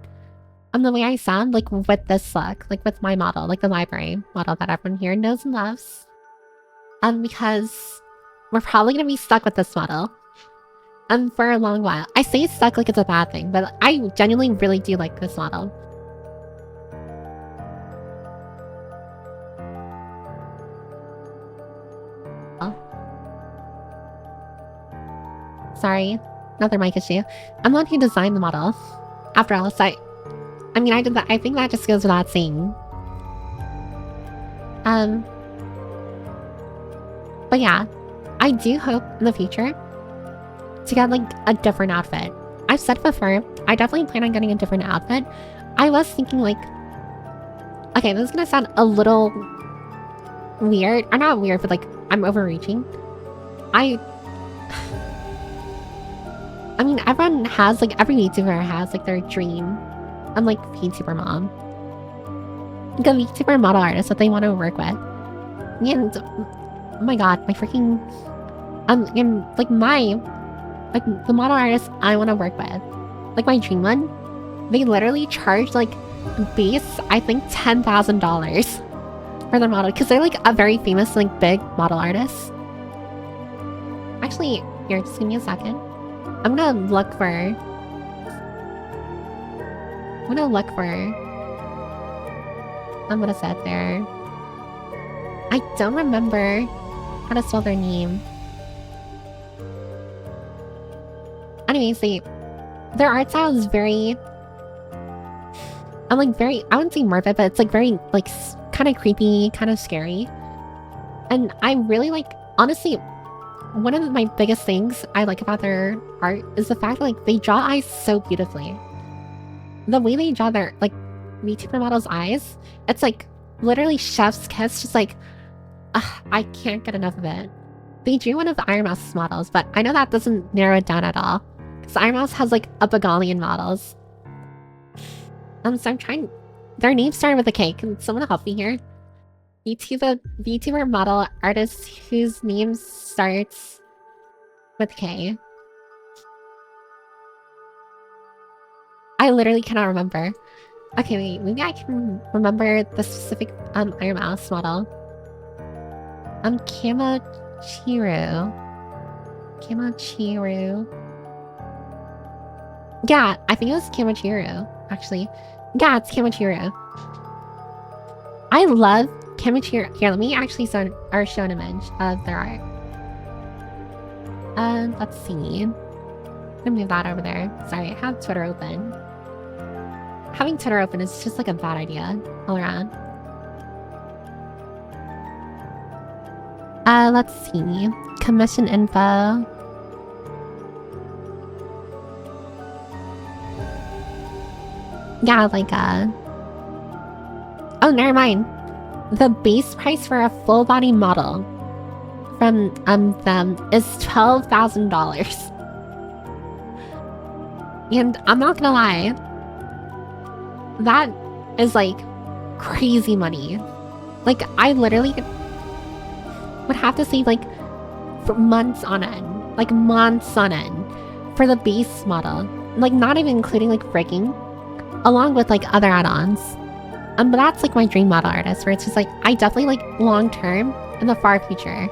the way I sound, like with this look, like with my model, like the library model that everyone here knows and loves. Because we're probably gonna be stuck with this model. For a long while. I say stuck like it's a bad thing, but I genuinely really do like this model. Oh. Sorry, another mic issue. I'm the one who designed the model. After all, so I mean, I did that. I think that just goes without saying. But yeah, I do hope in the future to get like a different outfit. I've said before, I definitely plan on getting a different outfit. I was thinking like, okay, this is gonna sound a little weird, or not weird, but like I'm overreaching. I mean, everyone has like, every VTuber has like their dream. I'm like VTuber mom. Like a VTuber model artist that they want to work with. And oh my god, my freaking and like the model artist I want to work with. Like my dream one, they literally charge like base, I think $10,000 for their model, because they're like a very famous like big model artist. Actually, here, just give me a second. I'm gonna look for I'm gonna set there. I don't remember how to spell their name. Anyways, their art style is very, I wouldn't say morbid, but it's like very like kind of creepy, kind of scary. And I really like, honestly, one of my biggest things I like about their art is the fact that like they draw eyes so beautifully. The way they draw their like VTuber models' eyes, it's like literally chef's kiss, just like, I can't get enough of it. They drew one of the Iron Mouse's models, but I know that doesn't narrow it down at all, because Iron Mouse has like a bagalion models. So I'm trying, their names started with a K. Can someone help me here? VTuber model artist whose name starts with K. I literally cannot remember. Okay, wait, maybe I can remember the specific Iron Mouse model. Kamochiru. Kamochiru. Yeah, I think it was Kamochiru, actually. Yeah, it's Kamochiru. I love Kamochiru. Here, let me actually show an image of their art. Let's see. I'm gonna move that over there. Sorry, I have Twitter open. Having Twitter open is just like a bad idea all around. Let's see. Commission info. Yeah, like oh, never mind. The base price for a full body model from them is $12,000. And I'm not gonna lie, that is like crazy money. Like, I literally would have to save like for months on end, like months on end for the base model, like not even including like rigging, along with like other add-ons. But that's like my dream model artist, where it's just like I definitely like long term in the far future,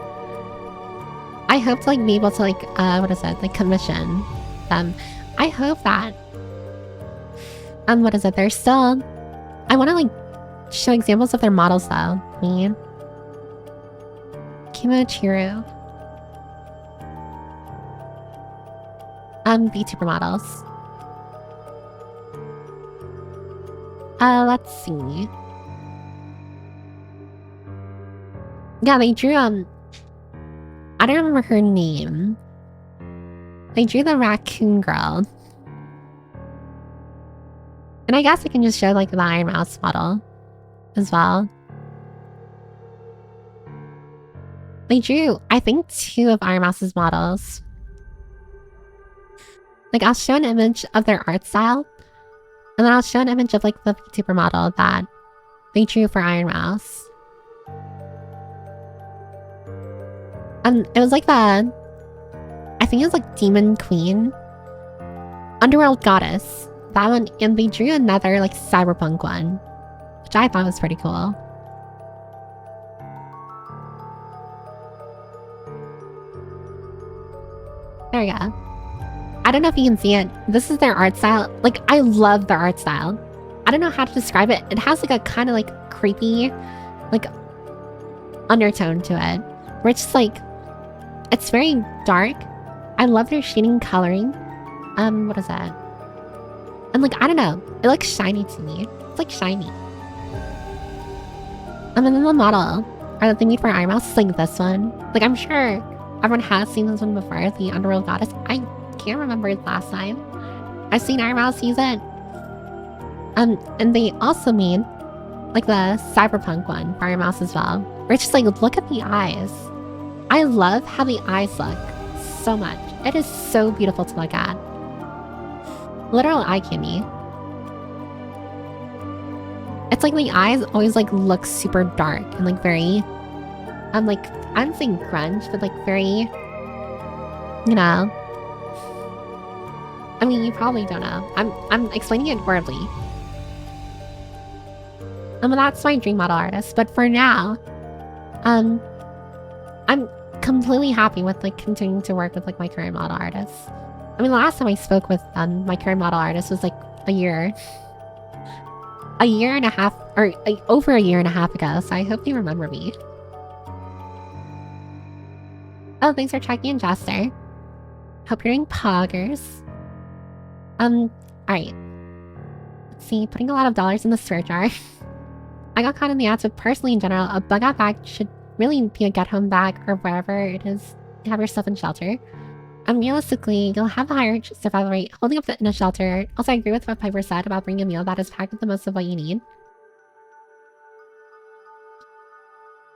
I hope to like be able to like like commission them. I hope that they're still, I want to like show examples of their models though. I mean, Kimochiru. VTuber models. Let's see. Yeah, they drew I don't remember her name. They drew the raccoon girl. And I guess I can just show like the Iron Mouse model as well. They drew, I think, 2 of Iron Mouse's models. Like, I'll show an image of their art style, and then I'll show an image of like the VTuber model that they drew for Iron Mouse. It was like the, I think it was like Demon Queen, Underworld Goddess, that one, and they drew another like cyberpunk one, which I thought was pretty cool. There we go. I don't know if you can see it. This is their art style. Like, I love their art style. I don't know how to describe it. It has like a kind of like creepy, like undertone to it, where it's just like, it's very dark. I love their shading coloring. What is that? And like, I don't know. It looks shiny to me. It's like shiny. And then the model, or the thing made for Iron Mouse is like this one. Like, I'm sure everyone has seen this one before, the Underworld Goddess. I can't remember the last time I've seen Iron Mouse use it. And they also made like the cyberpunk one for Iron Mouse as well, where it's just like, look at the eyes. I love how the eyes look so much. It is so beautiful to look at. Literal eye candy. It's like the eyes always like look super dark and like very, like, I'm saying grunge, but like very, you know. I mean, you probably don't know. I'm explaining it horribly. But that's my dream model artist. But for now, I'm completely happy with like continuing to work with like my current model artists. I mean, the last time I spoke with my current model artist was like a year and a half, or like, over a year and a half ago. So I hope you remember me. Oh, thanks for checking in, Jester. Hope you're doing poggers. Alright. Let's see, putting a lot of dollars in the swear jar. I got caught in the ads, but personally in general, a bug out bag should really be a get home bag or wherever it is you have your stuff in shelter. Realistically, you'll have a higher survival rate holding up in a shelter. Also, I agree with what Piper said about bringing a meal that is packed with the most of what you need.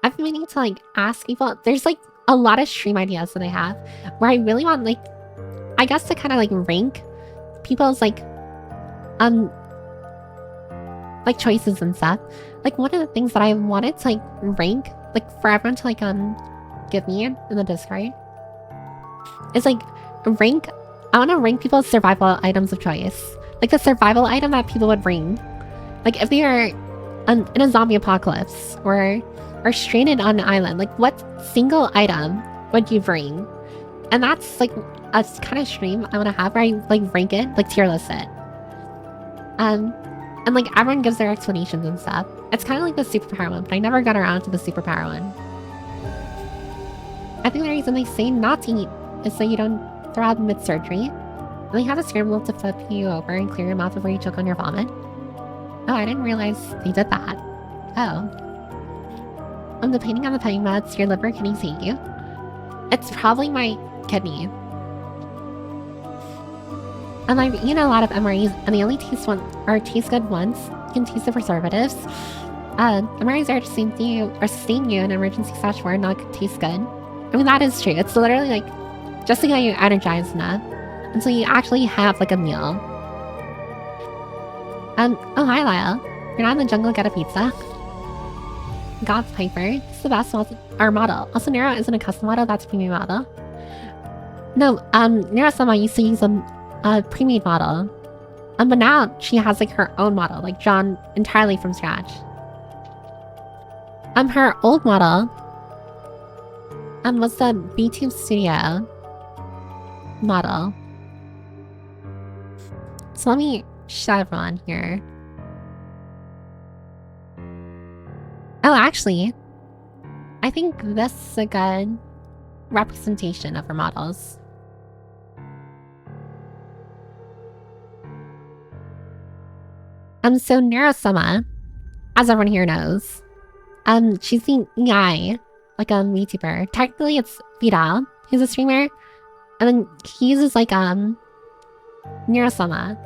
I've been meaning to like ask people, there's like a lot of stream ideas that I have where I really want like, I guess to kind of like rank people's like choices and stuff. Like, one of the things that I wanted to like rank, like for everyone to like give me in the Discord, is like rank. I want to rank people's survival items of choice. Like the survival item that people would bring. Like if they are in a zombie apocalypse or stranded on an island, like what single item would you bring? And that's like a kind of stream I want to have where I like rank it, like tier list it. And like everyone gives their explanations and stuff. It's kind of like the superpower one, but I never got around to the superpower one. I think the reason they say not to eat is so you don't throw out mid-surgery. They have a scramble to flip you over and clear your mouth before you choke on your vomit. Oh, I didn't realize they did that. Oh. Depending on the pain meds, your liver kidneys hate you. It's probably my kidney. And I've eaten a lot of MREs, and they only taste good once. You can taste the preservatives. MREs are sustain you in emergency/war, not taste good. I mean, that is true. It's literally like just to get you energized enough until you actually have like a meal. Oh hi Lyle. You're not in the jungle, get a pizza. God's Piper. It's the best model. Also, Nero isn't a custom model, that's a premium model. No, Nero-sama used to use a pre-made model. But now she has like her own model, like drawn entirely from scratch. Her old model was the vtuber Studio model. So let me show everyone here. Oh, actually, I think this is a good representation of her models. So Nero-sama, as everyone here knows, she's the EI, like a VTuber. Technically, it's Vidal, who's a streamer, and then he uses like Nero-sama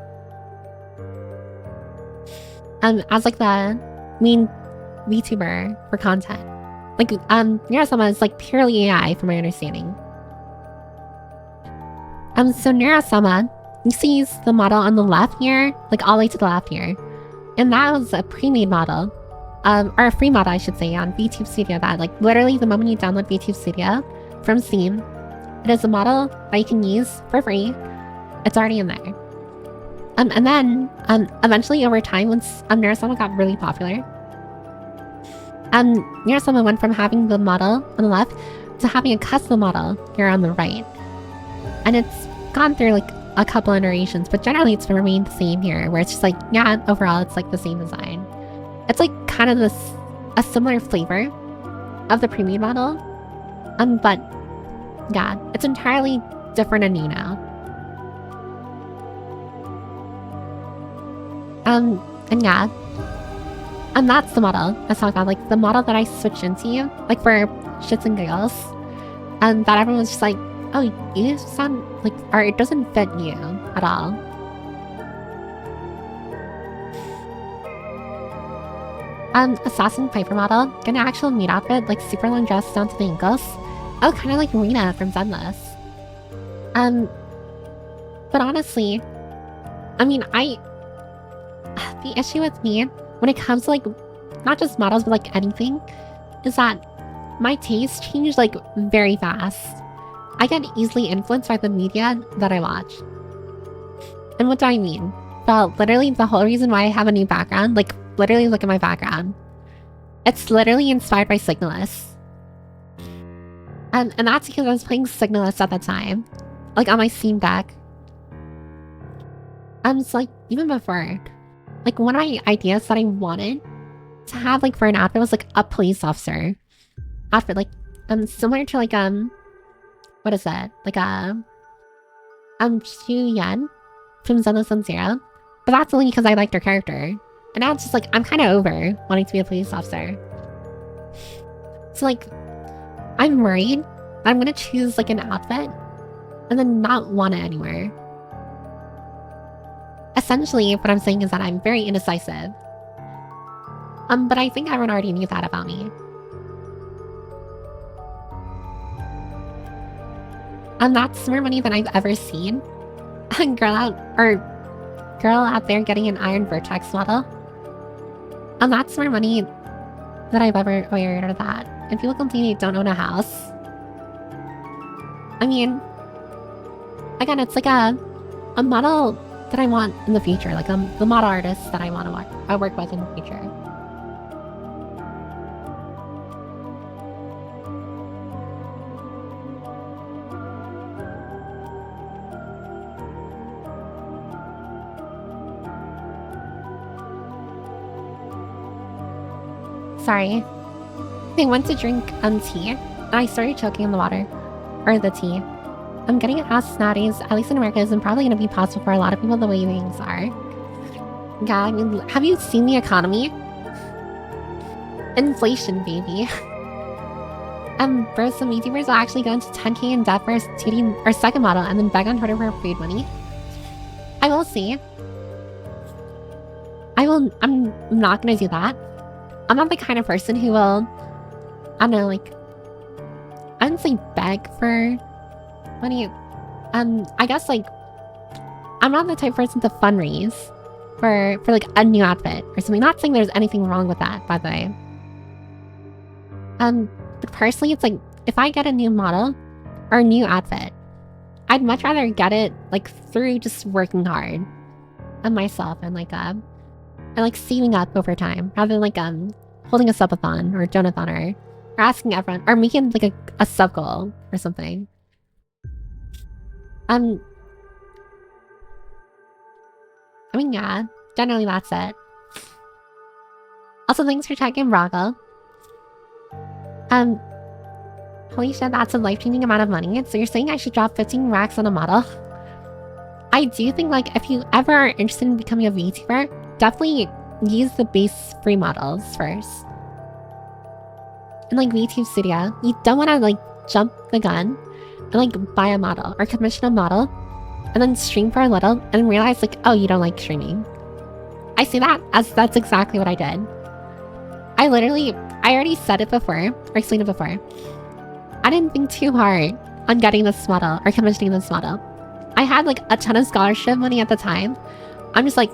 as like the main VTuber for content. Like Nero-sama is like purely AI from my understanding. So Nero-sama, you see the model on the left here, like all the way to the left here. And that was a pre-made model, or a free model I should say, on vtuber Studio that like literally the moment you download vtuber Studio from Steam, it is a model that you can use for free. It's already in there. And then eventually over time, once Nero-sama got really popular, Nero-sama went from having the model on the left to having a custom model here on the right. And it's gone through like a couple iterations, but generally it's remained the same here, where it's just like, yeah, overall it's like the same design. It's like kind of a similar flavor of the pre-made model, but yeah, it's entirely different and new now. And yeah, and that's the model I was talking about, like the model that I switched into, like for shits and giggles, and that everyone was just like, oh, you sound like, or it doesn't fit you at all. Assassin Piper model, get an actual meat outfit, like super long dress down to the ankles. Oh, kind of like Rena from Zenless. But honestly, I mean, the issue with me when it comes to like, not just models, but like anything, is that my taste changed like very fast. I get easily influenced by the media that I watch. And what do I mean? Well, literally the whole reason why I have a new background, like literally look at my background. It's literally inspired by Signalis. And that's because I was playing Signalis at the time. Like on my Steam Deck. So like even before, like one of my ideas that I wanted to have like for an outfit was like a police officer outfit, like similar to like what is that? Like Chu Yen from Zenless and Zero. But that's only because I liked her character. And now it's just like I'm kinda over wanting to be a police officer. So like I'm worried that I'm gonna choose like an outfit and then not want it anymore. Essentially what I'm saying is that I'm very indecisive. But I think everyone already knew that about me. That's more money than I've ever seen. girl out there getting an Iron Vertex model. That's more money that I've ever weird or that. And people complain they don't own a house. I mean, again, it's like a model that I want in the future, like the model artist that I want to work with in the future. Sorry. I went to drink tea, and I started choking on the water. Or the tea. I'm getting ass nowadays, at least in America, isn't probably going to be possible for a lot of people the way things are. Yeah, I mean, have you seen the economy? Inflation, baby. Bro, some YouTubers will actually go into 10K in debt for a 2D or second model and then beg on Twitter for food money. I will see. I'm not gonna do that. I'm not the kind of person who will, I don't know, like, I wouldn't say beg for money. I guess, like, I'm not the type of person to fundraise for like a new outfit or something. Not saying there's anything wrong with that, by the way. But personally, it's like, if I get a new model or a new outfit, I'd much rather get it like through just working hard on myself and like saving up over time, rather than like holding a subathon or a donathon or asking everyone or making like a sub goal or something. I mean, yeah, generally that's it. Also, thanks for checking, Braga. Holy shit, that's a life-changing amount of money. So you're saying I should drop 15 racks on a model? I do think, like, if you ever are interested in becoming a VTuber, definitely use the base free models first. And like VTube Studio, you don't want to like jump the gun and like buy a model or commission a model and then stream for a little and realize like, oh, you don't like streaming. I see that as that's exactly what I did. I already said it before, or explained it before. I didn't think too hard on getting this model or commissioning this model. I had like a ton of scholarship money at the time. I'm like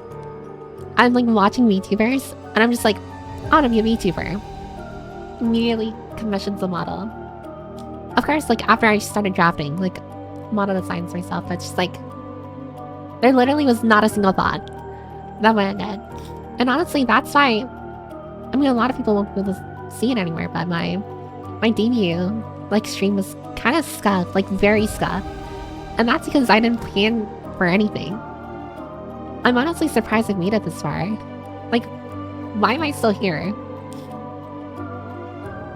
watching VTubers and I'm just like, I want to be a VTuber. Immediately commissioned the model. Of course, like after I started drafting, like model designs myself, but just like, there literally was not a single thought that went in. And honestly, that's why, I mean, a lot of people won't be able to see it anywhere, but my debut like stream was kind of scuffed, like very scuffed. And that's because I didn't plan for anything. I'm honestly surprised I made it this far. Like, why am I still here?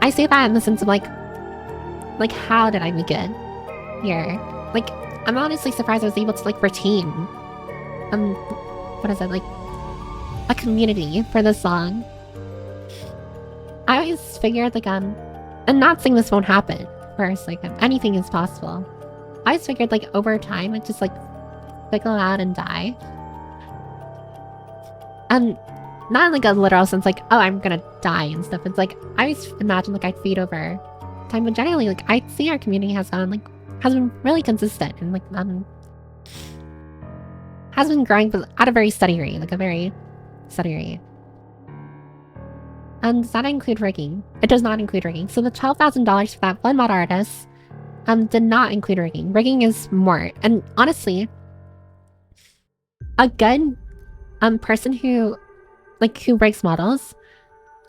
I say that in the sense of like how did I make it here? Like, I'm honestly surprised I was able to like retain, what is it, like a community for this song. I always figured like, and not saying this won't happen first, like anything is possible. I always figured like over time it just like fickle out and die. Not in like a literal sense like, oh, I'm gonna die and stuff. It's like, I always imagine like I'd fade over time, but generally like I see our community has been really consistent and like has been growing but at a very steady rate, like a very steady rate. Does that include rigging? It does not include rigging. So the $12,000 for that one mod artist did not include rigging. Rigging is more. And honestly, a good person who rigs models,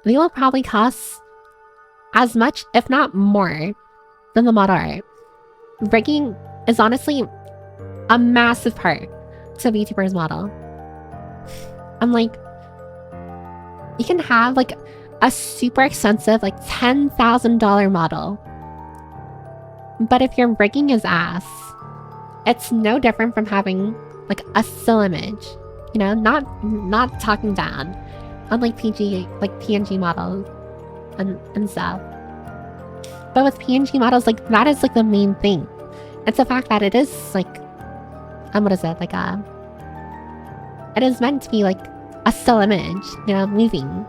they will probably cost as much, if not more, than the model art. Rigging is honestly a massive part to a VTuber's model. I'm like, you can have like a super expensive like $10,000 model, but if your rigging is ass, it's no different from having like a still image, you know, not talking down on like PNG models and stuff. But with PNG models, like that is like the main thing. It's the fact that it is like, what is it, like it is meant to be like a still image, you know, moving.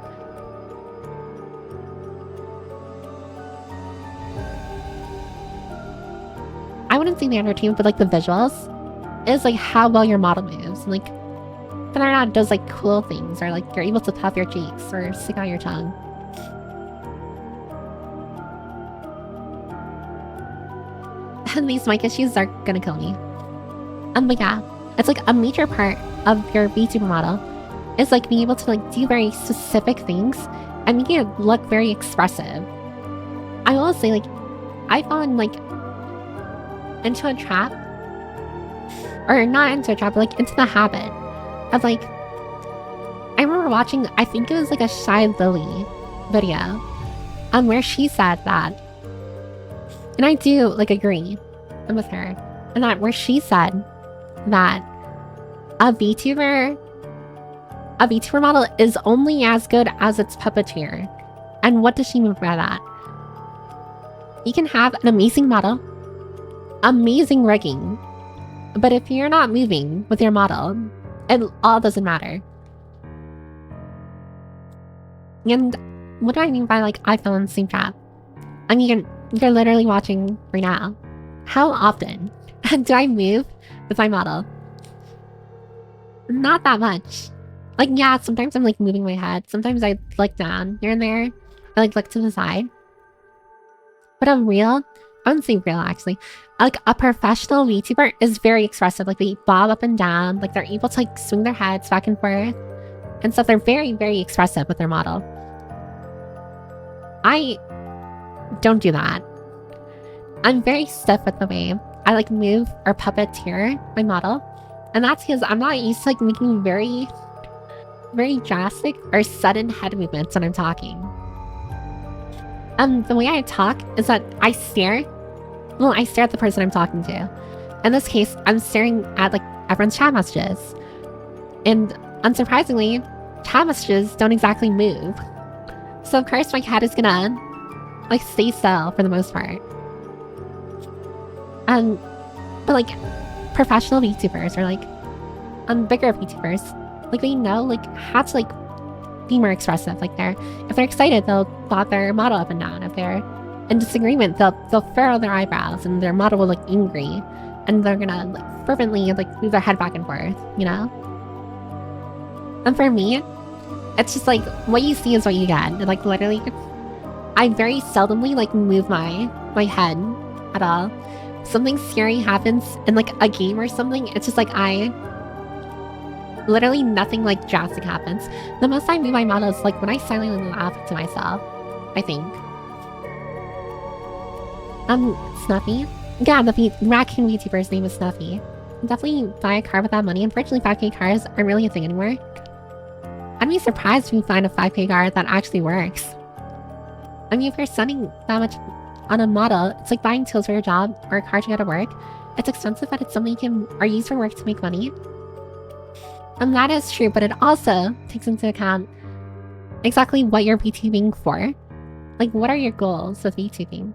I wouldn't say the entertainment, but like the visuals is like how well your model moves. And, like whether or not it does like cool things or like you're able to puff your cheeks or stick out your tongue. And these mic issues are gonna kill me. But yeah, it's like a major part of your VTuber model is like being able to like do very specific things and making it look very expressive. I will say, like, I fallen like into a trap, or not into a trap, but like into the habit of like, I remember watching, I think it was like a Shy Lily video, where she said that, and I do like agree with her, and that where she said that a VTuber model is only as good as its puppeteer. And what does she mean by that? You can have an amazing model, amazing rigging, but if you're not moving with your model, it all doesn't matter. And what do I mean by like I fell in the same trap? I mean, you're literally watching right now. How often do I move with my model? Not that much. Like, yeah, sometimes I'm like moving my head. Sometimes I look down here and there. I like look to the side. But I wouldn't say real actually. Like a professional VTuber is very expressive. Like they bob up and down. Like they're able to like swing their heads back and forth and stuff. They're very, very expressive with their model. I don't do that. I'm very stiff with the way I like move or puppeteer my model. And that's because I'm not used to like making very, very drastic or sudden head movements when I'm talking. The way I talk is that I stare at the person I'm talking to. In this case, I'm staring at like everyone's chat messages. And unsurprisingly, chat messages don't exactly move. So of course my head is gonna like stay still for the most part. But like professional VTubers or like bigger VTubers, like they know like how to like be more expressive. Like if they're excited, they'll bob their model up and down. If they're in disagreement, they'll furrow their eyebrows and their model will look angry, and they're gonna like fervently like move their head back and forth, you know? And for me, it's just like what you see is what you get. And, like literally, I very seldomly like move my head at all. Something scary happens in like a game or something, it's just like literally nothing like drastic happens. The most I move my model is like when I silently laugh to myself, I think. Snuffy? Yeah, the raccoon VTuber's name is Snuffy. Definitely buy a car with that money. Unfortunately, 5K cars aren't really a thing anymore. I'd be surprised if you find a 5K car that actually works. I mean, if you're spending that much on a model, it's like buying tools for your job or a car to go to work. It's expensive, but it's something you can or use for work to make money. And that is true, but it also takes into account exactly what you're VTubing for. Like, what are your goals with VTubing?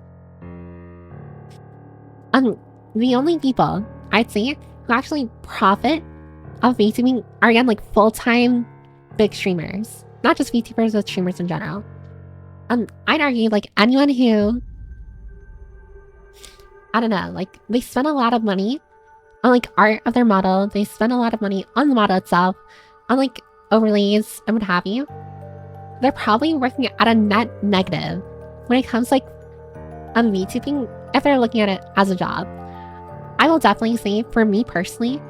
The only people I'd say who actually profit off VTubing are again like full-time big streamers, not just VTubers, but streamers in general. I'd argue like anyone who, I don't know, like they spend a lot of money on like art of their model, they spend a lot of money on the model itself, on like overlays and what have you. They're probably working at a net negative when it comes like VTubing if they're looking at it as a job. I will definitely say for me personally,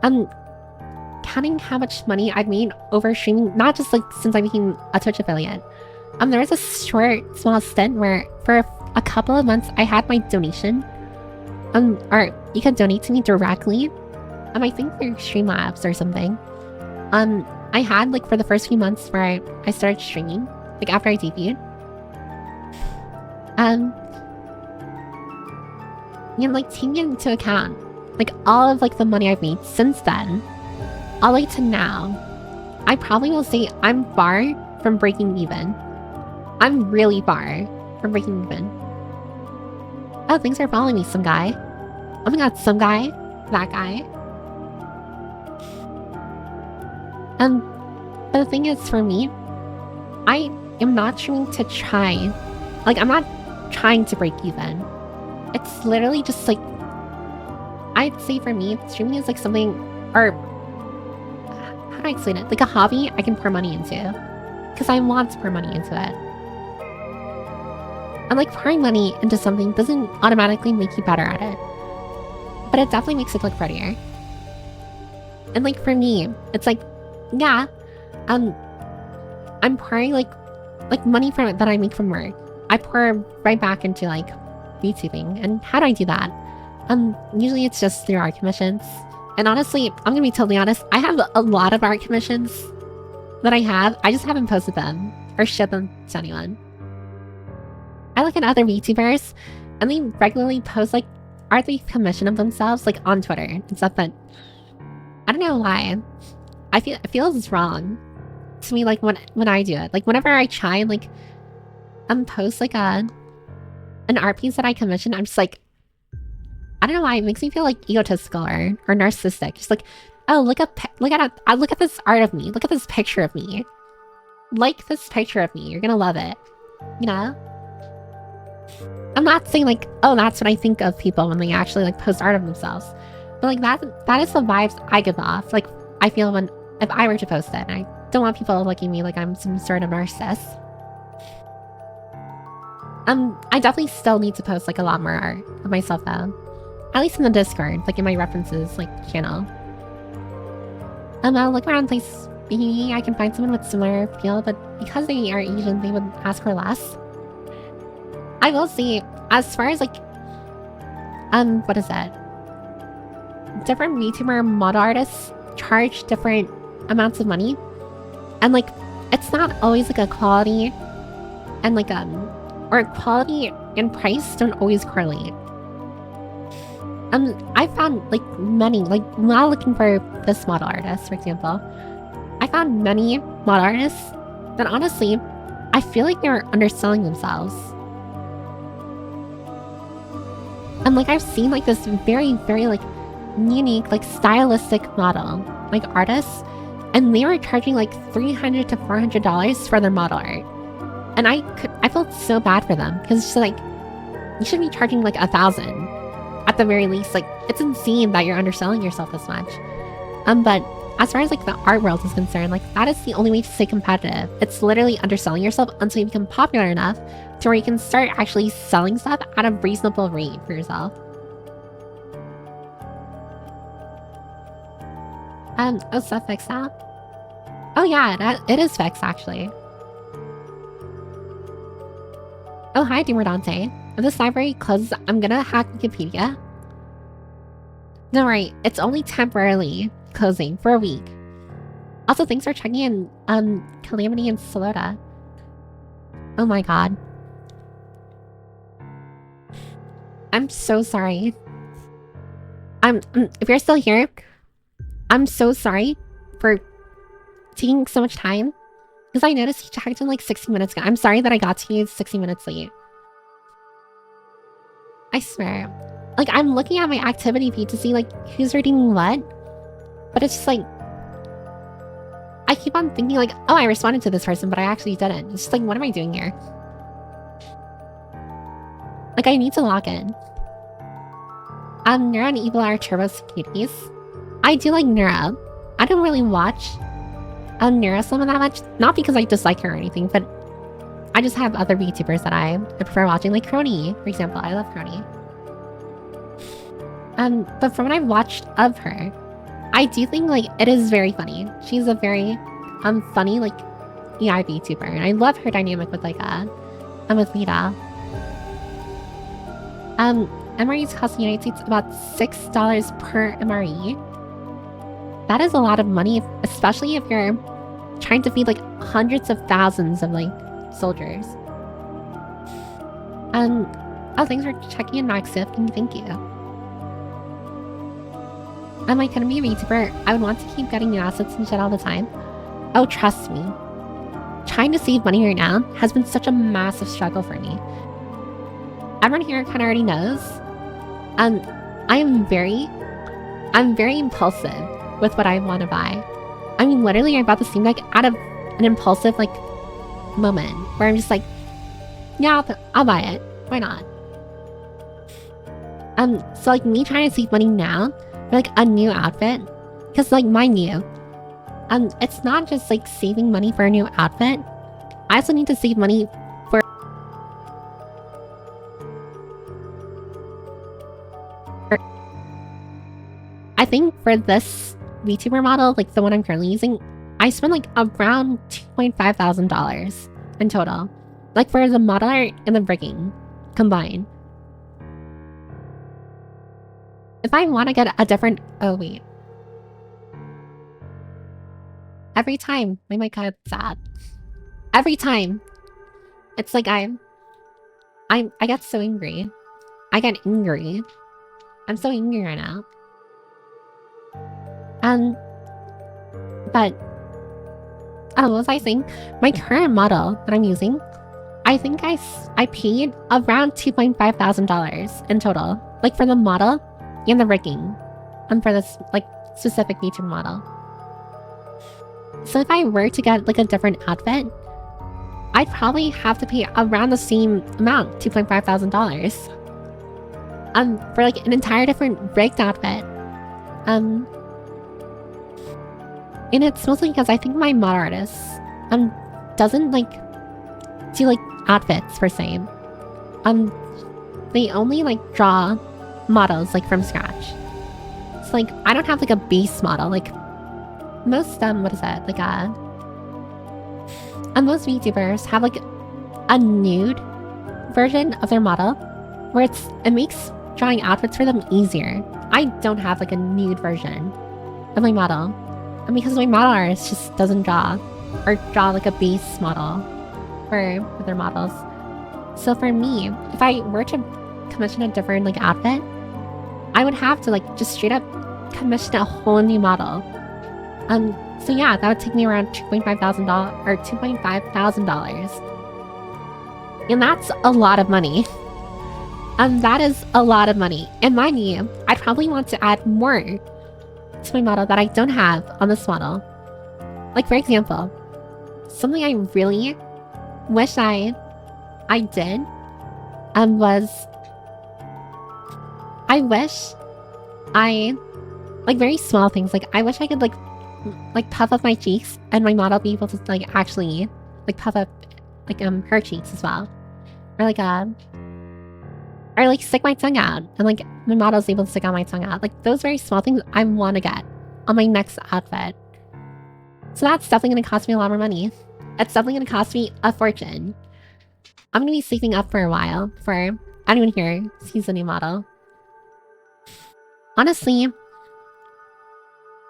counting how much money I've made over streaming, not just like since I became a Twitch affiliate. There was a small stint where for a couple of months I had my donation. Or you could donate to me directly. I think through Streamlabs or something. I had like for the first few months where I started streaming, like after I debuted. You know, like taking into account like all of like the money I've made since then, all the way to now, I probably will say I'm far from breaking even. I'm really far from breaking even. Oh, thanks for following me, some guy. Oh my god, some guy? That guy? But the thing is, for me, I am not trying to try. Like, I'm not trying to break even. It's literally just like, I'd say for me, streaming is like something, or how do I explain it? Like a hobby I can pour money into. Because I want to pour money into it. And like pouring money into something doesn't automatically make you better at it. but it definitely makes it look prettier. And like for me, it's like, yeah, I'm pouring like money from it that I make from work. I pour right back into like VTubing. And how do I do that? Usually it's just through art commissions. And honestly, I'm gonna be totally honest, I have a lot of art commissions that I have. I just haven't posted them or shared them to anyone. I look at other VTubers and they regularly post like art they commission of themselves like on Twitter and stuff, but I don't know why. It feels wrong to me like when I do it. Like whenever I try and like post like an art piece that I commission, I'm just like, I don't know why, it makes me feel like egotistical or narcissistic. Just like, oh, look at this art of me. Look at this picture of me. Like this picture of me. You're gonna love it. You know? I'm not saying like, oh, that's what I think of people when they actually like post art of themselves. But like that is the vibes I give off. Like I feel if I were to post it. And I don't want people looking at me like I'm some sort of narcissist. I definitely still need to post like a lot more art of myself though. At least in the Discord, like in my references like channel. I'll look around place maybe I can find someone with similar feel, but because they are Asian, they would ask for less. I will say, as far as like, what is that? Different VTuber model artists charge different amounts of money, and like, it's not always like a quality, and like or quality and price don't always correlate. I found like many, like while looking for this model artist, for example, I found many model artists that honestly, I feel like they were underselling themselves. And like I've seen like this very, very like unique, like stylistic model, like artists, and they were charging like $300 to $400 for their model art. And I felt so bad for them because it's just like, you should be charging like $1,000 at the very least. Like it's insane that you're underselling yourself this much. But as far as like the art world is concerned, like that is the only way to stay competitive. It's literally underselling yourself until you become popular enough to where you can start actually selling stuff at a reasonable rate for yourself. Oh, stuff fixed now? Oh yeah, it is fixed actually. Oh hi, Dear Dante. If this library closes, I'm gonna hack Wikipedia. Don't worry, it's only temporarily closing for a week. Also, thanks for checking in, Calamity and Solota. Oh my god. I'm so sorry. If you're still here, I'm so sorry for taking so much time. Because I noticed you checked in like 60 minutes ago. I'm sorry that I got to you 60 minutes late. I swear. Like, I'm looking at my activity feed to see like who's reading what. But it's just like, I keep on thinking like, oh, I responded to this person, but I actually didn't. It's just like, what am I doing here? Like, I need to log in. Neuro and Evil are Turbo Cuties. I do like Neuro. I don't really watch Neuro Summon that much. Not because I dislike her or anything, but I just have other VTubers that I prefer watching, like Crony, for example. I love Crony. But from what I've watched of her, I do think like it is very funny. She's a very funny like AI VTuber, and I love her dynamic with like with Vita. MREs cost in the United States about $6 per MRE. That is a lot of money, especially if you're trying to feed like hundreds of thousands of like soldiers. Oh, thanks for checking in, Maxif. Thank you. I couldn't be a VTuber. I would want to keep getting new assets and shit all the time. Oh, trust me. Trying to save money right now has been such a massive struggle for me. Everyone here kind of already knows. I'm very impulsive with what I want to buy. I mean, literally, I bought the Steam Deck out of an impulsive like moment where I'm just like, yeah, I'll buy it. Why not? So like me trying to save money now for like a new outfit, because like mind you, it's not just like saving money for a new outfit. I also need to save money for I think for this VTuber model, like the one I'm currently using, I spent like around $2,500 in total. Like for the model art and the rigging combined. If I want to get a different... Oh, wait. Every time my mic got sad. Every time. It's like I get so angry. I get angry. I'm so angry right now. But... Oh, what was I saying? My current model that I'm using, I think I paid around $2,500 in total. Like for the model and the rigging. And for this like specific VTuber model. So if I were to get like a different outfit, I'd probably have to pay around the same amount, $2,500. For like an entire different rigged outfit. And it's mostly because I think my model artist doesn't like do like outfits per se. They only like draw models like from scratch. So like I don't have like a base model. Like most what is that? Like most VTubers have like a nude version of their model where it makes drawing outfits for them easier. I don't have like a nude version of my model. And because my model artist just doesn't draw like a base model for their models. So for me, if I were to commission a different like outfit, I would have to like just straight up commission a whole new model. So yeah, that would take me around $2,500 or $2,500. And that's a lot of money. That is a lot of money. And mind you, I'd probably want to add more to my model that I don't have on this model. Like for example, something I really wish I did was I wish like very small things, like I wish I could like puff up my cheeks and my model be able to like actually like puff up like her cheeks as well, or like stick my tongue out and like my model's able to stick out my tongue out. Like those very small things I want to get on my next outfit. So that's definitely going to cost me a lot more money. It's definitely going to cost me a fortune. I'm going to be saving up for a while for anyone here sees a new model. Honestly,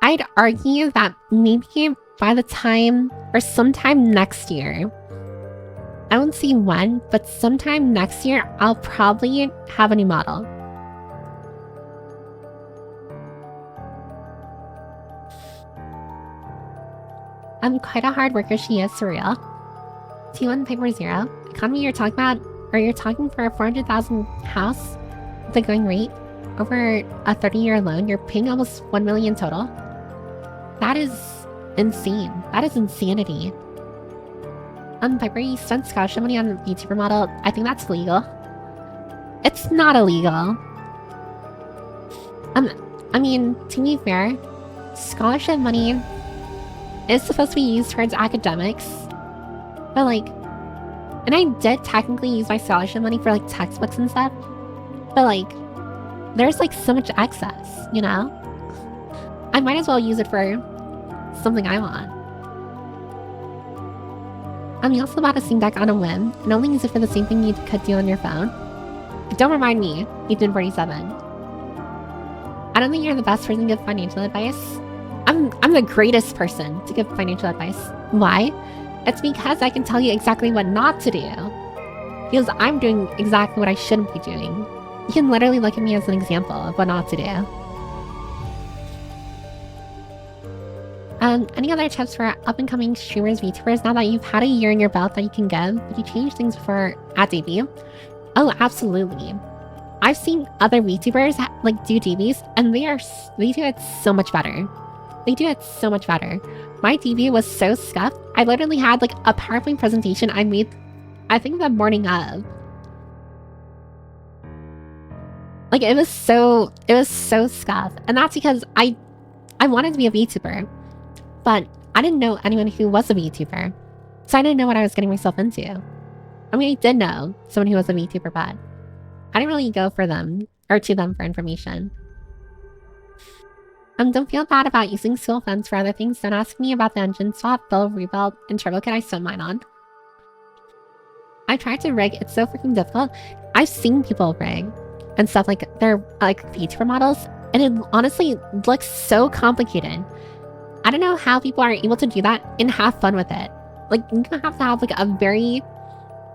I'd argue that maybe by the time or sometime next year, I won't see when, but sometime next year, I'll probably have a new model. I'm quite a hard worker, she is surreal. T1 Paper Zero. Economy you're talking about, or you're talking for a 400,000 house with a going rate over a 30-year loan, you're paying almost 1 million total. That is insane. That is insanity. Piper, you spent scholarship money on a VTuber model. I think that's illegal. It's not illegal. I mean, to be fair, scholarship money is supposed to be used towards academics. But like, and I did technically use my scholarship money for like textbooks and stuff. But like, there's like so much excess, you know? I might as well use it for something I want. You also bought a Steam Deck on a whim and only use it for the same thing you could do on your phone. Don't remind me, Ethan47. I don't think you're the best person to give financial advice. I'm the greatest person to give financial advice. Why? It's because I can tell you exactly what not to do. Because I'm doing exactly what I shouldn't be doing. You can literally look at me as an example of what not to do. Any other tips for up-and-coming streamers, VTubers, now that you've had a year in your belt that you can give? Would you change things before at debut? Oh, absolutely. I've seen other VTubers like do debuts, and they do it so much better. They do it so much better. My debut was so scuffed. I literally had like a PowerPoint presentation I made, I think the morning of. Like it was so scuffed, and that's because I wanted to be a VTuber. But I didn't know anyone who was a VTuber, so I didn't know what I was getting myself into. I mean, I did know someone who was a VTuber, but I didn't really go for them, or to them for information. Don't feel bad about using Soul Funds for other things. Don't ask me about the engine swap, build, rebuild, and turbo kit I spent mine on. I tried to rig, it's so freaking difficult. I've seen people rig and stuff like they're like VTuber models, and it honestly looks so complicated. I don't know how people are able to do that and have fun with it. Like, you have to have like a very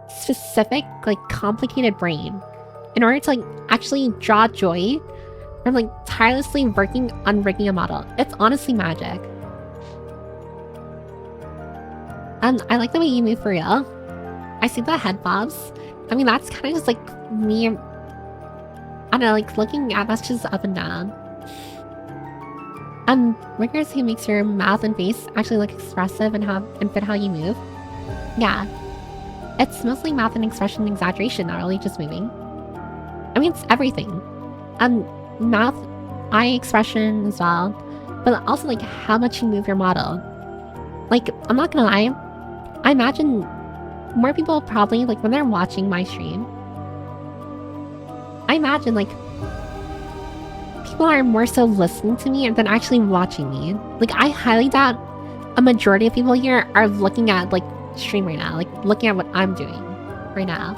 specific, like complicated brain in order to like actually draw joy from like tirelessly working on rigging a model. It's honestly magic. I like the way you move for real. I see the head bobs. I mean, that's kind of just like me. I don't know, like looking at messages up and down. Riggers who makes your mouth and face actually look expressive and fit how you move. Yeah. It's mostly mouth and expression and exaggeration, not really just moving. I mean, it's everything. Mouth, eye expression as well, but also like how much you move your model. Like, I'm not gonna lie, I imagine more people probably, like when they're watching my stream, I imagine like people are more so listening to me than actually watching me. Like, I highly doubt a majority of people here are looking at like stream right now, like looking at what I'm doing right now.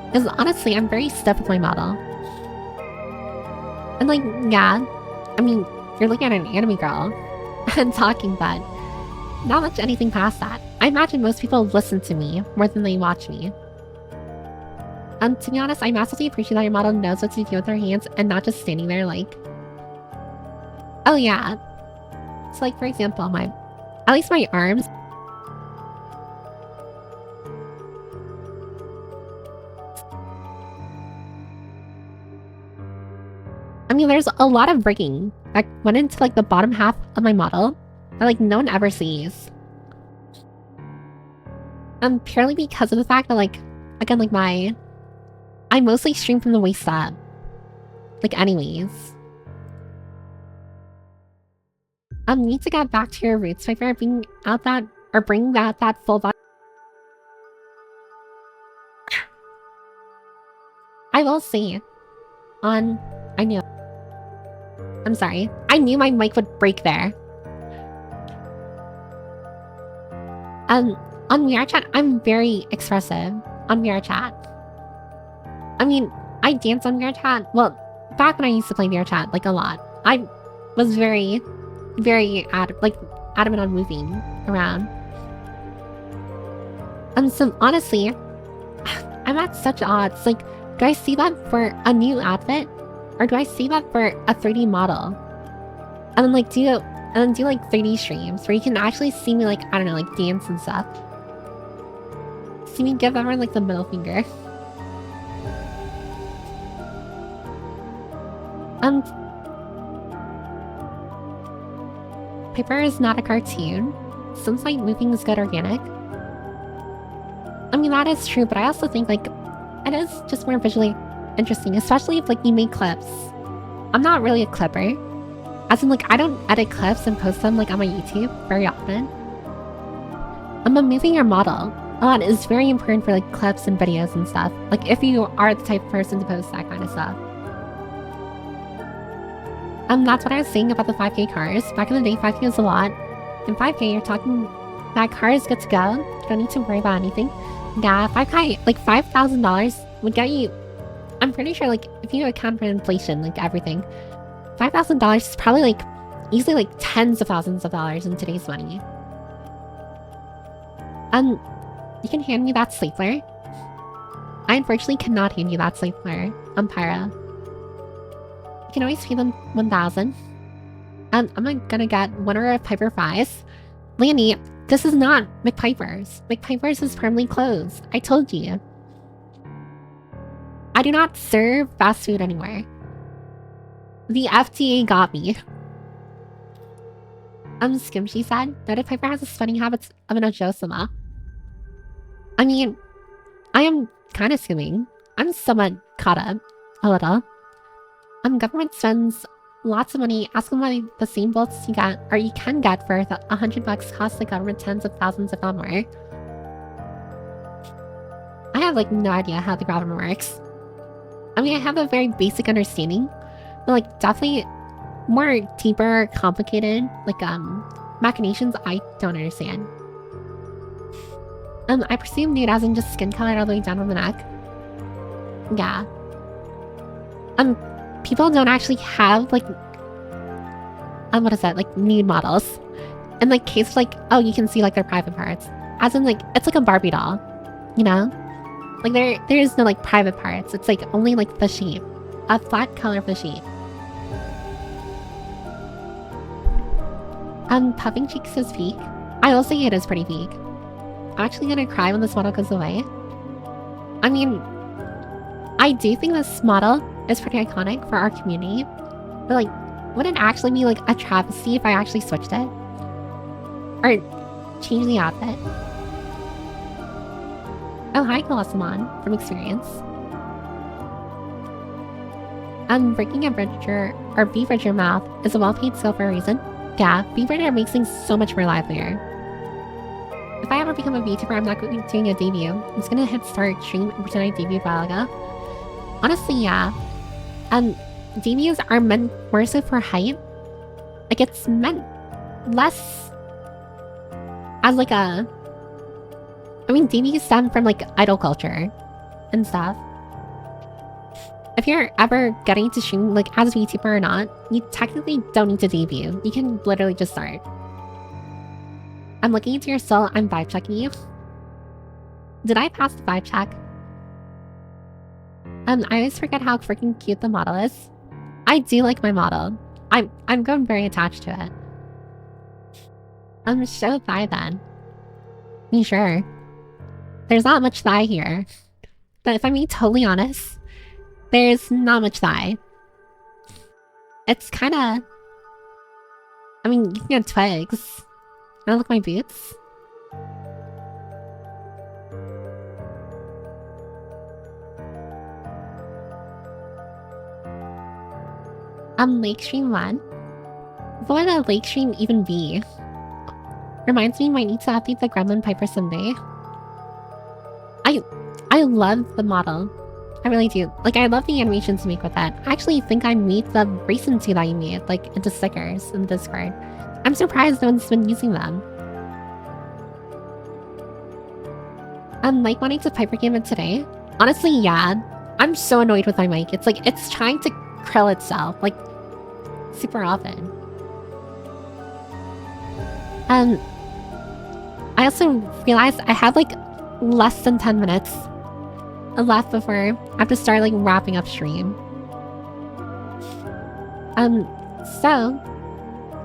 Because honestly, I'm very stiff with my model. And like, yeah, I mean, you're looking at an anime girl and talking, but not much anything past that. I imagine most people listen to me more than they watch me. To be honest, I massively appreciate that your model knows what to do with her hands and not just standing there like, oh yeah. So like, for example, at least my arms. I mean, there's a lot of rigging that went into like the bottom half of my model that like no one ever sees. Purely because of the fact that like, again, like I mostly stream from the waist up. Like anyways. You need to get back to your roots by bringing out that full body. I will say, I knew. I'm sorry. I knew my mic would break there. On VRChat, I'm very expressive on VRChat. I mean, I dance on VRChat. Well, back when I used to play VRChat, like a lot, I was very, very adamant on moving around. So honestly, I'm at such odds. Like, do I see that for a new outfit? Or do I see that for a 3D model? And then like do like 3D streams where you can actually see me like, I don't know, like dance and stuff. See me give everyone like the middle finger. Piper is not a cartoon. Since like moving is good organic. I mean, that is true, but I also think like it is just more visually interesting, especially if like you make clips. I'm not really a clipper. As in like, I don't edit clips and post them like on my YouTube very often. Moving your model a lot is very important for like clips and videos and stuff. Like if you are the type of person to post that kind of stuff. That's what I was saying about the 5K cars. Back in the day, 5K was a lot. In 5K, you're talking that car is good to go. You don't need to worry about anything. Yeah, 5K, like $5,000 would get you, I'm pretty sure like if you account for inflation, like everything, $5,000 is probably like easily like tens of thousands of dollars in today's money. You can hand me that stapler. I unfortunately cannot hand you that stapler, Pyra. You can always pay them 1,000. I'm gonna get winner of Piper Fries. Lanny, this is not McPiper's. McPiper's is permanently closed. I told you. I do not serve fast food anywhere. The FDA got me. Skim, she said. Noted Piper has the spending habits of an Ojosama. I mean, I am kind of skimming. I'm somewhat caught up. A little. Government spends lots of money. Ask them why the same bolts you get, or you can get for $100 cost the government tens of thousands, if not more. I have like no idea how the government works. I mean, I have a very basic understanding, but like definitely more deeper, complicated, like, machinations I don't understand. I presume nude as in just skin color all the way down on the neck. Yeah. People don't actually have, like, what is that? Like, nude models. In, like, case, like, oh, you can see, like, their private parts. As in, like, it's like a Barbie doll. You know? Like, there is no, like, private parts. It's, like, only, like, the shape. A flat color of the shape. Puffing cheeks is peak. I will say it is pretty peak. I'm actually gonna cry when this model goes away. I mean, I do think this model is pretty iconic for our community. But, like, would it actually be, like, a travesty if I actually switched it? Or change the outfit? Oh, hi, Colossamon, from experience. Breaking a bridger or bridger mouth is a well-paid skill for a reason. Yeah, bridger makes things so much more livelier. If I ever become a VTuber, I'm not going to be doing a debut. I'm just gonna hit start stream and pretend I debuted a while ago. Honestly, yeah. Debuts are meant more so for hype. Like, it's meant less as like a... I mean, debuts stem from like idol culture and stuff. If you're ever getting to stream like as a VTuber or not, you technically don't need to debut. You can literally just start. I'm looking into your soul. I'm vibe checking you. Did I pass the vibe check? I always forget how freaking cute the model is. I do like my model. I'm going very attached to it. Show thigh then. You sure? There's not much thigh here. But if I'm being totally honest, there's not much thigh. It's kinda... I mean, you can get twigs. I look at my boots. Lake Stream 1? What would a lake stream even be? Reminds me, might need to update the Gremlin Piper someday. I love the model. I really do. Like, I love the animations you make with that. I actually think I made the recent two that you made, like, into stickers in Discord. I'm surprised no one's been using them. Like wanting to Piper game it today? Honestly, yeah. I'm so annoyed with my mic. It's like, it's trying to krill itself, like, super often. I also realized I have, like, less than 10 minutes left before I have to start, like, wrapping up stream. So,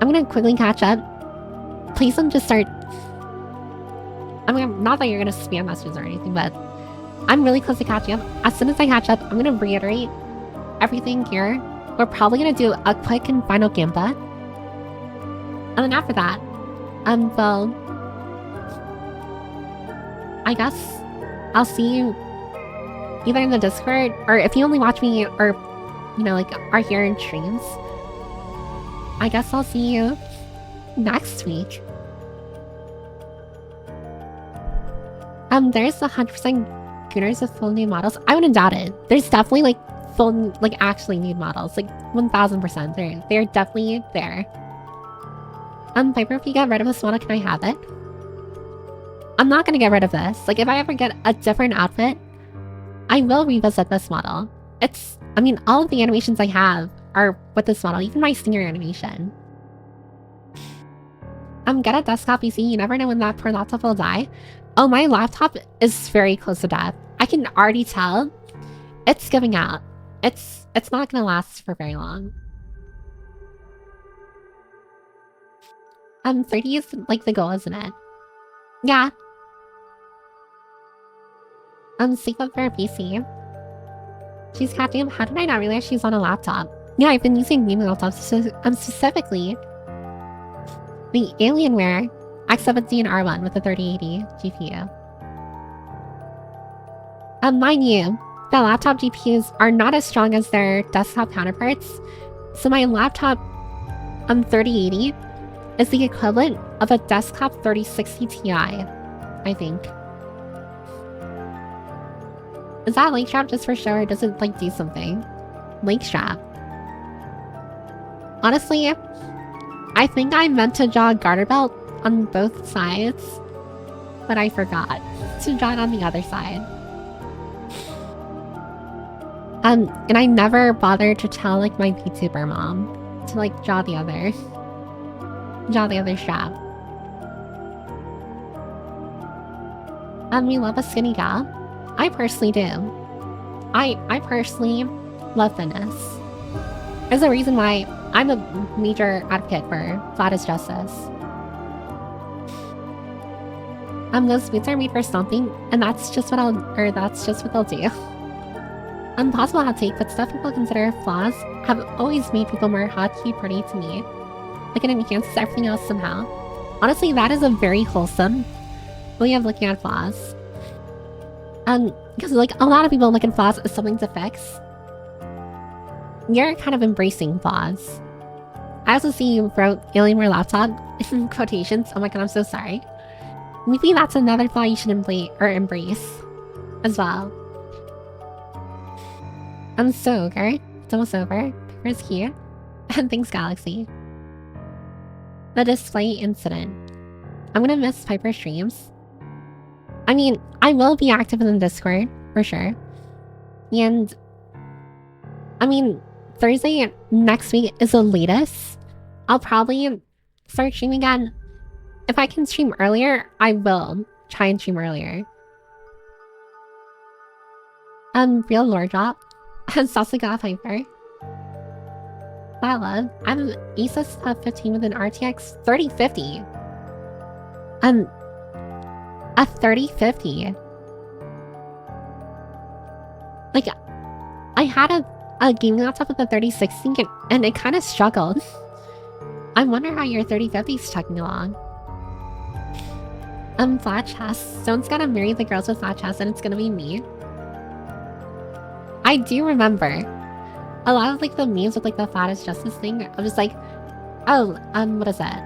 I'm gonna quickly catch up. Please don't just start... I mean, not that you're gonna spam messages or anything, but I'm really close to catching up. As soon as I catch up, I'm gonna reiterate everything here. We're probably gonna do a quick and final gamba. And then after that, well... I guess I'll see you either in the Discord, or if you only watch me, or, you know, like, are here in streams, I guess I'll see you next week. There's 100% Gooners with full nude models. I wouldn't doubt it. There's definitely, like, full, like, actually nude models. Like, 1000%. They're definitely there. Piper, if you get rid of this model, can I have it? I'm not gonna get rid of this. Like, if I ever get a different outfit, I will revisit this model. It's... I mean, all of the animations I have are with this model. Even my singer animation. Get a desktop PC. You never know when that poor laptop will die. Oh, my laptop is very close to death. I can already tell. It's giving out. It's not gonna last for very long. 30 is, like, the goal, isn't it? Yeah. Sleep up for a PC. She's catching up. How did I not realize she's on a laptop? Yeah, I've been using gaming laptops, specifically the Alienware X17R1 with a 3080 GPU. Mind you, the laptop GPUs are not as strong as their desktop counterparts, so my laptop 3080 is the equivalent of a desktop 3060 Ti, I think. Is that link strap just for show, or does it, like, do something? Link strap. Honestly, I think I meant to draw a garter belt on both sides, but I forgot to draw it on the other side. And I never bothered to tell like my vtuber mom to like draw the other strap. We love a skinny gal. I personally do. I personally love fitness. There's a reason why I'm a major advocate for flat as justice. Those boots are made for stomping, and that's just what they'll do. Possible hot take, but stuff people consider flaws have always made people more hotkey pretty to me. Like it enhances everything else somehow. Honestly, that is a very wholesome way of looking at flaws. Because like a lot of people look at flaws as something to fix. You're kind of embracing flaws. I also see you wrote Alienware laptop in quotations. Oh my god, I'm so sorry. Maybe that's another flaw you should embrace as well. I'm so okay. It's almost over. Where's here? And thanks, Galaxy. The display incident. I'm gonna miss Piper streams. I mean, I will be active in the Discord, for sure. And I mean, Thursday next week is the latest. I'll probably start streaming again. If I can stream earlier, I will try and stream earlier. Real lore drop. Sasuga Piper. That love. I'm Asus 15 with an RTX 3050. A 3050. Like, I had a gaming laptop with a 3060 and it kind of struggled. I wonder how your 3050 is chugging along. Flat chest. Someone's gotta marry the girls with flat chest and it's gonna be me. I do remember a lot of like the memes with like the flattest justice thing. I'm just like, oh, what is that?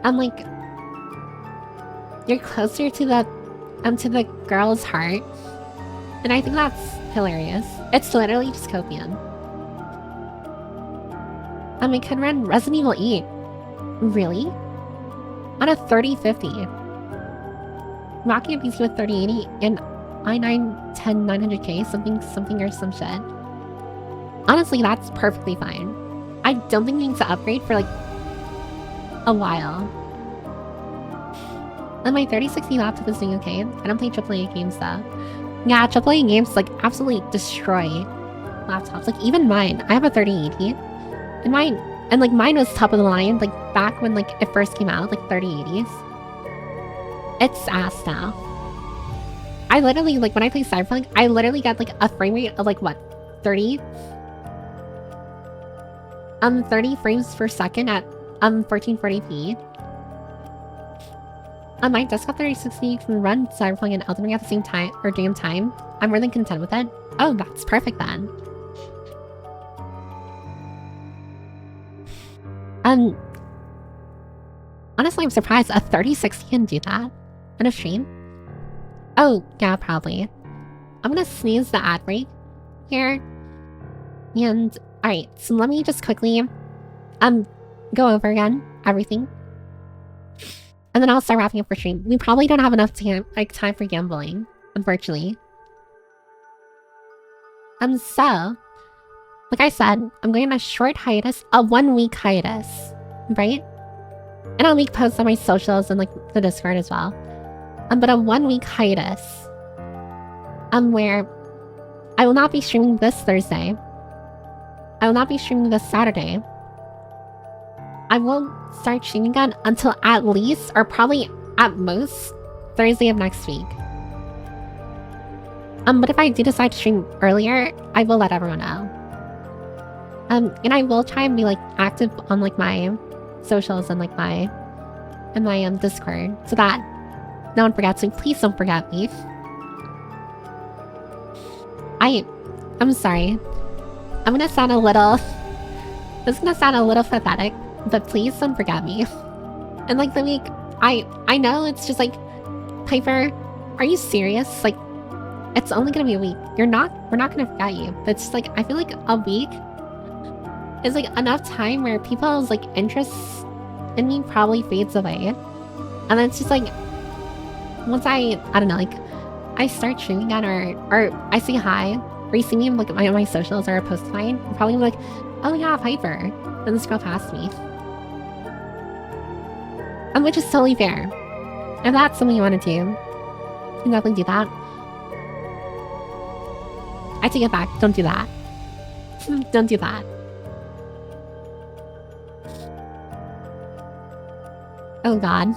I'm like, you're closer to the girl's heart. And I think that's hilarious. It's literally just copium. I could run Resident Evil 8. Really? On a 3050. Rocking a PC with 3080 and i9 10900K, something or some shit. Honestly, that's perfectly fine. I don't think you need to upgrade for like a while. And my 3060 laptop is doing okay. I don't play AAA games though. Yeah, AAA games like absolutely destroy laptops. Like even mine, I have a 3080, and mine was top of the line like back when like it first came out, like 3080s. It's ass now. I literally like when I play Cyberpunk, I literally get like a frame rate of like what, 30 frames per second at 1440p. On my desktop 3060 can run Cyberpunk and Elden Ring at the same time or damn time. I'm more than content with it. Oh, that's perfect then. Honestly, I'm surprised a 3060 can do that on a stream. Oh, yeah, probably. I'm gonna sneeze the ad break here. And alright, so let me just quickly go over again everything. And then I'll start wrapping up for stream. We probably don't have enough time for gambling, unfortunately. So, like I said, I'm going on a short hiatus, a 1-week hiatus, right? And I'll make posts on my socials and like the Discord as well. But a 1-week hiatus, where I will not be streaming this Thursday. I will not be streaming this Saturday. I won't start streaming again until at least, or probably at most, Thursday of next week. But if I do decide to stream earlier, I will let everyone know. And I will try and be like active on like my socials and like my Discord, so that no one forgets me. Please don't forget me. I'm sorry. I'm gonna sound a little. This is gonna sound a little pathetic, but please don't forget me. And like the week, I know it's just like, Piper, are you serious? Like, it's only gonna be a week. We're not gonna forget you. But it's just like, I feel like a week is like enough time where people's like interest in me probably fades away. And then it's just like, once I don't know, like I start streaming again or I say hi, or you see me like my socials or a post of mine, I'm probably like, oh yeah, Piper. Then scroll past me. And which is totally fair. If that's something you want to do, you can definitely do that. I take it back. Don't do that. Don't do that. Oh god.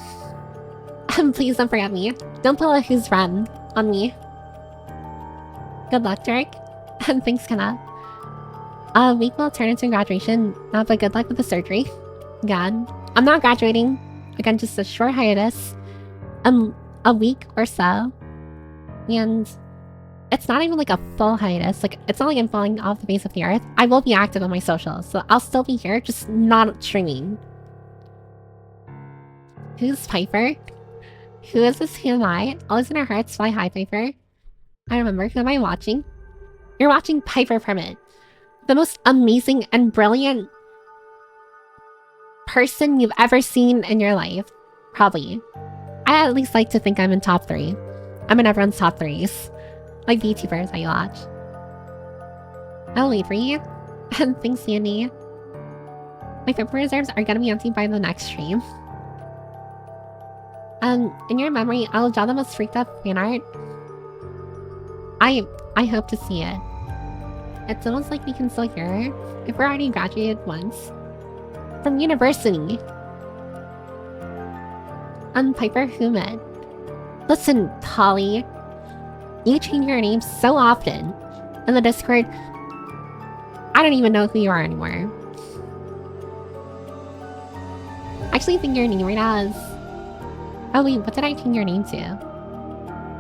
Please don't forget me. Don't pull a who's run on me. Good luck, Derek. And thanks, Kenna. A week will turn into graduation, but good luck with the surgery. God. I'm not graduating. Again, just a short hiatus. A week or so. And it's not even like a full hiatus. Like, it's not like I'm falling off the face of the earth. I will be active on my socials, so I'll still be here, just not streaming. Who's Piper? Who is this? Who am I? Always in our hearts, fly high, Piper. I remember. Who am I watching? You're watching Piper Permit. The most amazing and brilliant person you've ever seen in your life. Probably. I at least like to think I'm in top 3. I'm in everyone's top 3s. Like VTubers I watch. I'll wait for you. And thanks, Sandy. My February reserves are gonna be empty by the next stream. In your memory, I'll draw the most freaked out fan art. I hope to see it. It's almost like we can still hear her if we're already graduated once. From university. Piper Human. Listen, Holly. You change your name so often. In the Discord, I don't even know who you are anymore. I actually think your name right now is... Oh wait, what did I change your name to?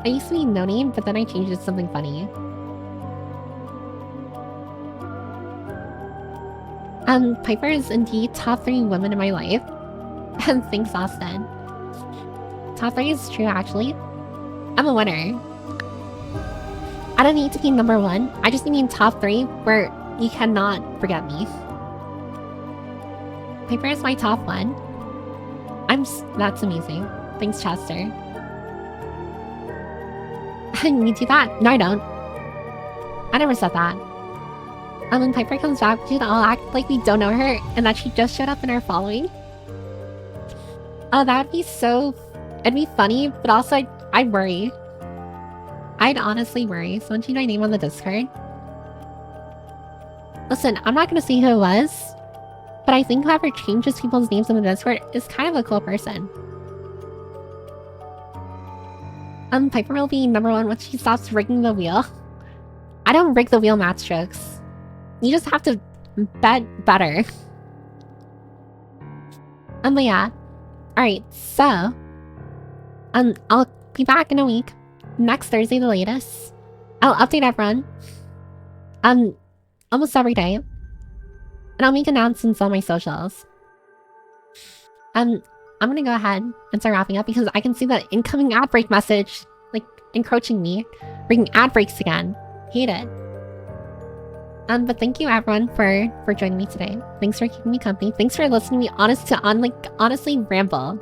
I used to be No Name, but then I changed it to something funny. Piper is indeed top 3 women in my life. And thanks, Austin. Top 3 is true, actually. I'm a winner. I don't need to be number 1. I just need to be in top 3 where you cannot forget me. Piper is my top 1. That's amazing. Thanks, Chester. You do that? No, I don't. I never said that. When Piper comes back, we should all act like we don't know her and that she just showed up in our following. That would be so... It'd be funny, but also I'd worry. I'd honestly worry. Someone changed my name on the Discord. Listen, I'm not gonna say who it was, but I think whoever changes people's names on the Discord is kind of a cool person. Piper will be number 1 once she stops rigging the wheel. I don't rig the wheel, Matt Strokes. You just have to bet better. But yeah. Alright, so... I'll be back in a week. Next Thursday, the latest. I'll update everyone. Almost every day. And I'll make announcements on my socials. I'm gonna go ahead and start wrapping up because I can see the incoming ad break message, like, encroaching me. Bringing ad breaks again. Hate it. But thank you everyone for joining me today. Thanks for keeping me company. Thanks for listening to me honestly ramble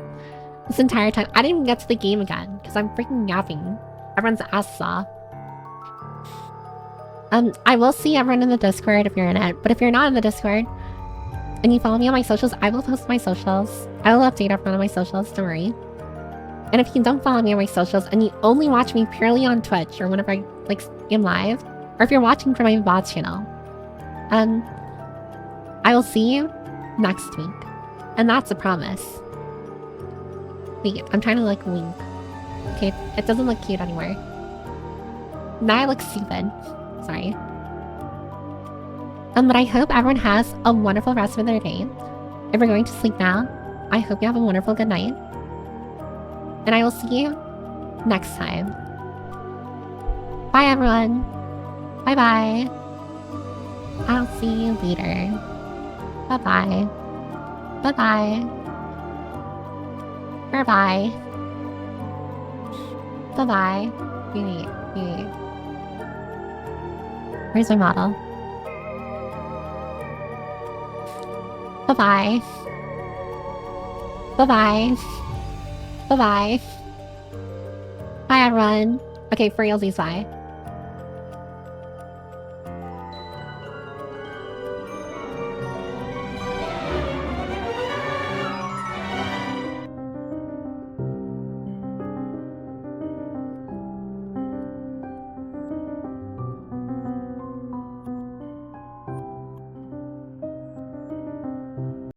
this entire time. I didn't even get to the game again because I'm freaking yapping everyone's ass off. I will see everyone in the Discord if you're in it, but if you're not in the Discord and you follow me on my socials, I will post my socials. I will update everyone on my socials, don't worry. And if you don't follow me on my socials and you only watch me purely on Twitch or whenever I am live, or if you're watching from my VOD channel, I will see you next week. And that's a promise. Wait, I'm trying to wink. Okay, it doesn't look cute anymore. Now I look stupid. Sorry. But I hope everyone has a wonderful rest of their day. If you're going to sleep now, I hope you have a wonderful good night. And I will see you next time. Bye everyone. Bye bye. I'll see you later. Bye bye. Bye bye. Bye bye. Bye bye. Wait. Where's my model? Bye-bye. Bye-bye. Bye-bye. Bye, everyone. Okay, for realsies, bye.